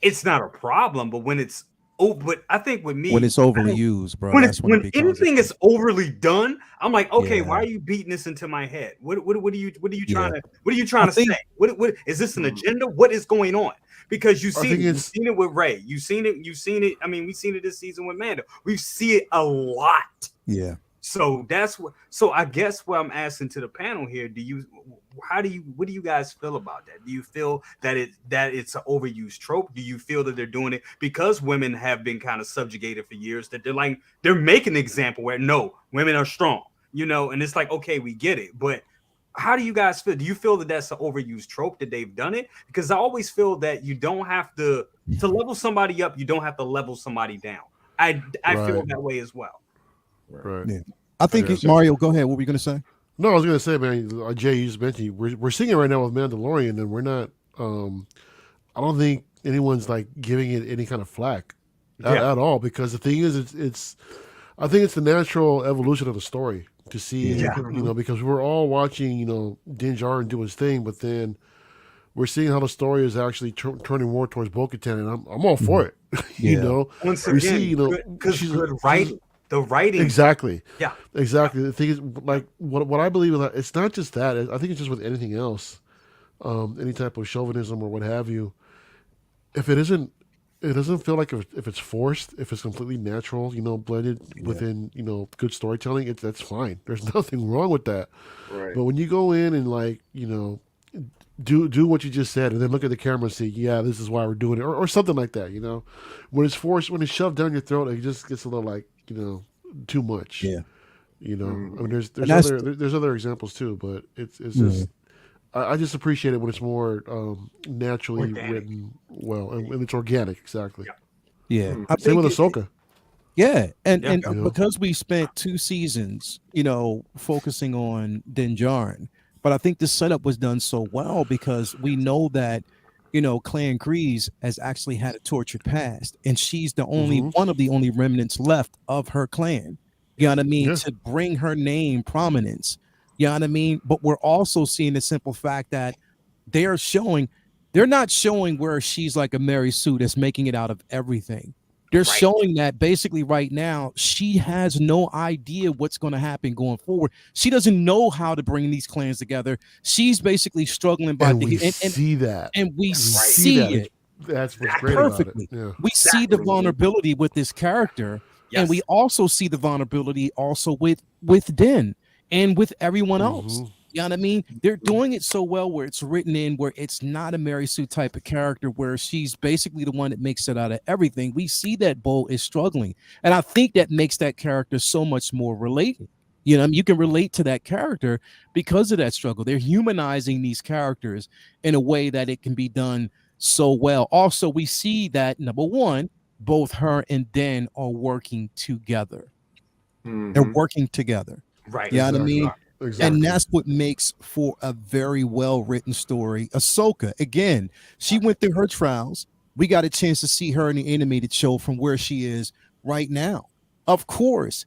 it's not a problem, but when it's but I think with me, when it's overly used, bro, when anything is overly done, I'm like, okay, why are you beating this into my head? What are you trying to say? What is this an agenda? What is going on? Because you've seen it with Ray, you've seen it. I mean, we've seen it this season with Mando. We see it a lot. Yeah. So that's what. So I guess what I'm asking to the panel here: what do you guys feel about that? Do you feel that it's an overused trope? Do you feel that they're doing it because women have been kind of subjugated for years? That they're making an example where no, women are strong, and it's like, okay, we get it, but how do you guys feel? Do you feel that that's an overused trope that they've done it? Because I always feel that you don't have to level somebody up. You don't have to level somebody down. I feel that way as well. Right. Yeah. I think Mario, go ahead. What were you going to say? No, I was going to say, man, Jay, you just mentioned we're seeing it right now with Mandalorian, and we're not. I don't think anyone's like giving it any kind of flack at all, because the thing is, I think it's the natural evolution of the story to see, because we're all watching, Din Djarin do his thing, but then we're seeing how the story is actually turning more towards Bo-Katan, and I'm all for it. Once again, because good writing. The writing. Exactly. Yeah. Exactly. The thing is, like, what I believe is that it's not just that. I think it's just with anything else, any type of chauvinism or what have you. If it doesn't feel like if it's forced, if it's completely natural, blended within, good storytelling, that's fine. There's nothing wrong with that. Right. But when you go in and do what you just said, and then look at the camera and say, yeah, this is why we're doing it, or something like that, when it's forced, when it's shoved down your throat, it just gets a little like, too much. Yeah. I mean, there's other examples too, but it's just I just appreciate it when it's more naturally written well, and it's organic. Exactly. Yeah. Same with Ahsoka. Yeah, and because we spent 2 seasons, focusing on Din Djarin, but I think the setup was done so well because we know that Clan Grease has actually had a tortured past, and she's the only one of the only remnants left of her clan. You know what I mean? Yeah. To bring her name prominence. You know what I mean? But we're also seeing the simple fact that they are showing they're not showing where she's like a Mary Sue that's making it out of everything. They're showing that basically right now she has no idea what's going to happen going forward. She doesn't know how to bring these clans together. She's basically struggling by we see that, and we see it. That's what's great perfectly. About it. Yeah. We see the vulnerability with this character, and we also see the vulnerability also with Den and with everyone else. You know what I mean? They're doing it so well where it's written in where it's not a Mary Sue type of character where she's basically the one that makes it out of everything. We see that Bo is struggling. And I think that makes that character so much more related. You know, you can relate to that character because of that struggle. They're humanizing these characters in a way that it can be done so well. Also, we see that, number one, both her and Den are working together. They're working together. Right. You know what I mean? Exactly. And that's what makes for a very well-written story. Ahsoka, again, she went through her trials. We got a chance to see her in the animated show from where she is right now. Of course,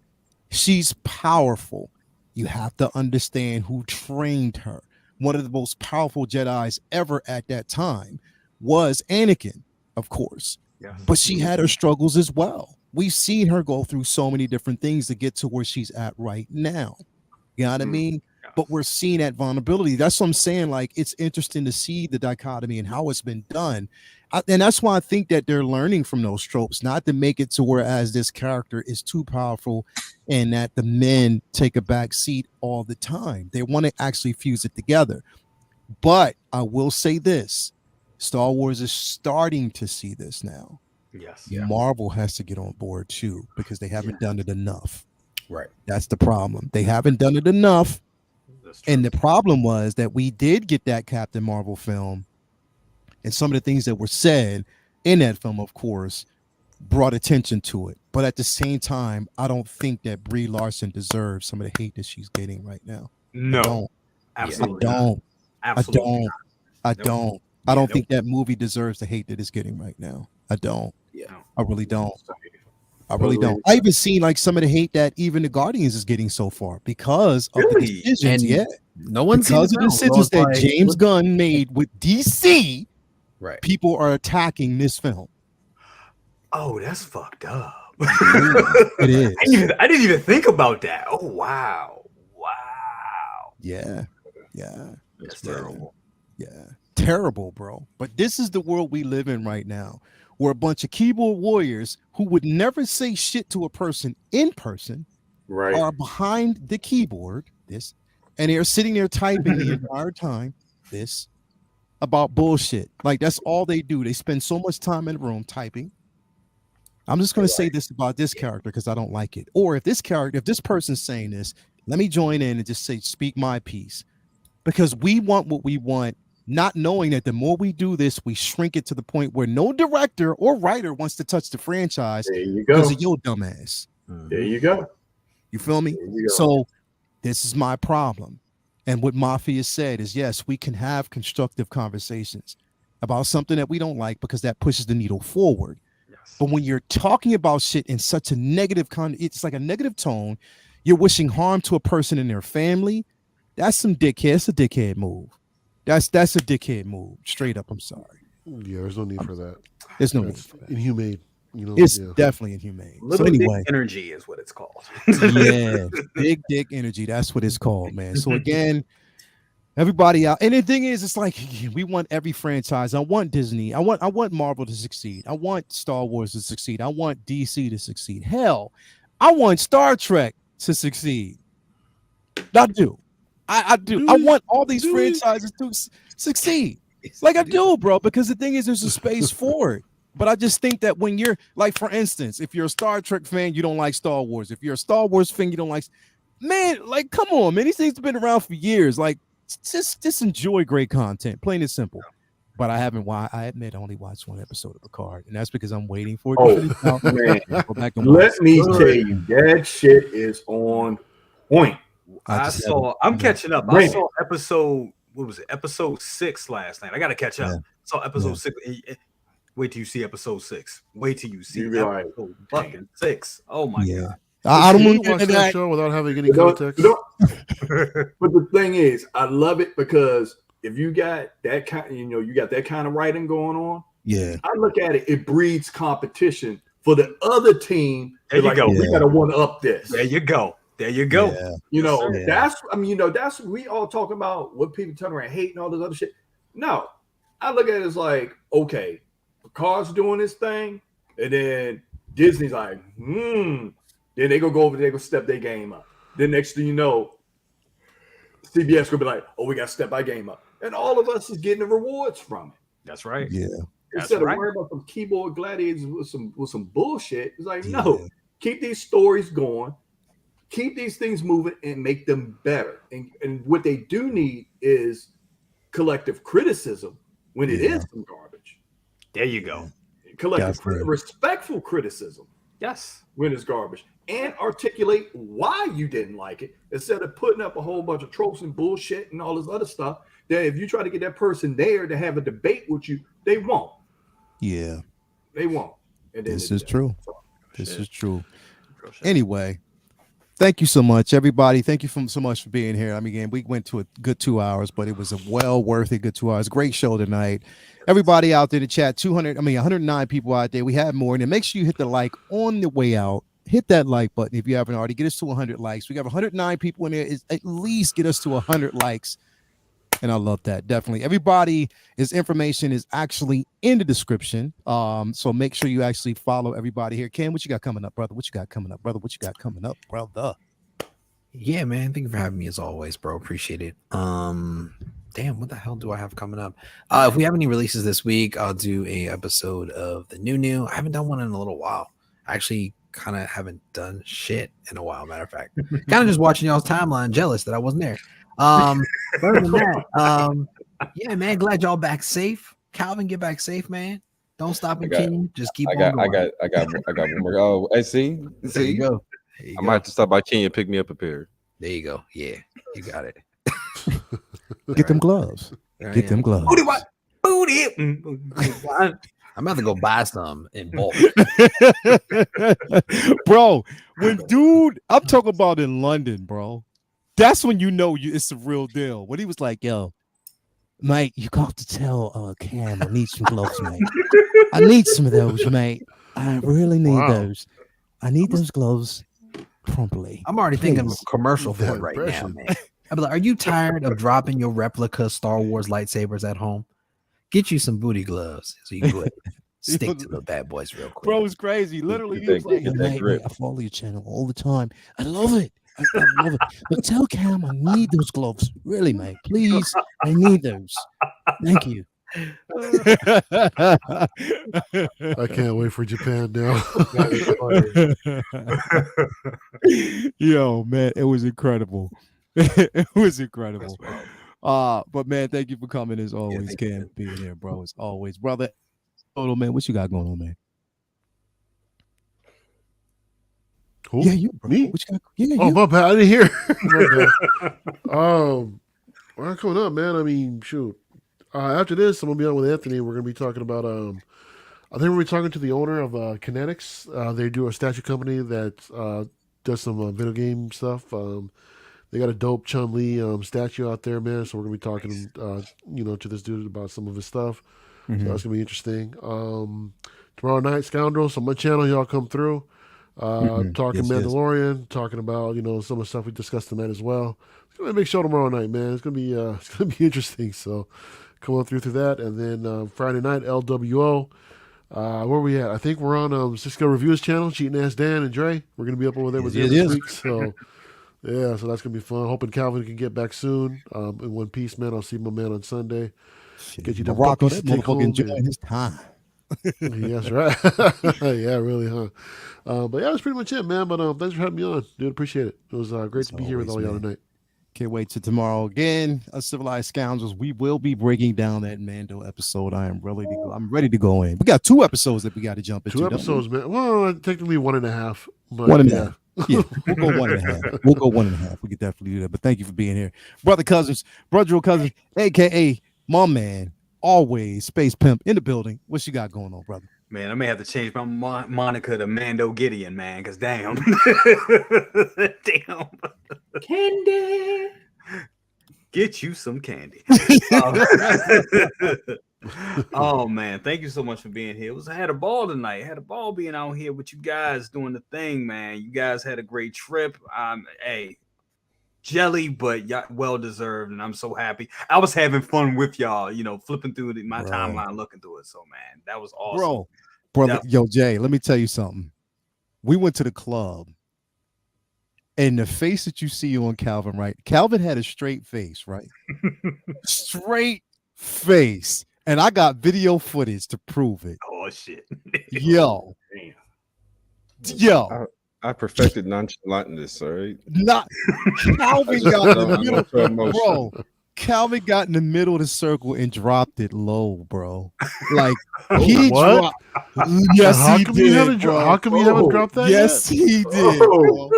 she's powerful. You have to understand who trained her. One of the most powerful Jedis ever at that time was Anakin, of course. Yes. But she had her struggles as well. We've seen her go through so many different things to get to where she's at right now. You know what I mean? But we're seeing that vulnerability. That's what I'm saying. Like, it's interesting to see the dichotomy and how it's been done. And that's why I think that they're learning from those tropes, not to make it to whereas this character is too powerful and that the men take a back seat all the time. They want to actually fuse it together. But I will say this. Star Wars is starting to see this now. Yes. Marvel has to get on board too because they haven't done it enough. Right. That's the problem. They haven't done it enough. And the problem was that we did get that Captain Marvel film. And some of the things that were said in that film, of course, brought attention to it. But at the same time, I don't think that Brie Larson deserves some of the hate that she's getting right now. No. Absolutely. I don't. Absolutely. I don't. I don't think that movie deserves the hate that it's getting right now. I don't. Yeah. I really don't. I really don't. I even seen like some of the hate that even the Guardians is getting so far because of the decisions. And no one's because of the decisions that James Gunn made with DC. Right. People are attacking this film. Oh, that's fucked up. It is. I didn't even think about that. Oh wow. Yeah. That's terrible. Yeah. Terrible, bro. But this is the world we live in right now. Where a bunch of keyboard warriors who would never say shit to a person in person are behind the keyboard, and they're sitting there typing the entire time, about bullshit. Like, that's all they do. They spend so much time in the room typing. I'm just going to say this about this character because I don't like it. Or if this person's saying this, let me join in and just say, speak my piece. Because we want what we want, not knowing that the more we do this, we shrink it to the point where no director or writer wants to touch the franchise because of your dumbass. There you go. You feel me? So this is my problem. And what Mafia said is, yes, we can have constructive conversations about something that we don't like because that pushes the needle forward. Yes. But when you're talking about shit in such a negative it's like a negative tone, you're wishing harm to a person and their family. That's some dickhead. It's a dickhead move. That's a dickhead move. Straight up, I'm sorry. Yeah, there's no need for that. There's no need for that. Inhumane. It's definitely inhumane. Little dick energy is what it's called. Yeah, big dick energy. That's what it's called, man. So again, everybody out. And the thing is, it's like we want every franchise. I want Disney. I want Marvel to succeed. I want Star Wars to succeed. I want DC to succeed. Hell, I want Star Trek to succeed. I do. I do. I want all these franchises to succeed. Like I do, bro, because the thing is, there's a space for it. But I just think that when you're like, for instance, if you're a Star Trek fan, you don't like Star Wars. If you're a Star Wars fan, you don't like, man, like, come on, man. These things have been around for years. Like, just enjoy great content, plain and simple. But I admit I only watched one episode of Picard, and that's because I'm waiting for it to finish out. Man. Let me tell you, that shit is on point. I'm catching up. I saw episode 6 last night. I gotta catch up. Saw episode 6. Wait till you see episode 6. Wait till you see episode fucking 6. Oh my god. I don't want to watch that show without having any context. But the thing is, I love it because if you got that kind, you got that kind of writing going on. Yeah, I look at it. It breeds competition for the other team. There you go. We got to one up this. There you go. There you go. Yeah. That's that's we all talk about what people turn around hate and all this other shit. No, I look at it as like, okay, Picard's doing this thing, and then Disney's like, then they go over there, go step their game up. Then next thing you know, CBS gonna be like, oh, we got to step our game up, and all of us is getting the rewards from it. That's right. Yeah. Instead of worrying about some keyboard gladiators with some bullshit, it's like, no, keep these stories going, keep these things moving, and make them better. And what they do need is collective criticism when it is some garbage. There you go. Respectful criticism. Yes. When it's garbage. And articulate why you didn't like it instead of putting up a whole bunch of tropes and bullshit and all this other stuff that if you try to get that person there to have a debate with you, they won't. Yeah. They won't. This is true. This is true. Anyway, thank you so much, everybody. Thank you so much for being here. I mean, again, we went to a good 2 hours, but it was a well worth it good 2 hours. Great show tonight. Everybody out there to chat, 109 people out there. We have more. And make sure you hit the like on the way out. Hit that like button if you haven't already. Get us to 100 likes. We got 109 people in there. At least get us to 100 likes. And I love that. Definitely. Everybody, his information is actually in the description. So make sure you actually follow everybody here. Ken, what you got coming up, brother? What you got coming up, brother? What you got coming up, brother? Yeah, man. Thank you for having me as always, bro. Appreciate it. Damn, what the hell do I have coming up? If we have any releases this week, I'll do a episode of the new. I haven't done one in a little while. I actually kind of haven't done shit in a while. Matter of fact, kind of just watching y'all's timeline, jealous that I wasn't there. Further than that, yeah, man, glad y'all back safe. Calvin, get back safe, man. Don't stop and King. Just keep on going. I got one more. Oh, I see. There you go. I might have to stop by King and pick me up a pair. There you go. Yeah, you got it. Get them gloves. Get them gloves. Booty. I'm about to go buy some in bulk. Bro, when dude, I'm talking about in London, bro. That's when you know it's the real deal. When he was like, yo, mate, you got to tell Cam I need some gloves, mate. I need some of those, mate. I really need those. I need those gloves promptly. I'm already thinking of a commercial for it right now, man. I'd be like, are you tired of dropping your replica Star Wars lightsabers at home? Get you some booty gloves so you can stick to the bad boys real quick. Bro, it's crazy. Literally, he was like, mate, I follow your channel all the time. I love it. I love it. But tell Cam I need those gloves. Really, mate. Please, I need those. Thank you. I can't wait for Japan now. Yo, man, it was incredible. It was incredible. But man, thank you for coming as always, Cam, being here, bro. As always, brother. Total, man, what you got going on, man? Who? Yeah, you, bro. Me? What you got? Yeah, oh, you. my bad. I didn't hear. What's coming up, man? I mean, shoot. After this, I'm gonna be on with Anthony. We're gonna be talking about. I think we're talking to the owner of Kinetics. They do a statue company that does some video game stuff. They got a dope Chun-Li statue out there, man. So we're gonna be talking, to this dude about some of his stuff. Mm-hmm. So that's gonna be interesting. Tomorrow night, Scoundrels on my channel. Y'all come through. Talking Mandalorian, talking about some of the stuff we discussed tonight as well. It's gonna be a big show tomorrow night, man. It's gonna be interesting. So come on through that, and then Friday night LWO. Where we at? I think we're on Cisco Reviews channel. Cheating Ass Dan and Dre. We're gonna be up over there with them this week. So yeah, so that's gonna be fun. Hoping Calvin can get back soon. In one piece, man. I'll see my man on Sunday. Get you the rock on that motherfucker enjoying his time. Yes, right. Yeah, really, huh? But yeah, that's pretty much it, man. But thanks for having me on, dude. Appreciate it. It was great to be here with all y'all tonight. Can't wait till tomorrow again. Civilized Scoundrels. We will be breaking down that Mando episode. I'm ready to go in. We got 2 episodes that we got to jump into. 2 episodes, man. Well, technically 1.5. But 1.5. Yeah, we'll go 1.5. We'll go 1.5. We could definitely do that. But thank you for being here, brother Cousins, aka my man. Always Space Pimp in the building. What you got going on, brother? Man, I may have to change my moniker to Mando Gideon, man, because damn. Damn. get you some candy. Oh man, thank you so much for being here. I had a ball tonight. I had a ball being out here with you guys doing the thing, man. You guys had a great trip. Hey, jelly, but well deserved, and I'm so happy. I was having fun with y'all, flipping through my timeline, looking through it. So man, that was awesome, bro. Yo, Jay, let me tell you something. We went to the club, and the face that you see on Calvin, right? Calvin had a straight face, right? Straight face. And I got video footage to prove it. Oh shit. Yo. I perfected nonchalantness, all right? Not Calvin got in the middle, bro. Calvin got in the middle of the circle and dropped it low, bro. Like he dropped. Yes, he did. How come you haven't dropped that? Yes, he did. Bro.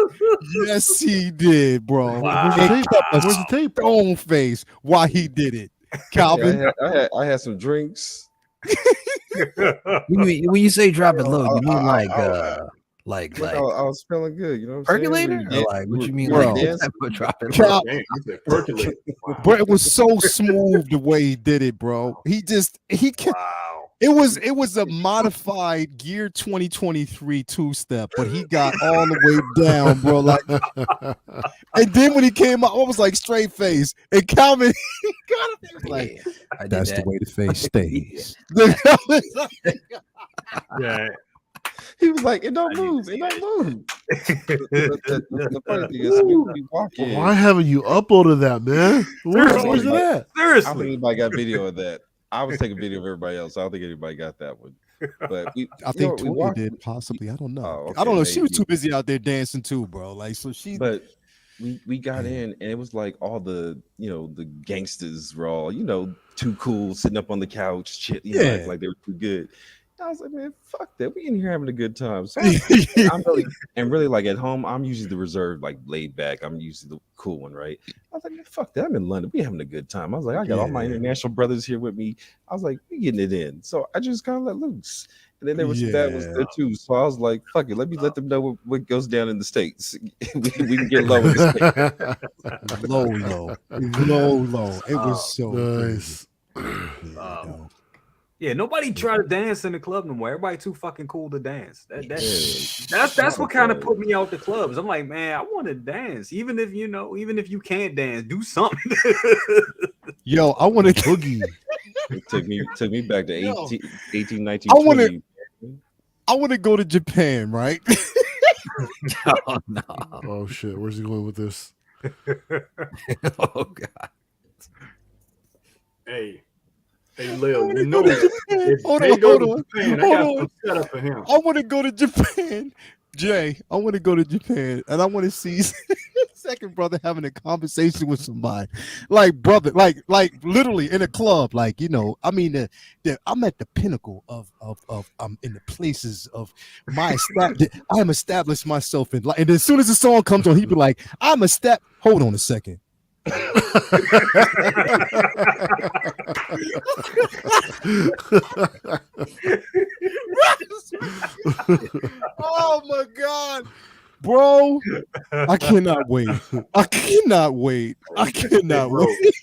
Yes, he did, bro. Wow. Where's the tape? Stone face while he did it. Calvin, I had some drinks. When you say drop it low, you mean like I was feeling good, percolator? Like what you mean, bro, like drop it low? Percolate. Bro, it was so smooth the way he did it, bro. He can. Wow. It was a modified Gear 2023 two-step, but he got all the way down, bro. Like, and then when he came out, I was like straight face. And Calvin, he got it like, that's the way the face stays. Yeah. He was like, it don't move. It don't move. The funny thing is, we walk in. Why haven't you uploaded that, man? Where's it at? Seriously. I don't think anybody got video of that. I was taking video of everybody else. I don't think anybody got that one. But I think Tori did possibly. I don't know. Oh, okay, I don't know. maybe. She was too busy out there dancing too, bro. Like, so she. But we got in, and it was like all the the gangsters were all too cool, sitting up on the couch, shit, like they were too good. I was like, man, fuck that. We in here having a good time. So I'm really like at home, I'm usually the reserved, like laid back. I'm usually the cool one, right? I was like, man, fuck that. I'm in London. We having a good time. I was like, I got all my international brothers here with me. I was like, we getting it in. So I just kind of let loose. And then there was some bad ones there too. So I was like, fuck it. Let me let them know what goes down in the States. we can get low in the States. Low. It was so nice. Yeah, nobody try to dance in the club no more. Everybody too fucking cool to dance. That's what kind of put me out the clubs. I'm like, man, I want to dance. Even if you can't dance, do something. Yo, I want to boogie. It took me back to 18, 19, I want to go to Japan, right? Oh no. Oh shit, where's he going with this? Oh god. Hey, Lil, you know if Hold they on, go hold to on. Japan, I Hold got on. some setup for him. I want to go to Japan, Jay. I want to go to Japan, and I want to see second brother having a conversation with somebody, like brother, like literally in a club, like I mean, I'm at the pinnacle of in the places of my I am established myself in, and as soon as the song comes on, he'd be like, I'm a step. Hold on a second. Oh my god, bro, I cannot wait.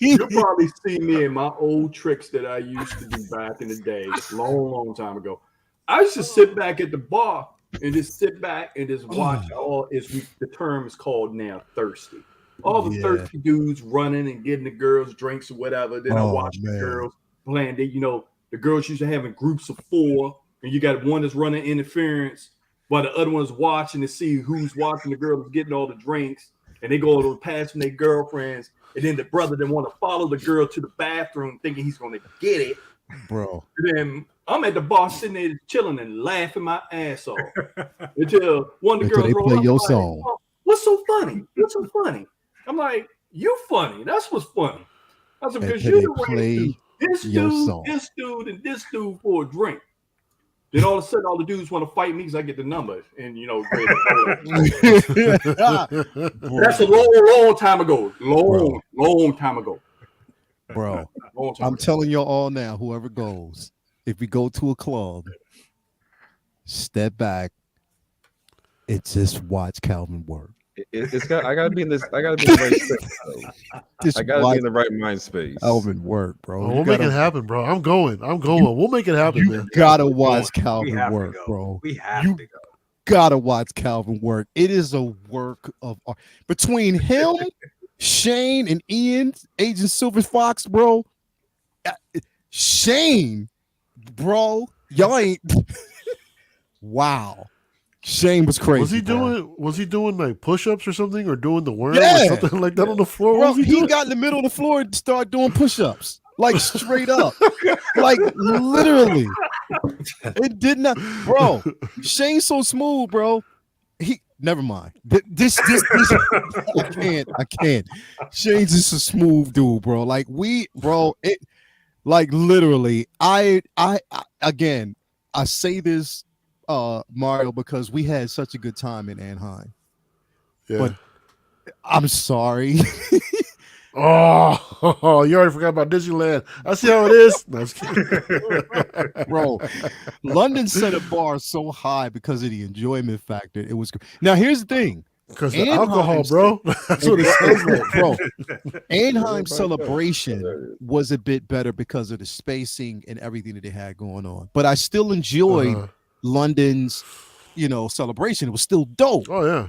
You'll probably see me in my old tricks that I used to do back in the day, long time ago. I used to sit back at the bar and just sit back and just watch the term is called now, thirsty. All the thirsty dudes running and getting the girls drinks or whatever. Then I watch the girls playing. The girls usually having groups of 4, and you got one that's running interference, while the other one's watching to see who's watching the girl that's getting all the drinks, and they go to pass from their girlfriends, and then the brother then want to follow the girl to the bathroom thinking he's going to get it. Bro. And then I'm at the bar sitting there chilling and laughing my ass off until one of the girls play your song. Like, what's so funny? What's so funny? I'm like, you funny. That's what's funny. I said, because you play this dude, and this dude for a drink. Then all of a sudden, all the dudes want to fight me because I get the number. And, that's a long time ago. Long time ago. Bro, I'm telling you all now, whoever goes, if we go to a club, step back and just watch Calvin work. I gotta be in this. I gotta be in the right space. I gotta be in the right mind space. Calvin work, bro. Oh, we'll make it happen, bro. I'm going. We'll make it happen, man. Gotta watch Calvin work, bro. We have to go. Gotta watch Calvin work. It is a work of art. Between him, Shane, and Ian, Agent Silver Fox, bro. Shane, bro, y'all ain't. Wow. Shane was crazy. Was he doing like push-ups or something, or doing the worm or something like that on the floor? Bro, he got in the middle of the floor and started doing push-ups, like straight up, like literally. It did not, bro. Shane's so smooth, bro. He never mind. This I can't. Shane's just a smooth dude, bro. Like it, like literally. I again, I say this. Mario, because we had such a good time in Anaheim. Yeah. But I'm sorry. Oh, you already forgot about Disneyland. I see how it is. No, I was kidding. Bro, London set a bar so high because of the enjoyment factor. It was now here's the thing. Because the alcohol, bro. That's what it sounds like, bro. Anaheim celebration was a bit better because of the spacing and everything that they had going on. But I still enjoyed London's, celebration. It was still dope. Oh yeah.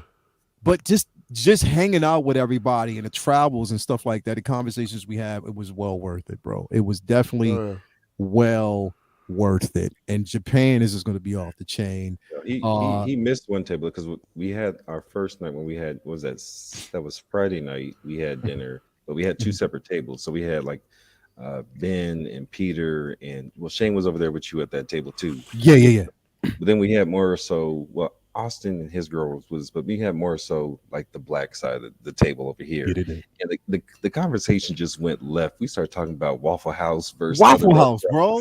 But just hanging out with everybody and the travels and stuff like that, the conversations we have, it was well worth it, bro. It was definitely well worth it. And Japan is just going to be off the chain. He missed one table because we had our first night when we had that was Friday night. We had dinner, but we had two separate tables. So we had like Ben and Peter and Shane was over there with you at that table too. Yeah. But then we had more so, Austin and his girls but we had more so like the black side of the table over here. And the conversation just went left. We started talking about Waffle House versus Waffle House, bro.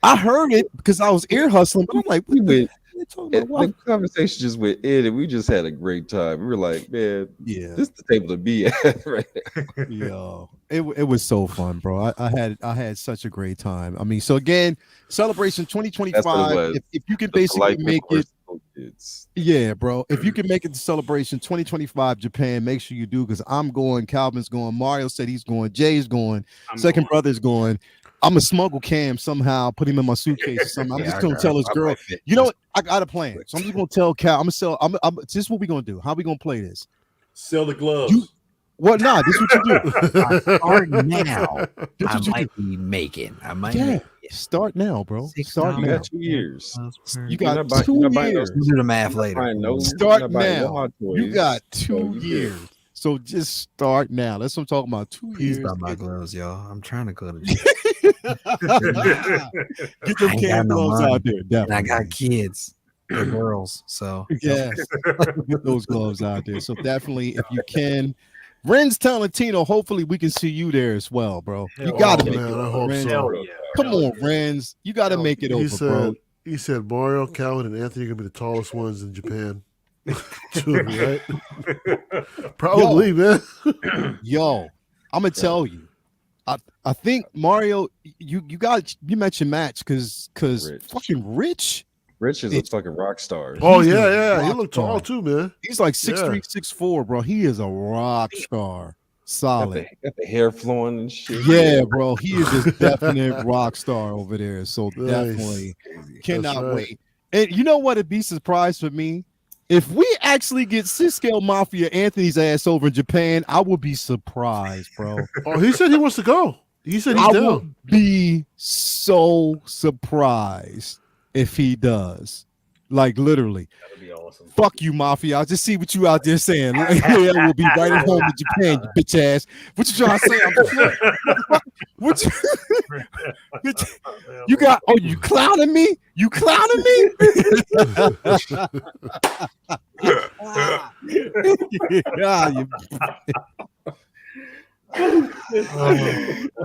I heard it because I was ear hustling, but I'm like, the conversation just went in and we just had a great time. We were like, man, this is the table to be at right now. Yo, it was so fun, bro. I had such a great time. I mean, so again, celebration 2025. If you can basically make it, yeah, bro. If you can make it to celebration 2025 Japan, make sure you do because I'm going. Calvin's going. Mario said he's going. Jay's going. Second brother's going. I'm gonna smuggle Cam somehow, put him in my suitcase or something. I'm just gonna tell his girl. You know what? I got a plan. So I'm just gonna tell Cal. I'm this is what we're gonna do. How we gonna play this? Sell the gloves. This is what you do. Start now. I might be making. Start now, bro. Start now. You got 2 years. You got 2 years. We'll do the math later. Start now. You got 2 years. So just start now. That's what I'm talking about. 2 years. Please buy my gloves, y'all. I'm trying to go to gym. Get them Cam gloves out there. Definitely. And I got kids. They're girls. So yes. Get those gloves out there. So definitely, if you can. Ren's Talentino, hopefully we can see you there as well, bro. You gotta make it. I hope Renz. so. Come on, Renz. You gotta make it over, bro. He said Mario, Calvin, and Anthony are gonna be the tallest ones in Japan. Right? Probably, man. Yo, I'm gonna tell you. I think Mario, you mentioned match because fucking Rich is a fucking rock star. Oh yeah. He looked tall too, man. He's like 6'3", 6'4", bro. He is a rock star. Solid. Got the hair flowing and shit. Yeah, bro. He is a definite rock star over there. So definitely cannot wait. And you know what? It'd be a surprise for me. If we actually get Cisco Mafia Anthony's ass over in Japan, I would be surprised, bro. Oh, he said he wants to go. He said he's down. Would be so surprised if he does. Like literally. That would be awesome. Fuck you, Mafia. I'll just see what you out there saying. We'll be right at home in Japan, you bitch ass. What you trying to say? What you got? Oh, you clowning me? You clowning me?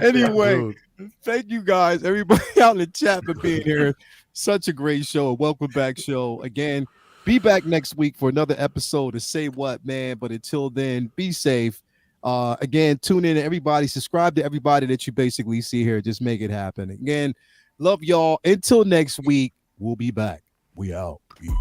Anyway, thank you guys, everybody out in the chat for being here. Such a great show. A welcome back show. Again, be back next week for another episode of Say What, man. But until then, be safe. Again, tune in to everybody. Subscribe to everybody that you basically see here. Just make it happen. Again, love y'all. Until next week, we'll be back. We out. Peace.